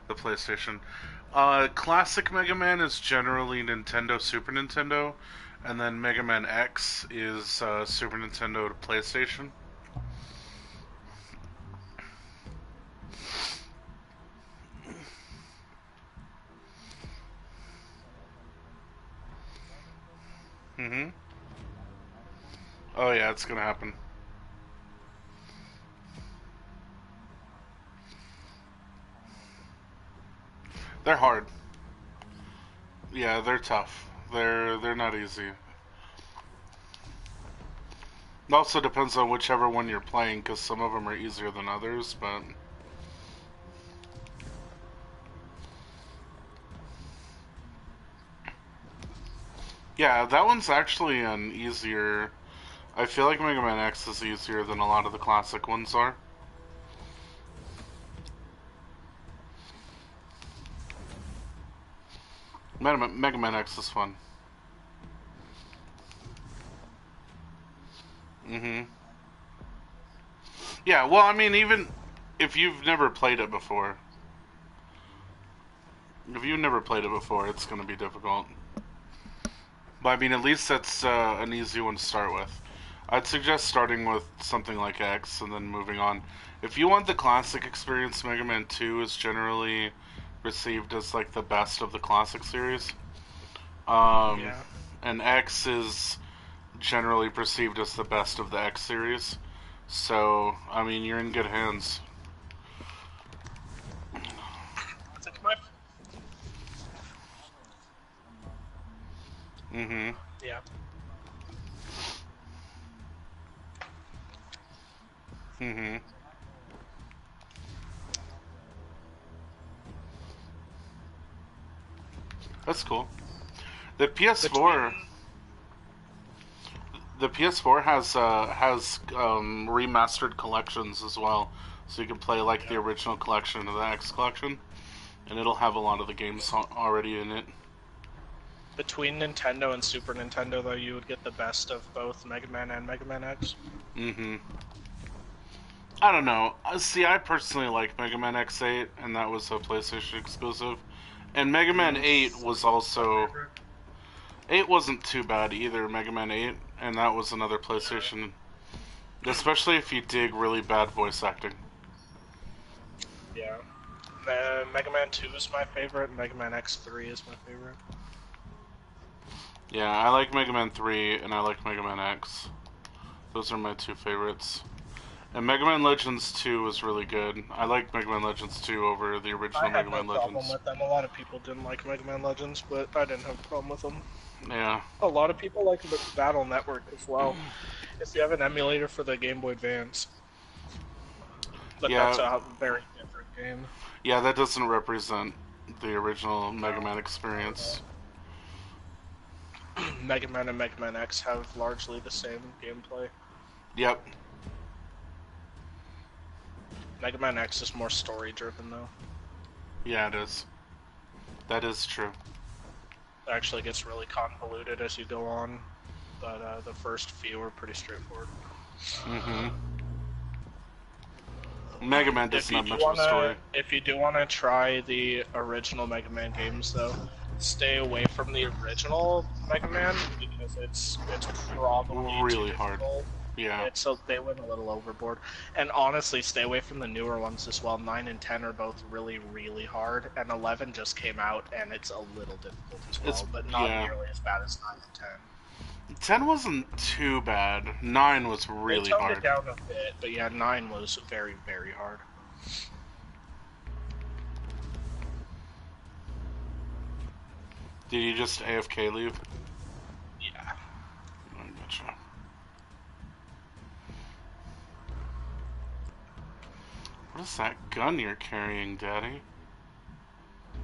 PlayStation. Classic Mega Man is generally Nintendo, Super Nintendo, and then Mega Man X is Super Nintendo to PlayStation. Mm-hmm. Oh yeah, it's gonna happen. They're hard. Yeah, they're tough. They're not easy. It also depends on whichever one you're playing, because some of them are easier than others, but... Yeah, that one's actually an easier... I feel like Mega Man X is easier than a lot of the classic ones are. Mega Man X is fun. Mm-hmm. Yeah, well, I mean, even if you've never played it before... If you've never played it before, it's going to be difficult. But I mean, at least that's an easy one to start with. I'd suggest starting with something like X and then moving on. If you want the classic experience, Mega Man 2 is generally received as like the best of the classic series. yeah. And X is generally perceived as the best of the X series. So, I mean, you're in good hands. Mm-hmm. Yeah. Mm-hmm. That's cool. The PS4... The PS4 has remastered collections as well, so you can play like the original collection of the X collection, and it'll have a lot of the games already in it. Between Nintendo and Super Nintendo, though, you would get the best of both Mega Man and Mega Man X. Mm-hmm. I don't know. See, I personally like Mega Man X8, and that was a PlayStation exclusive. And Mega Man 8 was also... 8 wasn't too bad either, Mega Man 8, and that was another PlayStation. Especially if you dig really bad voice acting. Yeah. Mega Man 2 is my favorite, Mega Man X3 is my favorite. Yeah, I like Mega Man 3, and I like Mega Man X. Those are my two favorites. And Mega Man Legends 2 was really good. I like Mega Man Legends 2 over the original Mega Man Legends. I had no problem with them. A lot of people didn't like Mega Man Legends, but I didn't have a problem with them. Yeah. A lot of people like the Battle Network as well. If you have an emulator for the Game Boy Advance. But yeah. That's a very different game. Yeah, that doesn't represent the original Mega Man experience. Mega Man and Mega Man X have largely the same gameplay. Yep. Mega Man X is more story-driven, though. Yeah, it is. That is true. It actually gets really convoluted as you go on, but the first few are pretty straightforward. Mm-hmm. Mega Man doesn't have much of a story. If you do want to try the original Mega Man games, though, stay away from the original Mega Man because it's probably really hard. Yeah. They went a little overboard. And honestly, stay away from the newer ones as well. 9 and 10 are both really, really hard, and 11 just came out, and it's a little difficult as well, but not nearly as bad as 9 and 10. 10 wasn't too bad. 9 was really hard. They toned it down a bit, but yeah, 9 was very, very hard. Did you just AFK leave? Yeah. is that gun you're carrying, Daddy?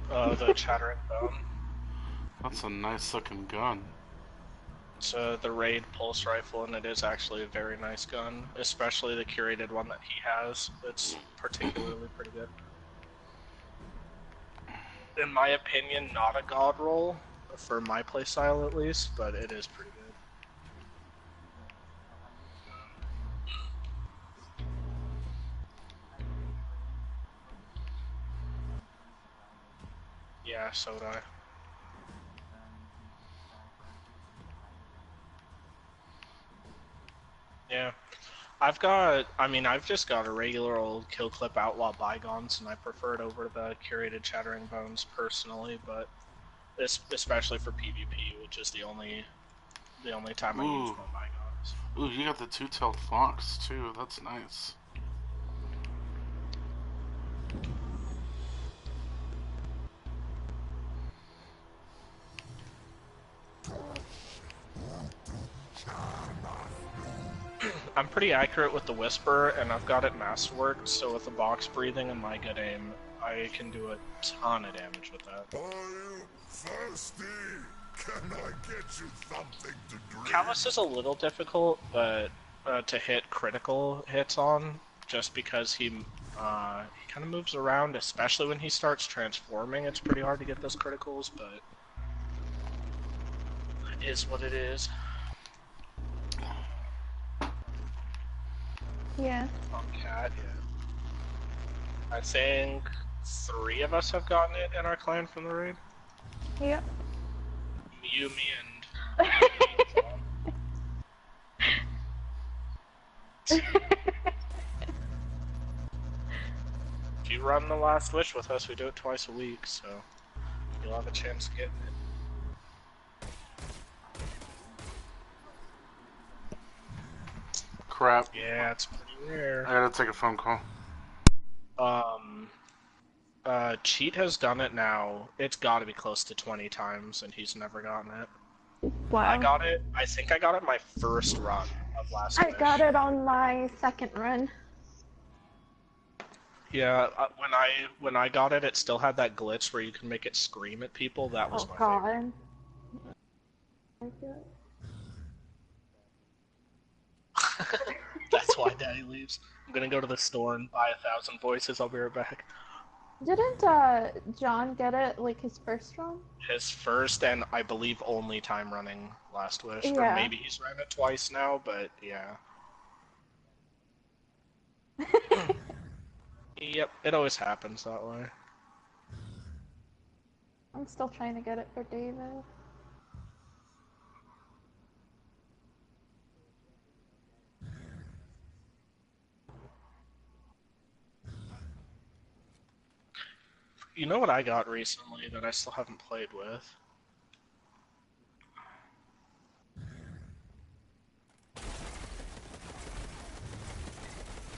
The Chattering Bone. That's a nice looking gun. It's the Raid Pulse Rifle, and it is actually a very nice gun, especially the curated one that he has. It's particularly pretty good. In my opinion, not a god roll, for my playstyle at least, but it is pretty good. Yeah, so would I. Yeah. I've just got a regular old Kill Clip Outlaw Bygones, and I prefer it over the curated Chattering Bones personally, but especially for PvP, which is the only time I use my Bygones. Ooh, you got the two-tailed fox too. That's nice. I'm pretty accurate with the Whisper, and I've got it masterworked, so with the box breathing and my good aim, I can do a ton of damage with that. Are you thirsty? Can I get you something to drink? Callus is a little difficult, but to hit critical hits on, just because he kind of moves around, especially when he starts transforming. It's pretty hard to get those criticals, but it is what it is. Yeah. On Cat, yeah. I think 3 of us have gotten it in our clan from the raid. Yep. You, me, and... If you run the Last Wish with us, we do it twice a week, so you'll have a chance of getting it. Crap. Yeah, it's pretty rare. I gotta take a phone call. Cheat has done it now. It's gotta be close to 20 times, and he's never gotten it. Wow. I think I got it my first run of Last Wish. I got it on my second run. Yeah, when I got it, it still had that glitch where you can make it scream at people. That was my favorite. That's why Daddy leaves. I'm gonna go to the store and buy 1,000 voices. I'll be right back. Didn't John get it like his first run? His first and I believe only time running Last Wish. Yeah. Or maybe he's ran it twice now, but yeah. Yep, it always happens that way. I'm still trying to get it for David. You know what I got recently that I still haven't played with?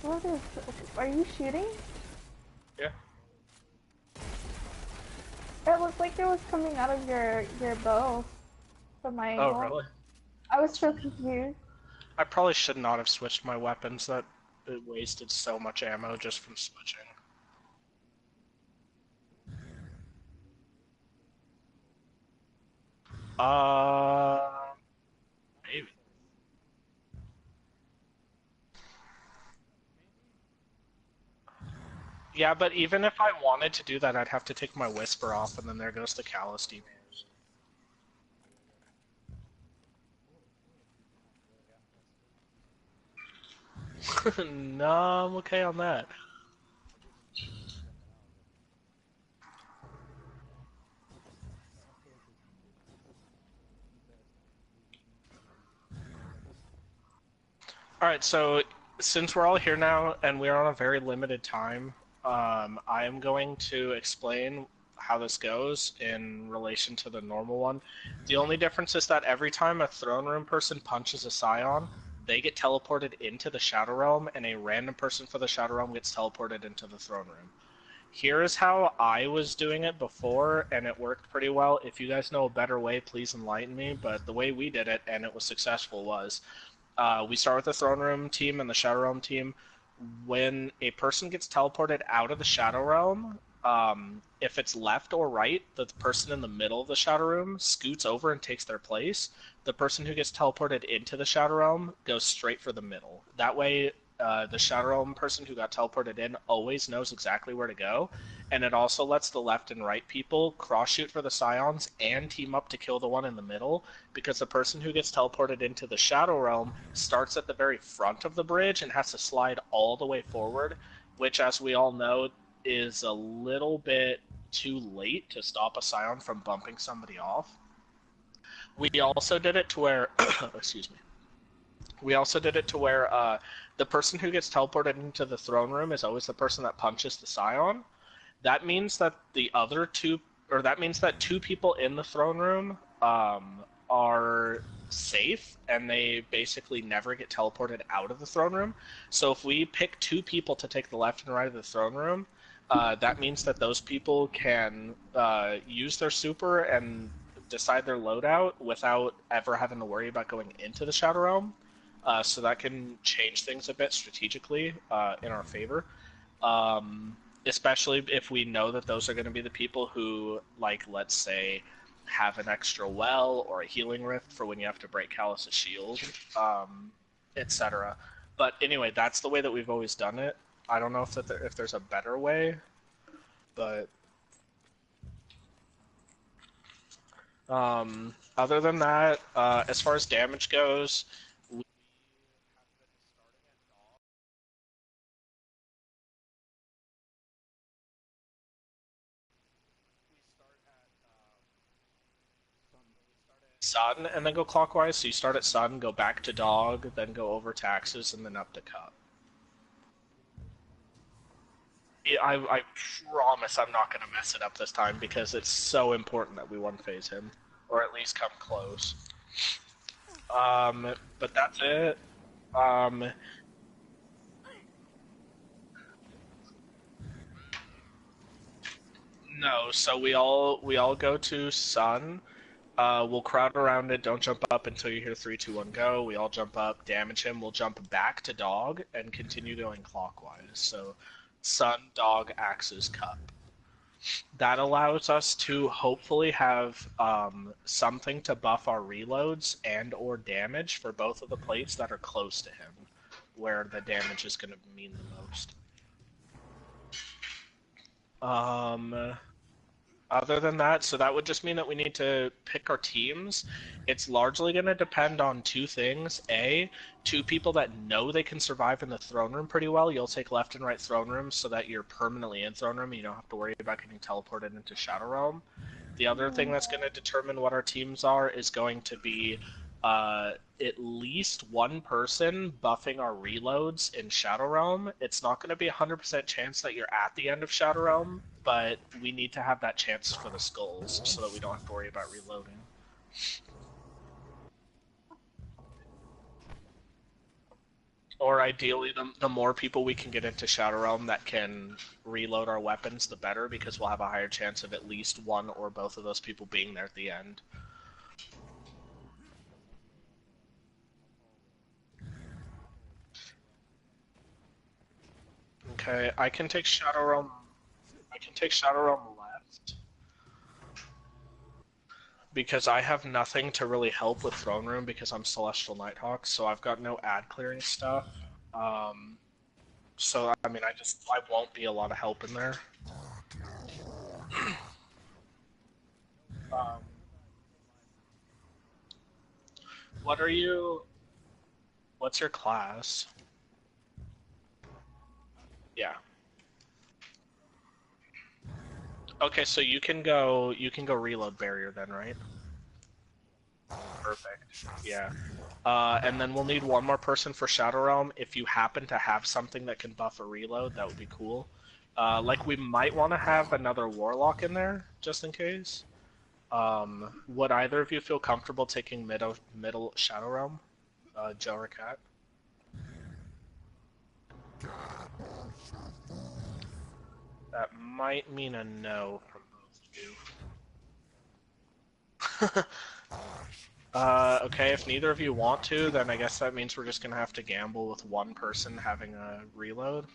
What is... Are you shooting? Yeah. It looked like it was coming out of your bow from my angle. Oh, really? I was so confused. I probably should not have switched my weapons. That it wasted so much ammo just from switching. Maybe. Yeah, but even if I wanted to do that, I'd have to take my Whisper off, and then there goes the Callus damage. No, I'm okay on that. Alright, so since we're all here now and we're on a very limited time, I am going to explain how this goes in relation to the normal one. The only difference is that every time a throne room person punches a Scion, they get teleported into the Shadow Realm, and a random person for the Shadow Realm gets teleported into the throne room. Here is how I was doing it before, and it worked pretty well. If you guys know a better way, please enlighten me, but the way we did it, and it was successful, was we start with the throne room team and the Shadow Realm team. when a person gets teleported out of the Shadow Realm, if it's left or right, the person in the middle of the Shadow Realm scoots over and takes their place. The person who gets teleported into the Shadow Realm goes straight for the middle. That way, the Shadow Realm person who got teleported in always knows exactly where to go, and it also lets the left and right people cross shoot for the Scions and team up to kill the one in the middle, because the person who gets teleported into the Shadow Realm starts at the very front of the bridge and has to slide all the way forward, which, as we all know, is a little bit too late to stop a Scion from bumping somebody off. We also did it to where, excuse me. We also did it to where the person who gets teleported into the throne room is always the person that punches the Scion. That means that that means that two people in the throne room are safe, and they basically never get teleported out of the throne room. So if we pick two people to take the left and right of the throne room, that means that those people can use their super and decide their loadout without ever having to worry about going into the Shadow Realm. So that can change things a bit strategically in our favor. Especially if we know that those are going to be the people who, like, let's say, have an extra well or a healing rift for when you have to break Callus's shield, etc. But anyway, that's the way that we've always done it. I don't know if there's a better way, but other than that, as far as damage goes, we have been starting at dog. We start at sun and then go clockwise. So you start at sun, go back to dog, then go over taxes, and then up to cup. I promise I'm not going to mess it up this time because it's so important that we one phase him, or at least come close. But that's it. No, so we all go to sun. We'll crowd around it. Don't jump up until you hear 3, 2, 1, go. We all jump up, damage him. We'll jump back to dog and continue going clockwise. So, sun, dog, axes, cup. That allows us to hopefully have something to buff our reloads and or damage for both of the plates that are close to him, where the damage is going to mean the most. Other than that, so that would just mean that we need to pick our teams. It's largely going to depend on two things. A, two people that know they can survive in the throne room pretty well. You'll take left and right throne rooms so that you're permanently in throne room and you don't have to worry about getting teleported into Shadow Realm. The other thing that's going to determine what our teams are is going to be at least one person buffing our reloads in Shadow Realm. It's not going to be a 100% chance that you're at the end of Shadow Realm, but we need to have that chance for the skulls so that we don't have to worry about reloading. Or ideally, the more people we can get into Shadow Realm that can reload our weapons, the better, because we'll have a higher chance of at least one or both of those people being there at the end. Okay, I can take Shadow Realm. I can take Shadow Realm left because I have nothing to really help with Throne Room because I'm Celestial Nighthawk, so I've got no ad clearing stuff. So I mean, I won't be a lot of help in there. Um, what are you? What's your class? Yeah. Okay, so you can go reload barrier then, right? Perfect. Yeah. And then we'll need one more person for Shadow Realm. If you happen to have something that can buff a reload, that would be cool. Like we might want to have another Warlock in there, just in case. Would either of you feel comfortable taking middle Shadow Realm? Joe or Cat? That might mean a no from both of you. Okay, if neither of you want to, then I guess that means we're just gonna have to gamble with one person having a reload.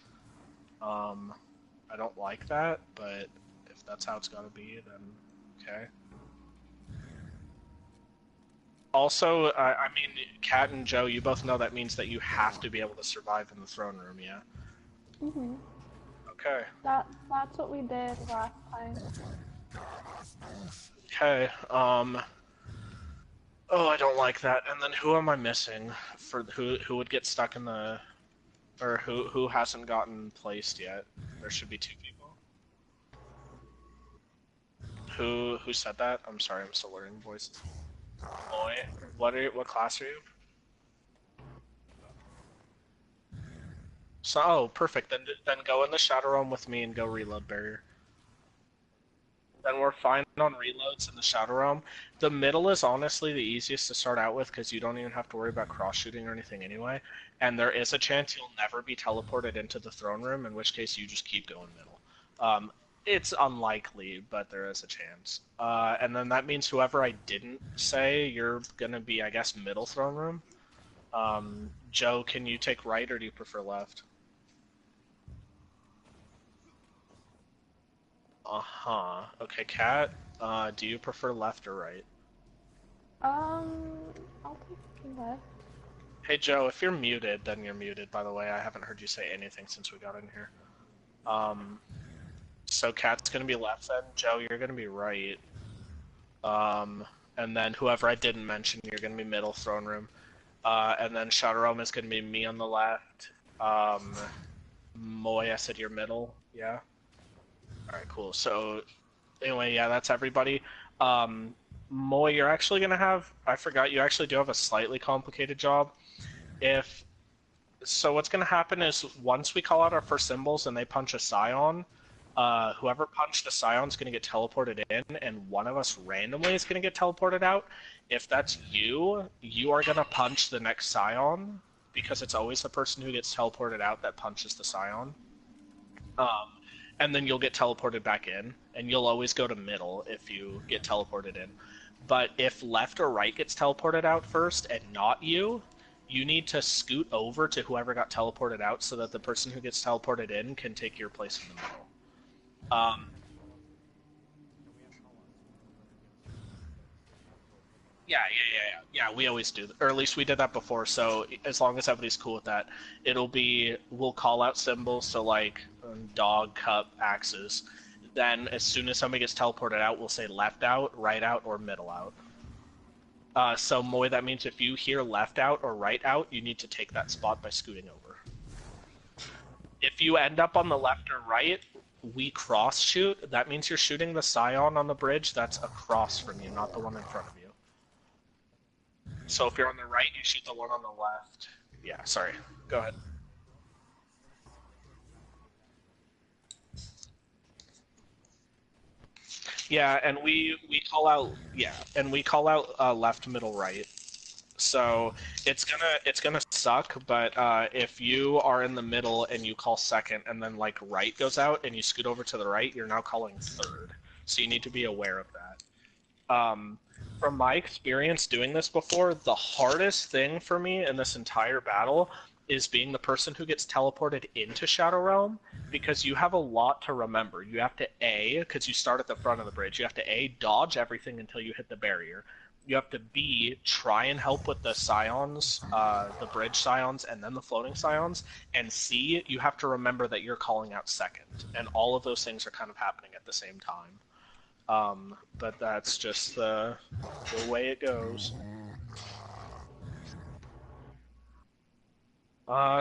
I don't like that, but if that's how it's gotta be, then okay. Also, I mean, Kat and Joe, you both know that means that you have to be able to survive in the throne room, yeah? Mhm. Okay. That's what we did last time. Okay, oh, I don't like that. And then who am I missing for who would get stuck in the, or who hasn't gotten placed yet? There should be 2 people. Who said that? I'm sorry, I'm still learning voices. Boy, what class are you? So, oh, perfect. Then go in the shadow realm with me and go reload barrier. Then we're fine on reloads in the shadow realm. The middle is honestly the easiest to start out with because you don't even have to worry about cross shooting or anything anyway. And there is a chance you'll never be teleported into the throne room, in which case you just keep going middle. It's unlikely, but there is a chance. And then that means whoever I didn't say, you're gonna be, I guess, middle throne room. Joe, can you take right or do you prefer left? Uh-huh. Okay, Kat, do you prefer left or right? I'll take left. Hey, Joe, if you're muted, then you're muted, by the way. I haven't heard you say anything since we got in here. So Kat's gonna be left then. Joe, you're gonna be right. And then whoever I didn't mention, you're gonna be middle throne room. And then Shadow Realm is gonna be me on the left. Moy, I said you're middle, yeah? Alright, cool. So, anyway, yeah, that's everybody. Moy, you're actually gonna have, I forgot, you actually do have a slightly complicated job. So what's gonna happen is, once we call out our first symbols and they punch a Scion, whoever punched a Scion is gonna get teleported in, and one of us randomly is gonna get teleported out. If that's you, you are gonna punch the next Scion, because it's always the person who gets teleported out that punches the Scion. And then you'll get teleported back in, and you'll always go to middle if you get teleported in. But if left or right gets teleported out first and not you, you need to scoot over to whoever got teleported out so that the person who gets teleported in can take your place in the middle. Yeah, we always do, or at least we did that before, so as long as everybody's cool with that, we'll call out symbols, so like dog, cup, axes. Then as soon as somebody gets teleported out, we'll say left out, right out, or middle out. So Moy, that means if you hear left out or right out, you need to take that spot by scooting over. If you end up on the left or right, we cross shoot. That means you're shooting the Scion on the bridge that's across from you, not the one in front of you. So if you're on the right, you shoot the one on the left. Yeah, sorry. Go ahead. Yeah, and we call out left, middle, right. So it's gonna suck, but if you are in the middle and you call second, and then like right goes out and you scoot over to the right, you're now calling third. So you need to be aware of that. From my experience doing this before, the hardest thing for me in this entire battle is being the person who gets teleported into Shadow Realm, because you have a lot to remember. You have to because you start at the front of the bridge, you have to dodge everything until you hit the barrier. You have to B, try and help with the Scions, the bridge Scions, and then the floating Scions, and C, you have to remember that you're calling out second, and all of those things are kind of happening at the same time. But that's just the way it goes.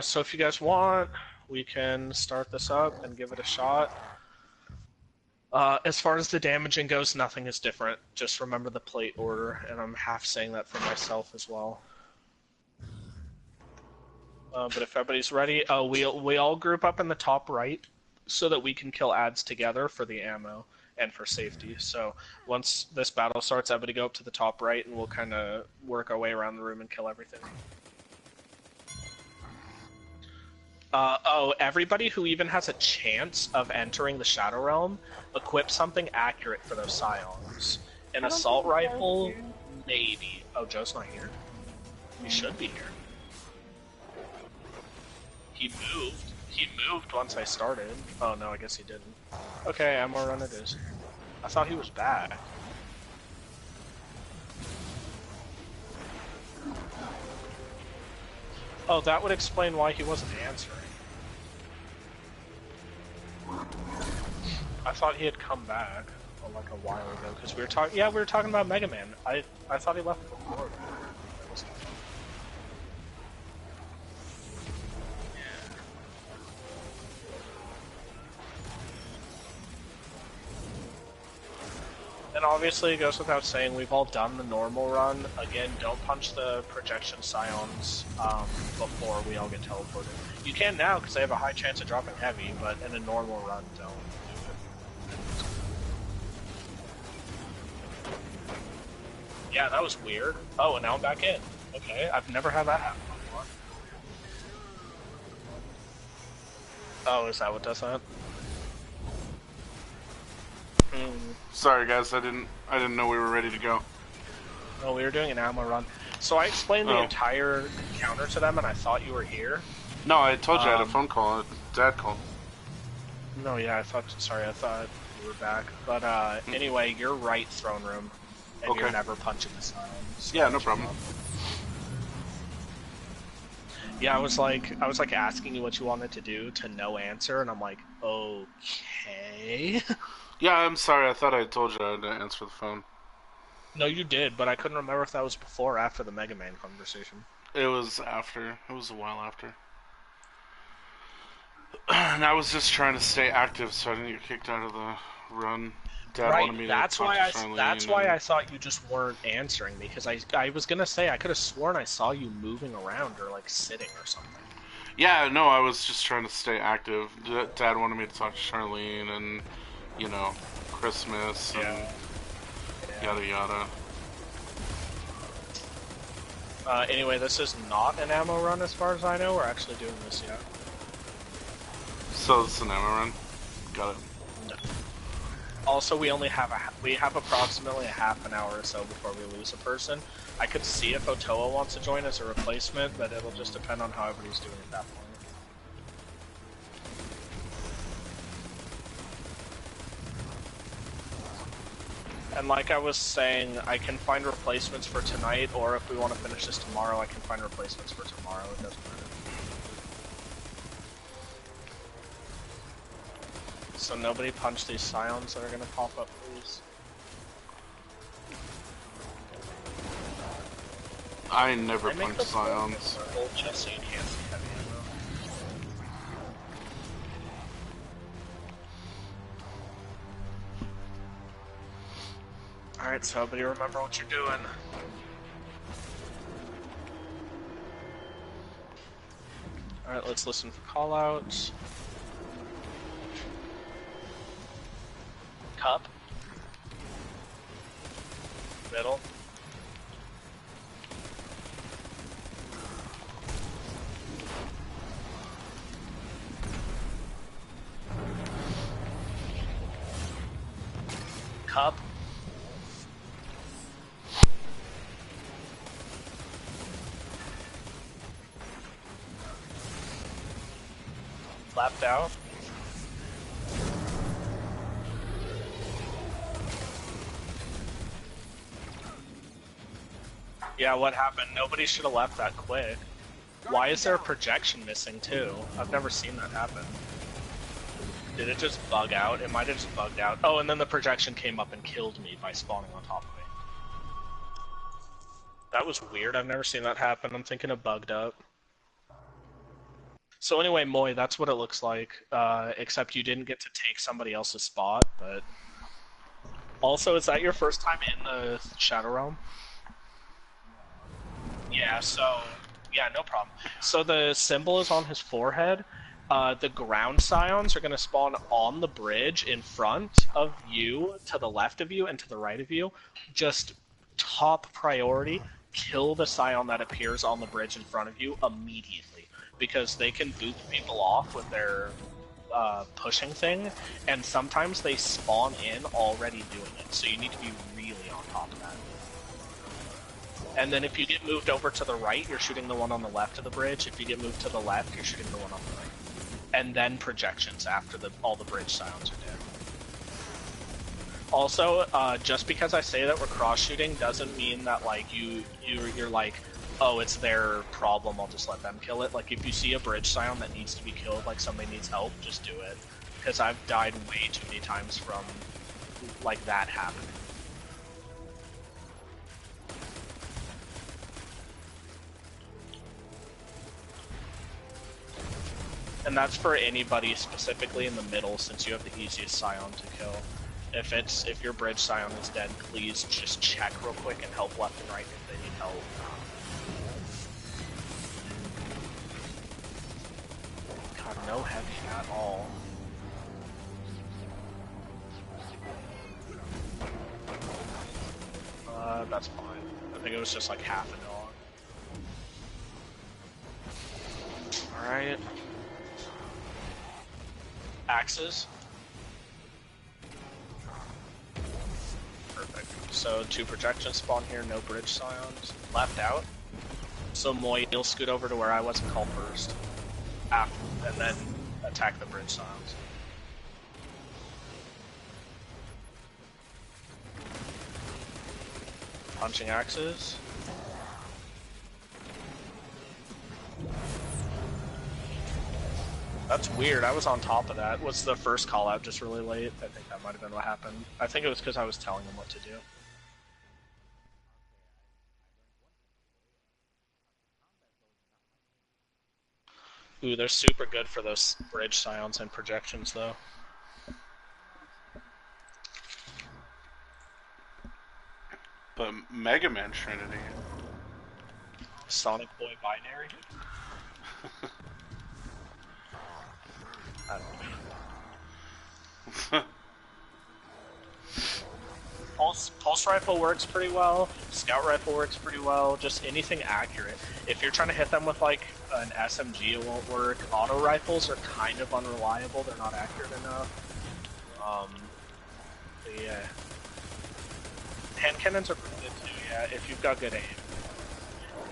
So if you guys want, we can start this up and give it a shot. As far as the damaging goes, nothing is different. Just remember the plate order, and I'm half saying that for myself as well. But if everybody's ready, we all group up in the top right so that we can kill ads together for the ammo and for safety. So once this battle starts, everybody go up to the top right, and we'll kind of work our way around the room and kill everything. Everybody who even has a chance of entering the Shadow Realm, equip something accurate for those Scions. An assault rifle, Maybe. Oh, Joe's not here. He should be here. He moved. He moved once I started. Oh no, I guess he didn't. Okay, ammo run it is. I thought he was back. Oh, that would explain why he wasn't answering. I thought he had come back like a while ago because we were talking. Yeah, we were talking about Mega Man. I thought he left before. And obviously, it goes without saying, we've all done the normal run. Again, don't punch the projection scions before we all get teleported. You can now, because they have a high chance of dropping heavy, but in a normal run, don't do it. Yeah, that was weird. Oh, and now I'm back in. Okay, I've never had that happen before. Oh, is that what does that? Sorry guys, I didn't know we were ready to go. No, we were doing an ammo run. So I explained the entire encounter to them, and I thought you were here. No, I told you I had a phone call. Dad called. No, yeah, I thought you were back. But anyway, you're right, throne room, and you're never punching the sign. So yeah, no problem. Yeah, I was like asking you what you wanted to do to no answer, and I'm like, okay. Yeah, I'm sorry. I thought I told you I had to answer the phone. No, you did, but I couldn't remember if that was before or after the Mega Man conversation. It was after. It was a while after. And I was just trying to stay active so I didn't get kicked out of the run. Dad wanted me to that's why I thought you just weren't answering me, because I was gonna say I could have sworn I saw you moving around or like sitting or something. Yeah, no, I was just trying to stay active. Dad wanted me to talk to Charlene and, you know, Christmas and yada yada. Anyway, this is not an ammo run as far as I know. We're actually doing this yet. So it's an ammo run. Got it. No. Also, we have approximately a half an hour or so before we lose a person. I could see if Otoa wants to join as a replacement, but it'll just depend on how everybody's doing at that point. And like I was saying, I can find replacements for tonight, or if we want to finish this tomorrow, I can find replacements for tomorrow. It doesn't matter. So nobody punch these scions that are going to pop up, please. I never punch scions. Just so you can't see heavy ammo. Alright, so everybody remember what you're doing. Alright, let's listen for callouts. Cup. Middle. Cup. Flapped out. Yeah, what happened? Nobody should have left that quick. Why is there a projection missing too? I've never seen that happen. Did it just bug out? It might have just bugged out. Oh, and then the projection came up and killed me by spawning on top of me. That was weird. I've never seen that happen. I'm thinking it bugged up. So anyway, Moy, that's what it looks like. Except you didn't get to take somebody else's spot, but... Also, is that your first time in the Shadow Realm? Yeah, so... Yeah, no problem. So the symbol is on his forehead. The ground scions are going to spawn on the bridge in front of you, to the left of you, and to the right of you. Just top priority, kill the scion that appears on the bridge in front of you immediately. Because they can boop people off with their pushing thing, and sometimes they spawn in already doing it. So you need to be really on top of that. And then if you get moved over to the right, you're shooting the one on the left of the bridge. If you get moved to the left, you're shooting the one on the right. And then projections after all the bridge sounds are dead. Also, just because I say that we're cross-shooting doesn't mean that like you're like, oh, it's their problem, I'll just let them kill it. Like if you see a bridge sound that needs to be killed, like somebody needs help, just do it. Because I've died way too many times from like that happening. And that's for anybody specifically in the middle, since you have the easiest scion to kill. If your bridge scion is dead, please just check real quick and help left and right if they need help. God, no heavy at all. That's fine. I think it was just like half a dog. Alright. Axes. Perfect. So 2 projections spawn here, no bridge scions. Left out. So Moy, you'll scoot over to where I was and call first. After, and then attack the bridge scions. Punching axes. That's weird, I was on top of that. Was the first call out just really late? I think that might have been what happened. I think it was because I was telling them what to do. Ooh, they're super good for those bridge scions and projections though. But megamantrinity. Sonic Boy binary? I don't know. Pulse rifle works pretty well, scout rifle works pretty well, just anything accurate. If you're trying to hit them with like an SMG, it won't work. Auto rifles are kind of unreliable, they're not accurate enough. But yeah. Hand cannons are pretty good too, yeah, if you've got good aim.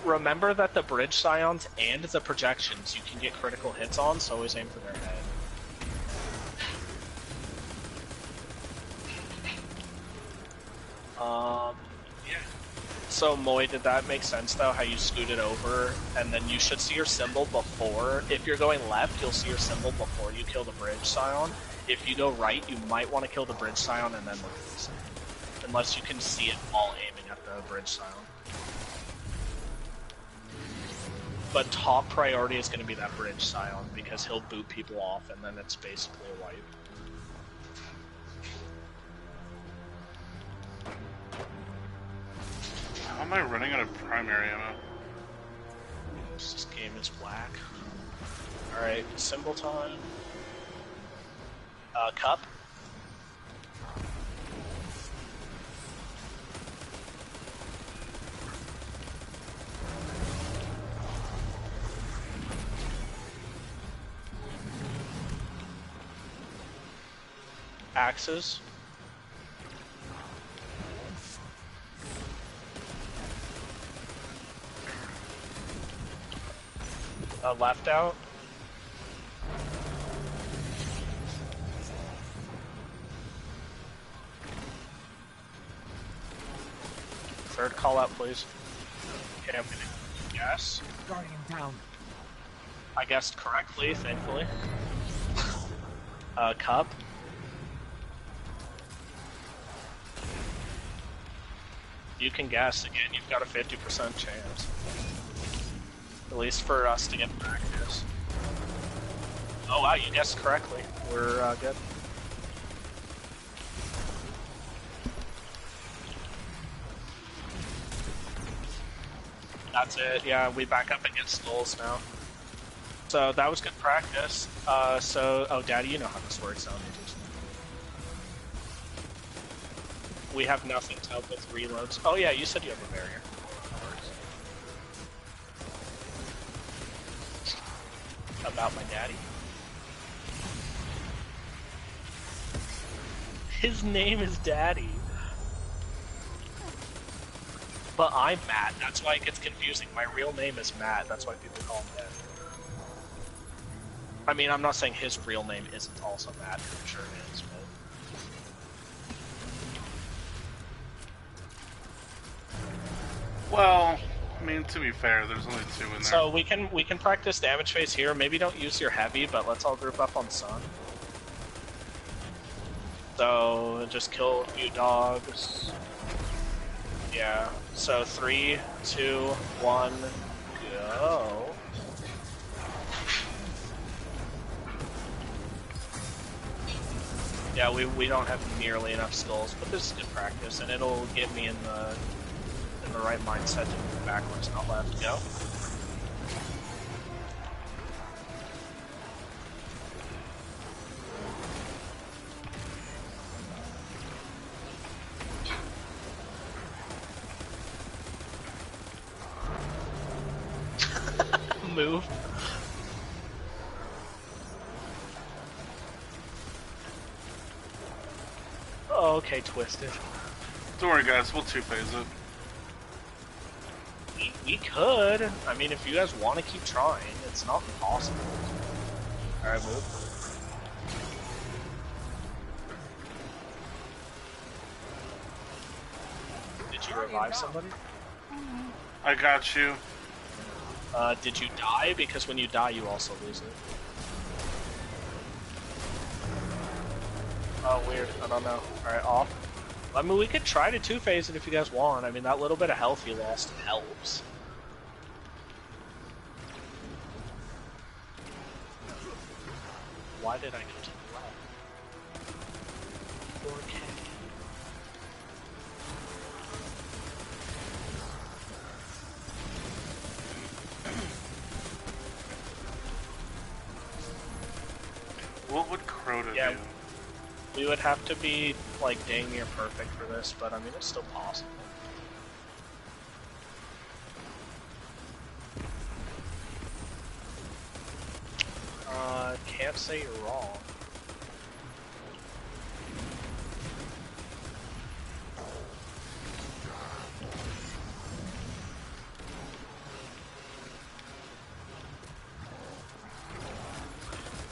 Remember that the bridge scions and the projections you can get critical hits on, so always aim for their head. Yeah. So Moy, did that make sense though, how you scooted over, and then you should see your symbol before, if you're going left, you'll see your symbol before you kill the bridge scion. If you go right, you might want to kill the bridge scion and then look at the symbol. Unless you can see it while aiming at the bridge scion. But top priority is going to be that bridge scion, because he'll boot people off and then it's basically a wipe. How am I running out of primary ammo? This game is whack. Alright, symbol time. Cup. Axes. Left out. Third call out, please. Okay, I'm gonna guess. Guardian down. I guessed correctly, thankfully. Cup. You can guess again, you've got a 50% chance. At least for us to get practice. Oh wow, you guessed correctly. We're good. That's it, yeah, we back up against skulls now. So that was good practice. Oh Daddy, you know how this works, I don't need to. We have nothing to help with reloads. Oh yeah, you said you have a barrier. About my daddy. His name is Daddy. But I'm Matt. That's why it gets confusing. My real name is Matt. That's why people call me that. I mean, I'm not saying his real name isn't also Matt. I'm sure it is, but... Well, I mean, to be fair, there's only 2 in there. So we can practice damage phase here. Maybe don't use your heavy, but let's all group up on Sun. So just kill a few dogs. Yeah. So 3, 2, 1, go. Yeah, we don't have nearly enough skulls, but this is good practice, and it'll get me in the right mindset to move backwards, not left. Go. Move. Oh, okay, twisted. Don't worry, guys. We'll 2-phase it. We could. I mean, if you guys want to keep trying, it's not impossible. Alright, move. Did you revive somebody? I got you. Did you die? Because when you die, you also lose it. Oh, weird. I don't know. Alright, off. I mean, we could try to 2-phase it if you guys want. I mean, that little bit of health you lost helps. Why did I go to the left? 4K. What would Crota do? We would have to be, like, dang near perfect for this, but I mean, it's still possible. Can't say you're wrong.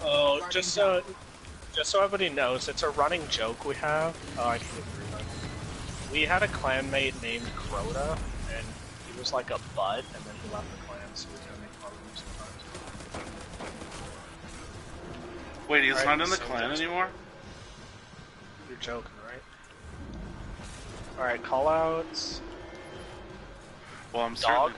Oh, just so everybody knows, it's a running joke we have. Oh, I can't remember. We had a clanmate named Crota, and he was like a butt, and then he left the clan, so we gotta make fun of him sometimes. Wait, he's not in the clan anymore? You're joking, right? Alright, callouts. Well, I'm Dog. certain.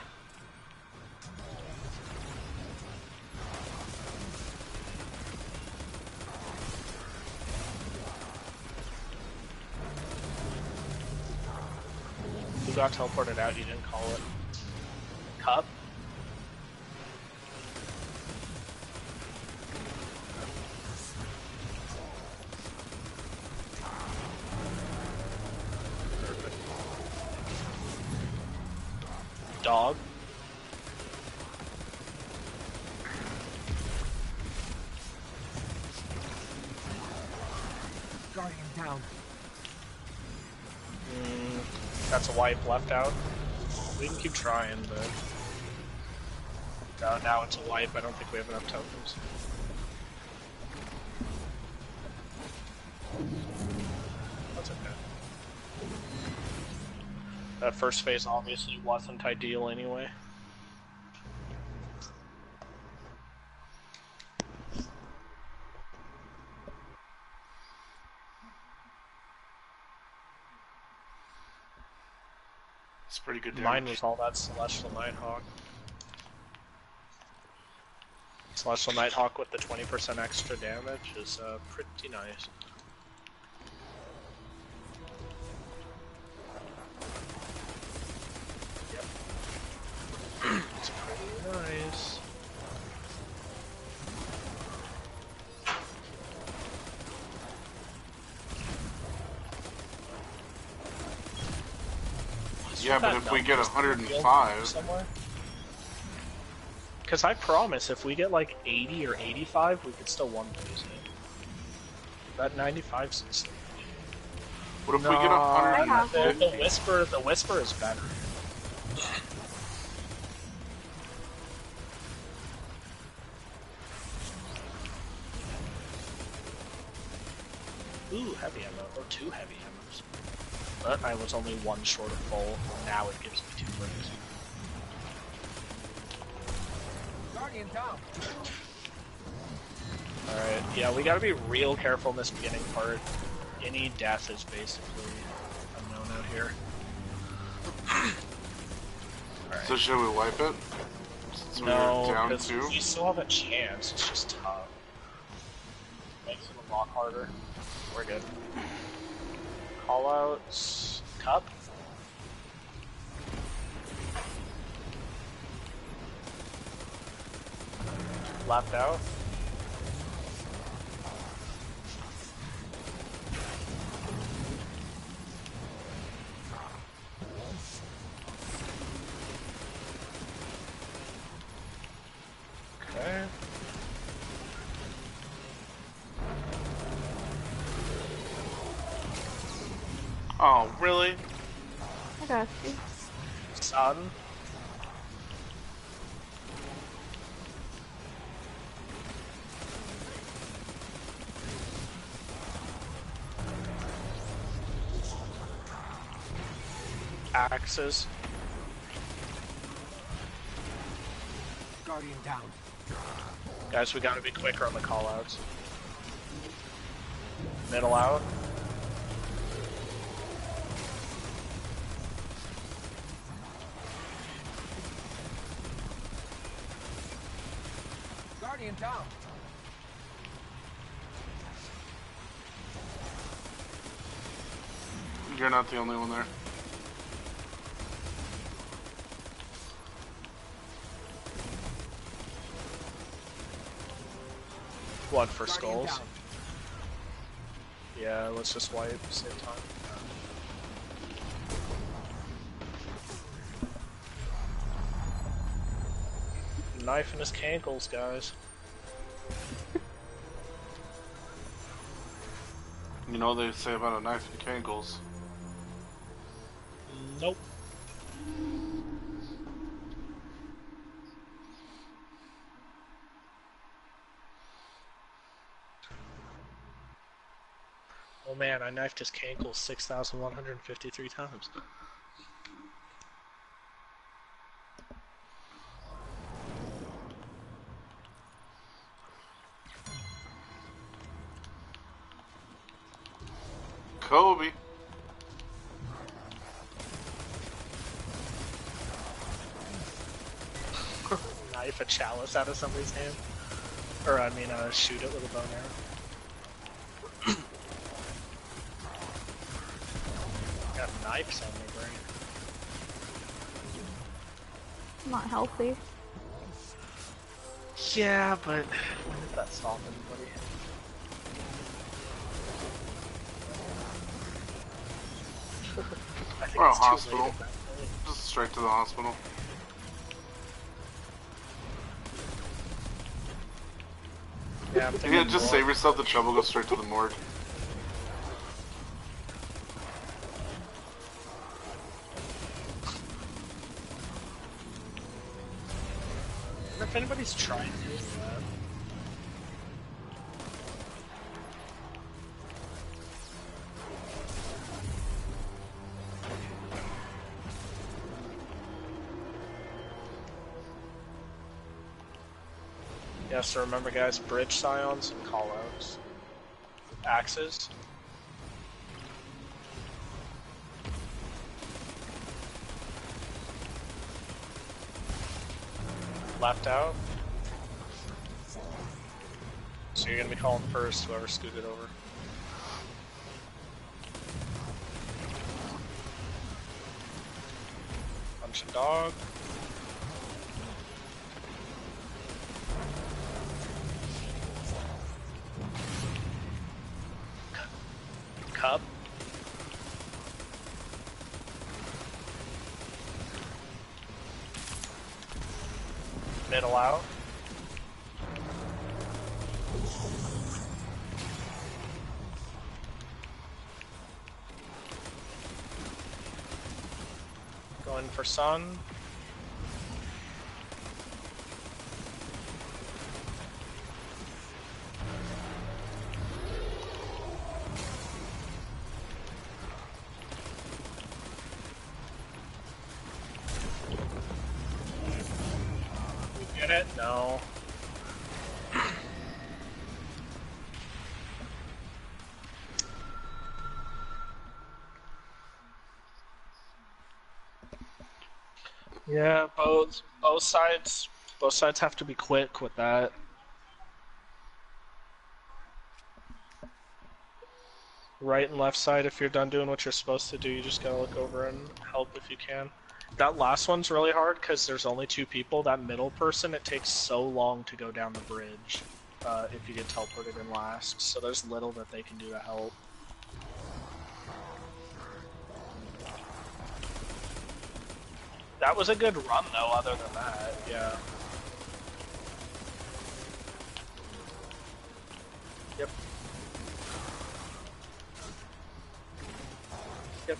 Who got teleported out? You didn't call it. Cup. Dog. Guardian down. That's a wipe left out. We can keep trying, but now it's a wipe. I don't think we have enough tokens. That's okay. That first phase obviously wasn't ideal anyway. It's pretty good damage. Mine was all that Celestial Nighthawk. Celestial Nighthawk with the 20% extra damage is pretty nice. Yep. It's pretty nice. Yeah, but if we get 105... Because I promise, if we get like 80 or 85, we could still 1-phase it. That 95's insane. What if we get 150? The Whisper is better. Ooh, heavy ammo, or 2 heavy ammos. But I was only 1 short of full. Now it gives me 2 bricks. Guardian down. Alright, yeah, we gotta be real careful in this beginning part. Any death is basically unknown out here. Right. So should we wipe it? Since No, we're down because 2? we still have a chance. It's just tough. Makes it a lot harder. We're good. Callouts. Cup. Left out. Okay. Oh, really? I got you. Sun. Axes. Guardian down. Guys, we gotta be quicker on the callouts. Middle out. Guardian down. You're not the only one there. What for Guardian skulls? down. Yeah, let's just wipe at the same time. Knife in his cankles, guys. You know what they say about a knife in cankles. Nope. Oh man, I knifed his cankles 6,153 times. Kobe. Knife a chalice out of somebody's hand. Or, I mean, shoot it with a bow and arrow. Got knives on me, brain. Not healthy. Yeah, but when did that stop anybody? I think Or a it's too late hospital. at that point. Just straight to the hospital. Yeah, I'm thinking Yeah, just more. save yourself the trouble, go straight to the morgue. I wonder if anybody's trying to do that. Yeah, so remember guys, bridge scions and callouts. Axes. Left out. So you're gonna be calling first, whoever scooted over. Punch and dog. Cup. Middle out. Going for sun. get it? No. Yeah, both sides have to be quick with that. Right and left side, if you're done doing what you're supposed to do, you just gotta look over and help if you can. That last one's really hard because there's only 2 people. That middle person, it takes so long to go down the bridge if you get teleported in last. So there's little that they can do to help. That was a good run, though, other than that, yeah. Yep. Yep.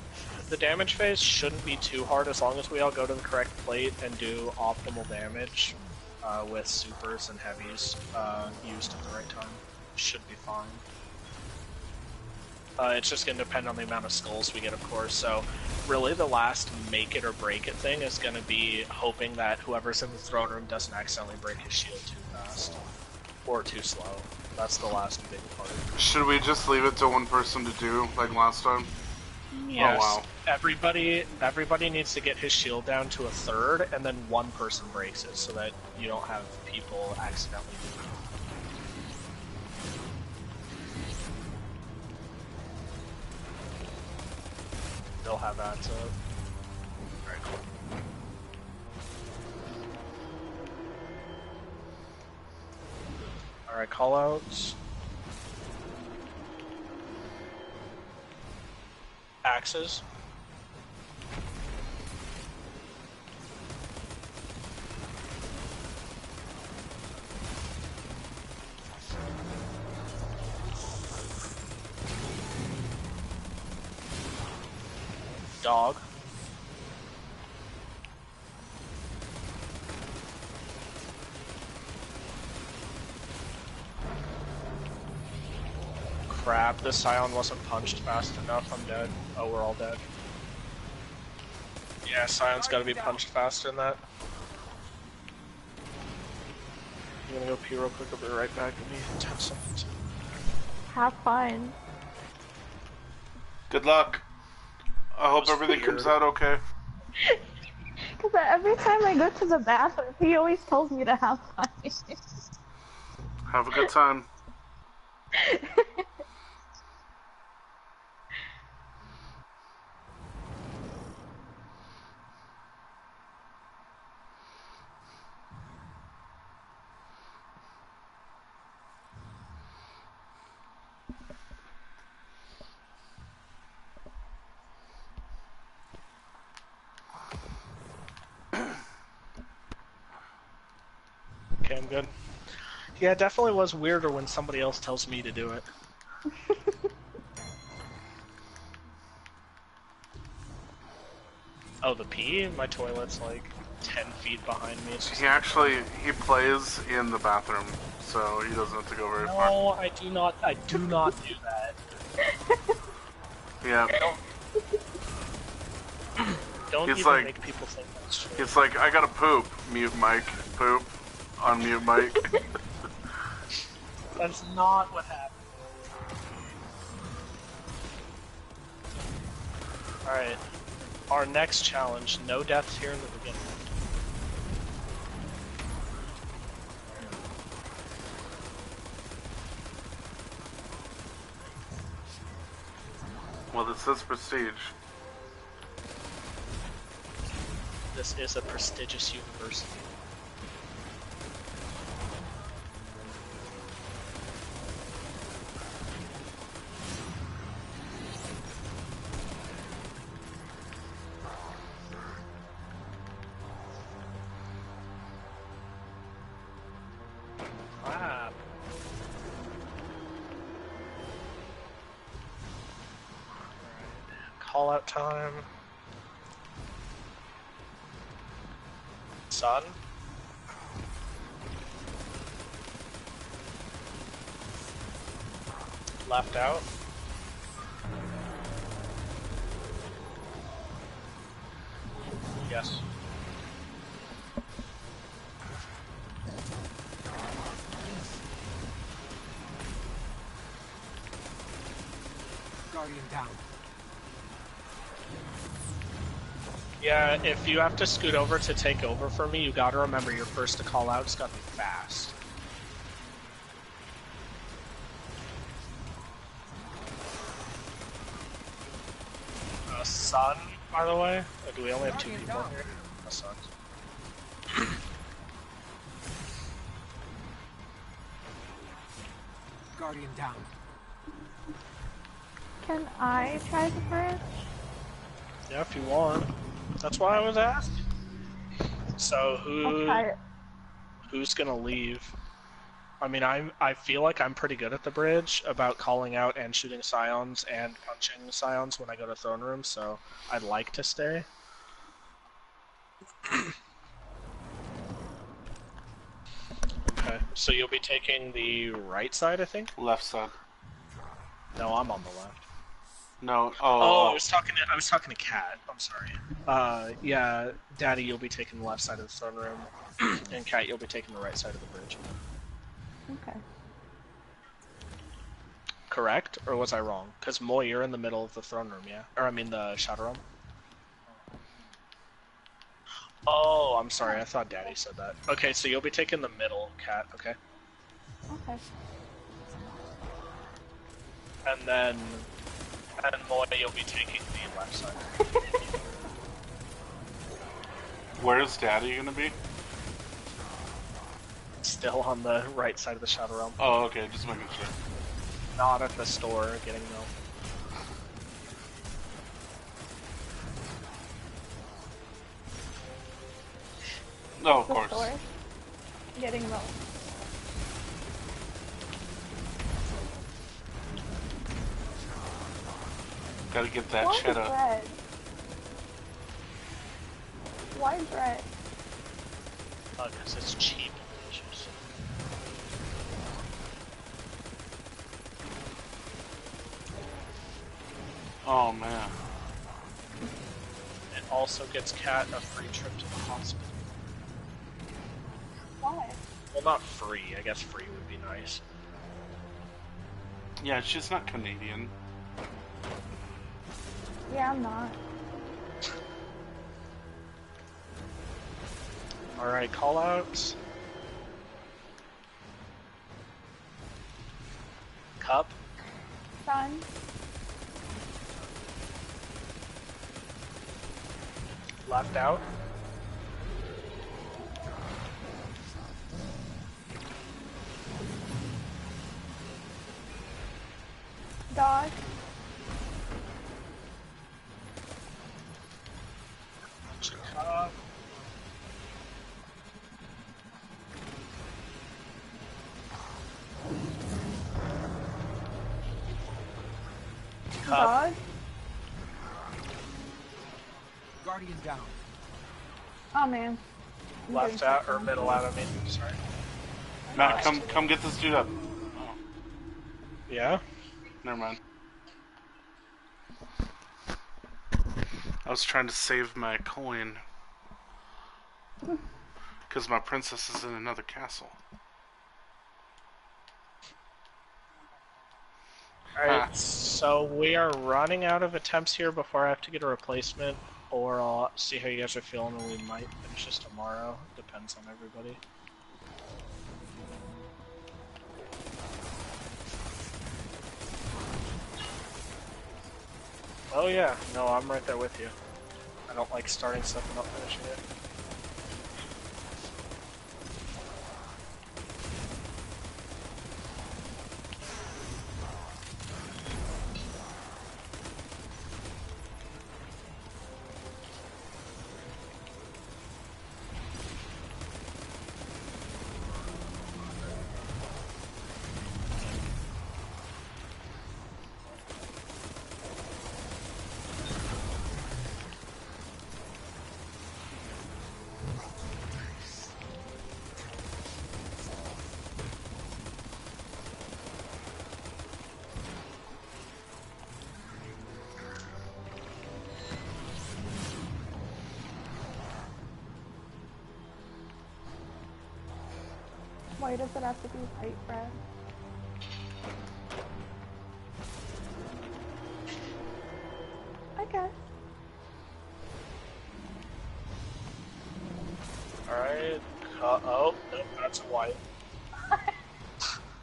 The damage phase shouldn't be too hard as long as we all go to the correct plate and do optimal damage with supers and heavies used at the right time. Should be fine. It's just going to depend on the amount of skulls we get, of course, so really the last make it or break it thing is going to be hoping that whoever's in the throne room doesn't accidentally break his shield too fast. Or too slow. That's the last big part. Should we just leave it to one person to do, like last time? Yes. Oh, wow. Everybody needs to get his shield down to a third, and then one person breaks it, so that you don't have people accidentally do it. They'll have that, so... Alright, cool. Alright, callouts. Axes. Dog. Crap, this Scion wasn't punched fast enough. I'm dead. Oh, we're all dead. Yeah, Scion's gotta be punched faster than that. I'm gonna go pee real quick. I'll be right back. Give me 10 seconds. Have fun. Good luck. I hope everything comes out okay. Because every time I go to the bathroom, he always tells me to have fun. Have a good time. Okay, I'm good. Yeah, it definitely was weirder when somebody else tells me to do it. Oh, the pee? My toilet's like 10 feet behind me. It's just He plays in the bathroom, so he doesn't have to go very far. No, I do not do that. Yeah. Don't He's even like- make people think that's true. It's like, I gotta poop. Mute mic. Poop. Unmute mic. That's not what happened. Alright. Our next challenge, no deaths here in the beginning. Well, this says Prestige. This is a prestigious university. Crap. Alright. Call out time. Sun. Left out. Yes. Guardian down. Yeah, if you have to scoot over to take over for me, you gotta remember your first to call out. It's gotta be fast. Sun, by the way? Or do we only have 2 Guardian people down. here? A sun. Guardian down. Can I try the bridge? Yeah, if you want. That's why I was asking. So I'll try it. who's gonna leave? I mean, I feel like I'm pretty good at the bridge about calling out and shooting scions and punching scions when I go to throne room, so I'd like to stay. Okay, so you'll be taking the right side, I think? Left side. No, I'm on the left. No. Oh, I was talking to Kat. I'm sorry. Yeah, Daddy, you'll be taking the left side of the throne room, and Kat, you'll be taking the right side of the bridge. Okay. Correct, or was I wrong? Because Moy, you're in the middle of the throne room, yeah? Or I mean the shadow room. Oh, I'm sorry. I thought Daddy said that. Okay, so you'll be taking the middle, Kat. Okay. Okay. And Moy, you'll be taking the left side. Where's Daddy gonna be? Still on the right side of the shadow realm. Oh, okay. Just making sure. Not at the store getting milk. No, of The course. store. Getting milk. Gotta get that Why cheddar. bread? Why bread? Because it's cheap and delicious. Oh man. It also gets Kat a free trip to the hospital. Why? Well, not free. I guess free would be nice. Yeah, she's not Canadian. Yeah, I'm not. Alright, callouts. Cup. Sun. Left out. Dog. Cup. Dog. Guardian down. Oh man. I'm Left doing out, or something. middle out, I mean. Sorry. Matt, come get this dude up. Oh, Yeah? never mind. I was trying to save my coin. Because my princess is in another castle. Alright, so we are running out of attempts here before I have to get a replacement, or I'll see how you guys are feeling and we might finish this tomorrow. Depends on everybody. Oh yeah, no, I'm right there with you. I don't like starting stuff and not finishing it. Why does it have to be white bread? Alright. Oh, nope, that's a white.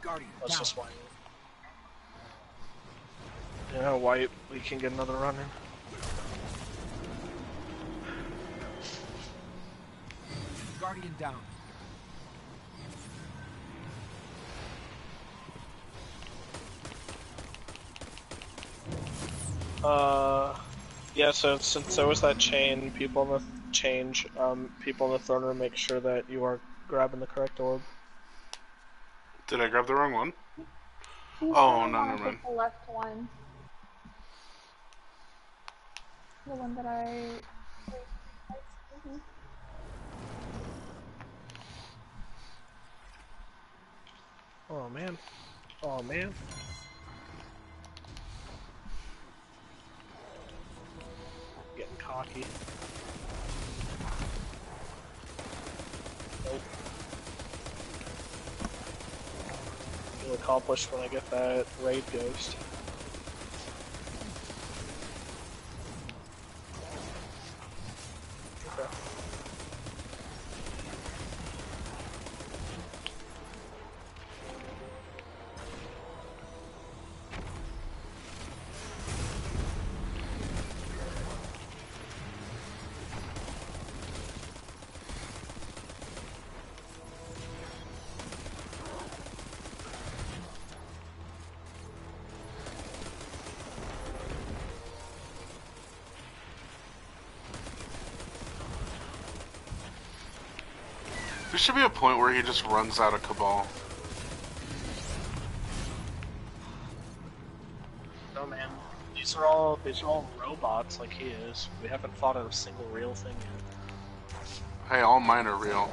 Guardian That's down. just white. Yeah, white. We can get another run in. Guardian down. Yeah, so since there was that chain, people in the people in the throne room, make sure that you are grabbing the correct orb. Did I grab the wrong one? You Oh, probably no, want never to mind. take the left one. The one that I... Mhm. Oh man. Oh man. Getting cocky. Nope. Feel accomplished when I get that raid ghost. Okay. There should be a point where he just runs out of Cabal. No man. These are all robots like he is. We haven't fought a single real thing yet. Hey, all mine are real.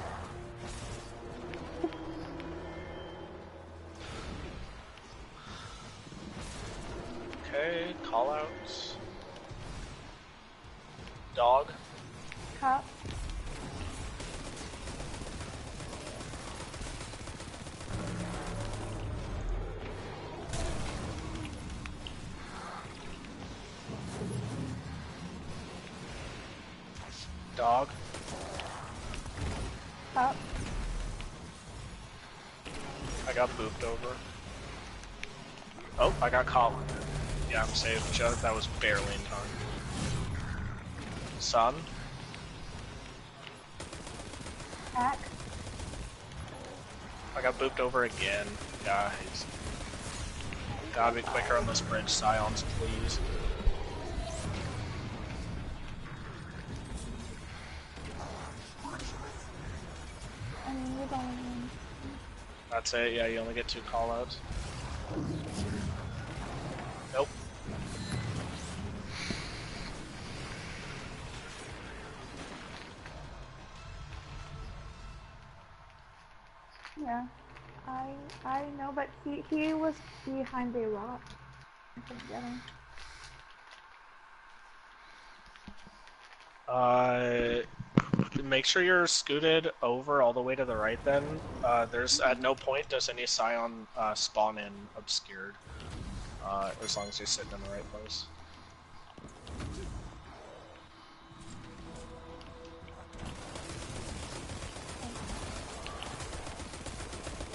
Okay, callouts. Dog. Cup. Dog. Cup. I got booped over. Oh, I got caught. Yeah, I'm safe. Just, that was barely in time. Sun. Pack. I got booped over again. Guys. Gotta be quicker on this bridge, Scions, please. I mean, you don't... That's it, yeah, you only get 2 callouts. Nope. Yeah. I know, but he was behind a rock. I couldn't get him. Make sure you're scooted over all the way to the right then. There's at no point does any Scion spawn in obscured. As long as you're sitting in the right place.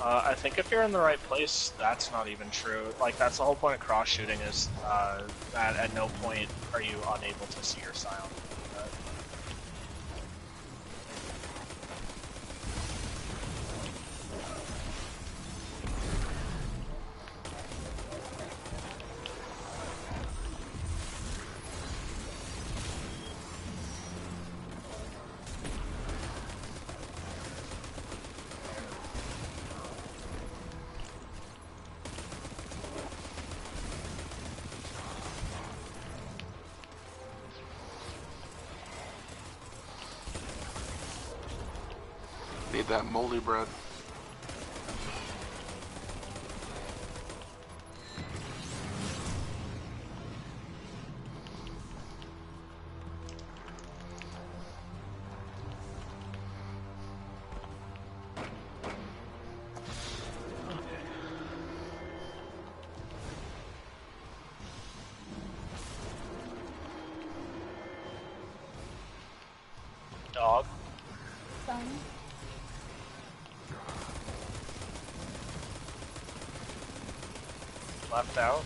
I think if you're in the right place, that's not even true. Like, that's the whole point of cross-shooting is that at no point are you unable to see your Scion. Need that moldy bread. Dog. Sun. Done. Left out.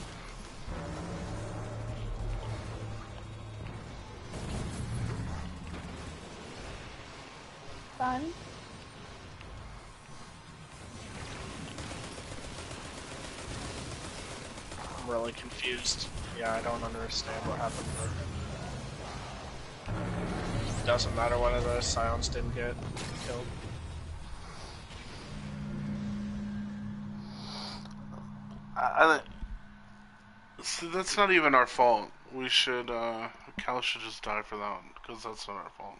Done. I'm really confused. Yeah, I don't understand what happened there. Doesn't matter whether the Scions didn't get killed. So that's not even our fault. We should, Cal should just die for that one, because that's not our fault.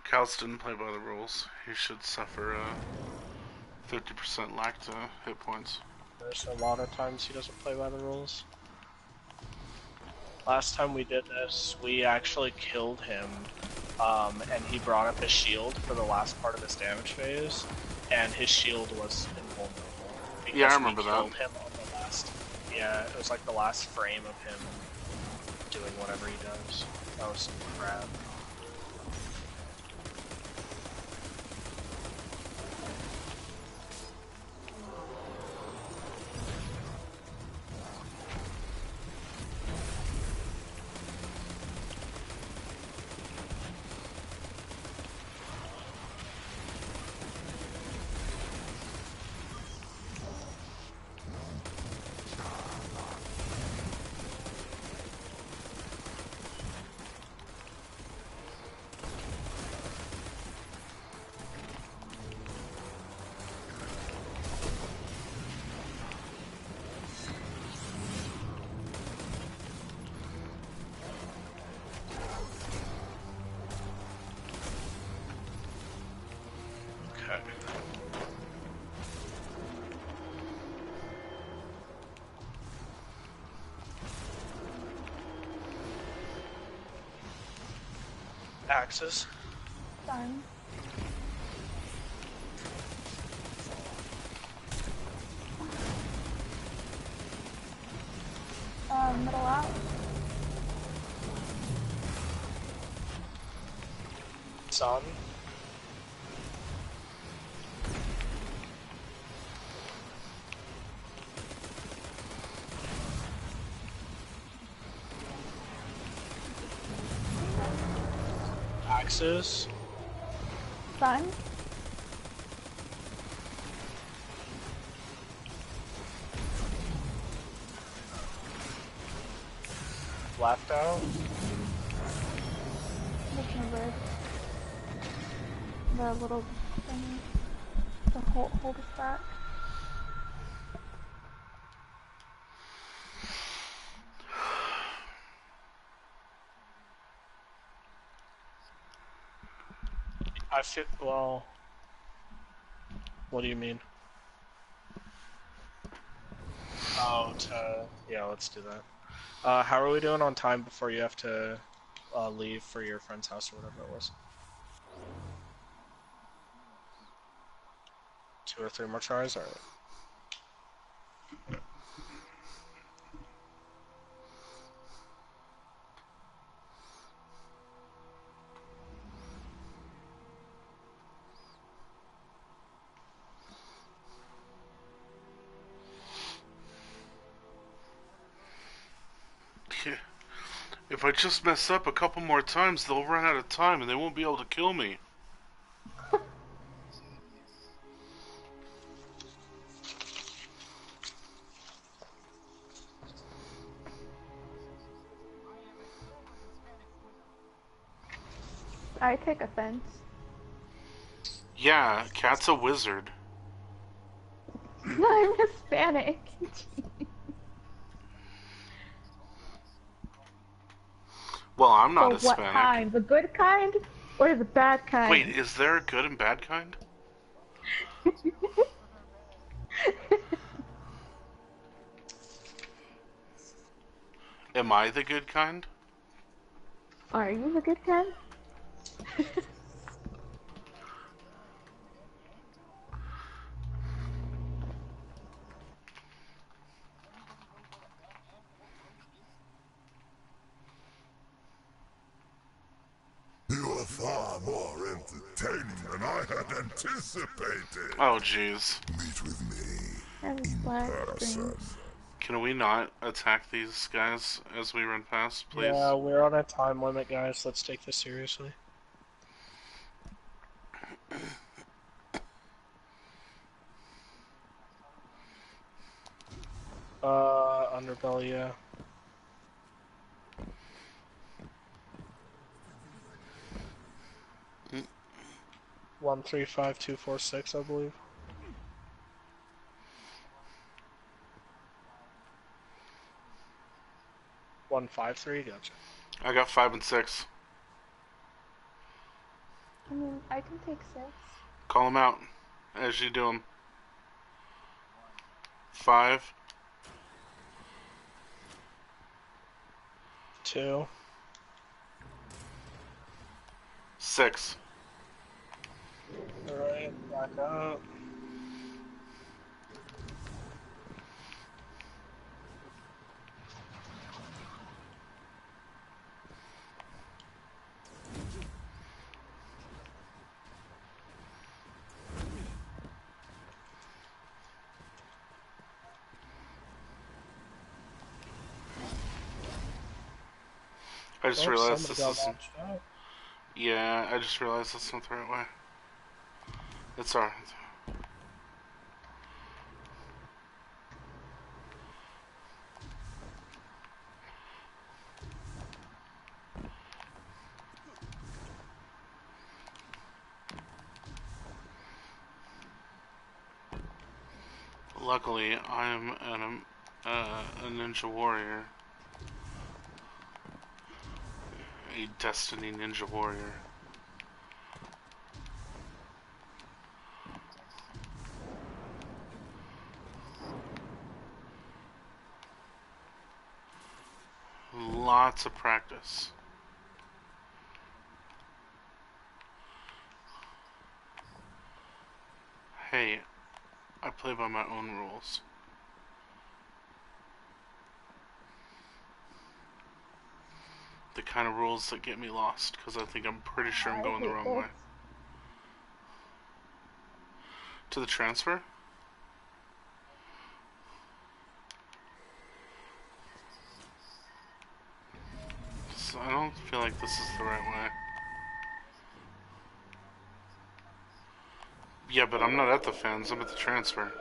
Cal's didn't play by the rules. He should suffer 50% lack to hit points. There's a lot of times he doesn't play by the rules. Last time we did this, we actually killed him, and he brought up his shield for the last part of his damage phase, and his shield was invulnerable. Yeah, I remember that. Killed him on the last. Yeah, it was like the last frame of him doing whatever he does. That was some crap. Axes. Done. Middle out. Sun. Axes. Done. Left out. Looking red. The little thing to hold us back. I feel, well, what do you mean? Oh, yeah, let's do that. How are we doing on time before you have to leave for your friend's house or whatever it was? 2 or 3 more tries? Alright. If I just mess up a couple more times, they'll run out of time and they won't be able to kill me. I take offense. Yeah, Cat's a wizard. I'm Hispanic. Well, I'm not So Hispanic. what kind? The good kind or the bad kind? Wait, is there a good and bad kind? Am I the good kind? Are you the good kind? tame than I had anticipated. Oh, jeez. Meet with me And in black person. screen. Can we not attack these guys as we run past, please? Yeah, we're on a time limit, guys. Let's take this seriously. Underbelly, yeah. 135246, I believe. 153, gotcha. I got 5 and 6. I mean, I can take 6. Call them out as you do them. 5. 2. 6. Alright, back up. I just realized somebody this got isn't. launched out. Yeah, I just realized that's not the right way. It's alright. Luckily, I'm a ninja warrior. A Destiny ninja warrior. Lots of practice. Hey, I play by my own rules. The kind of rules that get me lost, because I think I'm pretty sure I'm going the wrong way. To the transfer? So I don't feel like this is the right way. Yeah, but I'm not at the fans, I'm at the transfer.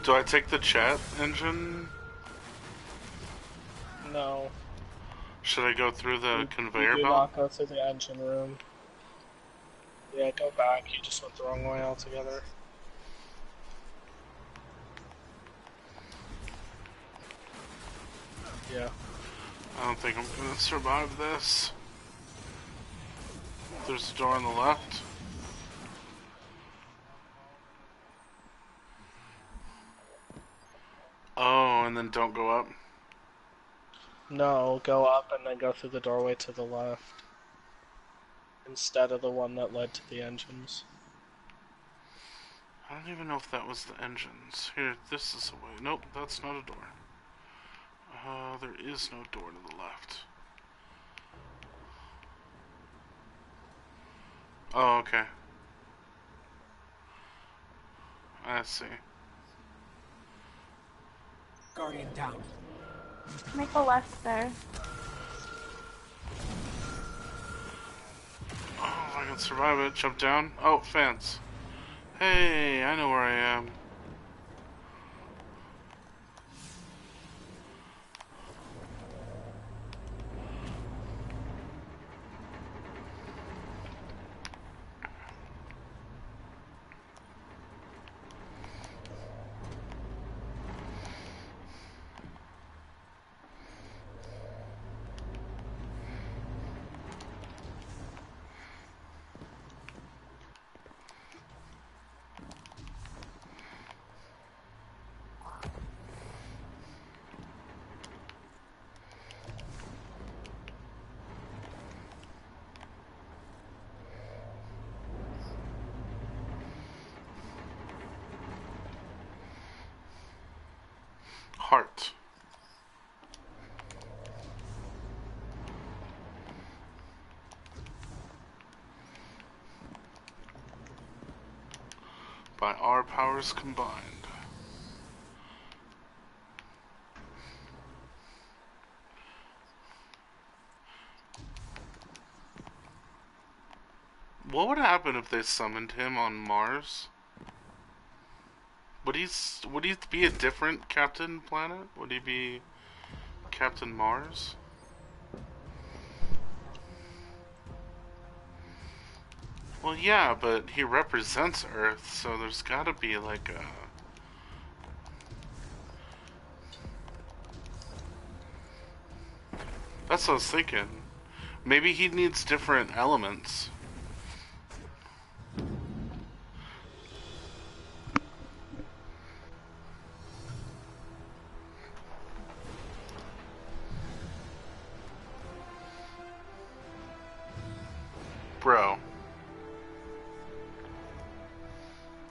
Do I take the chat engine? No. Should I go through the conveyor you do belt? not go through the engine room. Yeah, go back. You just went the wrong way altogether. Yeah. I don't think I'm gonna survive this. There's a door on the left. Oh, and then don't go up. No, go up and then go through the doorway to the left. Instead of the one that led to the engines. I don't even know if that was the engines. Here, this is a way. Nope, that's not a door. There is no door to the left. Oh, okay. I see. Guardian down. Make a left there. Oh, if I can survive it, jump down. Oh, fence. Hey, I know where I am. Heart. Powers combined. What would happen if they summoned him on Mars? Would he be a different Captain Planet? Would he be Captain Mars? Well, yeah, but he represents Earth, so there's gotta be like a... That's what I was thinking. Maybe he needs different elements. Bro.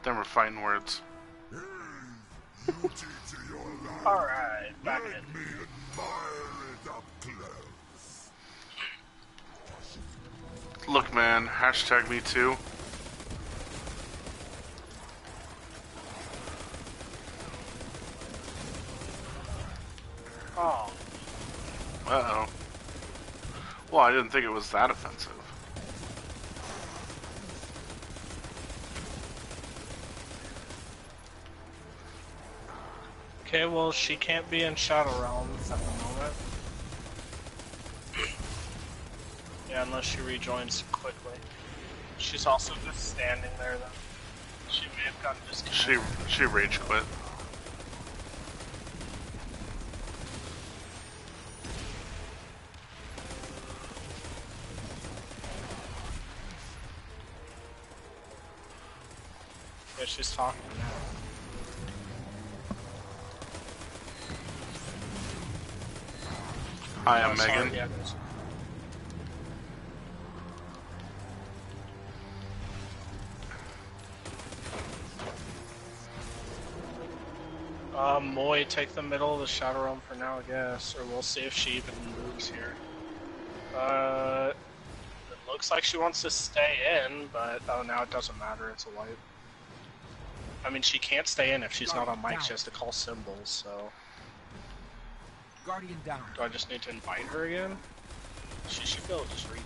Them are fighting words. Alright, back in. Let me admire it up close. Look, man, hashtag me too. Oh. Uh-oh. Well, I didn't think it was that offensive. Okay, well, she can't be in Shadow Realm at the moment. Yeah, unless she rejoins quickly. She's also just standing there, though. She may have gotten disconnected. She rage quit. Yeah, she's talking now. Hi, I'm sorry, Megan. yeah, Moy, take the middle of the Shadow Realm for now, I guess. Or we'll see if she even moves here. It looks like she wants to stay in, but oh, now it doesn't matter, it's a wipe. I mean, she can't stay in if she's not on mic, she has to call symbols, so... Guardian down. Do I just need to invite her again? She should be able to just rejoin.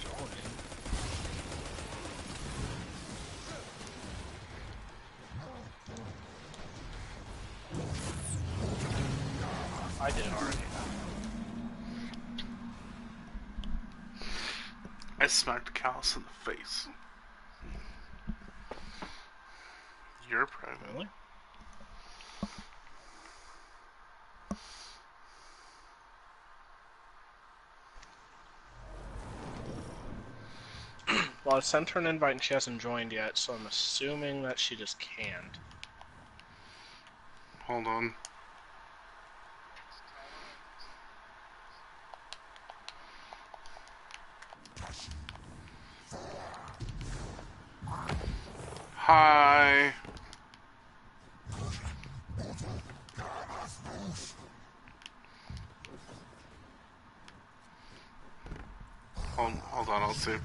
I did already. I smacked Callus in the face. You're private. Really? Well, I sent her an invite and she hasn't joined yet, so I'm assuming that she just can't. Hold on. Hi. Hold on, I'll see.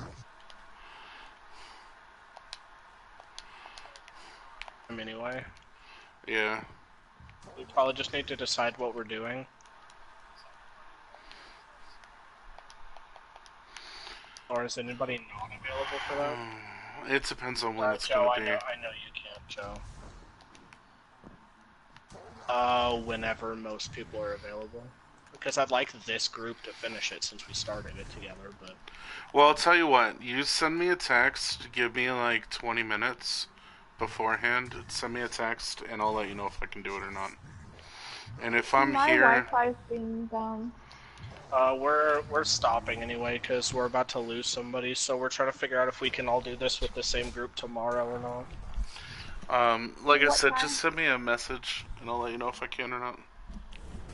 Anyway, Yeah. we probably just need to decide what we're doing. Or is anybody not available for that? It depends on when it's Joe, gonna be. I know you can't, Joe. Whenever most people are available. Because I'd like this group to finish it since we started it together, but... Well, I'll tell you what. You send me a text. Give me like 20 minutes beforehand. Send me a text, and I'll let you know if I can do it or not. And if I'm My here... Wi-Fi's being dumb. We're stopping anyway, because we're about to lose somebody, so we're trying to figure out if we can all do this with the same group tomorrow or not. Like I What said, time? just send me a message, and I'll let you know if I can or not.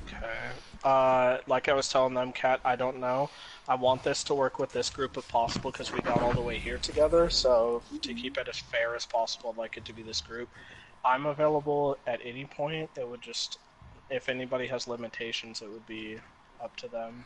Okay. Like I was telling them, Kat, I don't know. I want this to work with this group if possible, because we got all the way here together, so to keep it as fair as possible, I'd like it to be this group. I'm available at any point. It would just... If anybody has limitations, it would be up to them.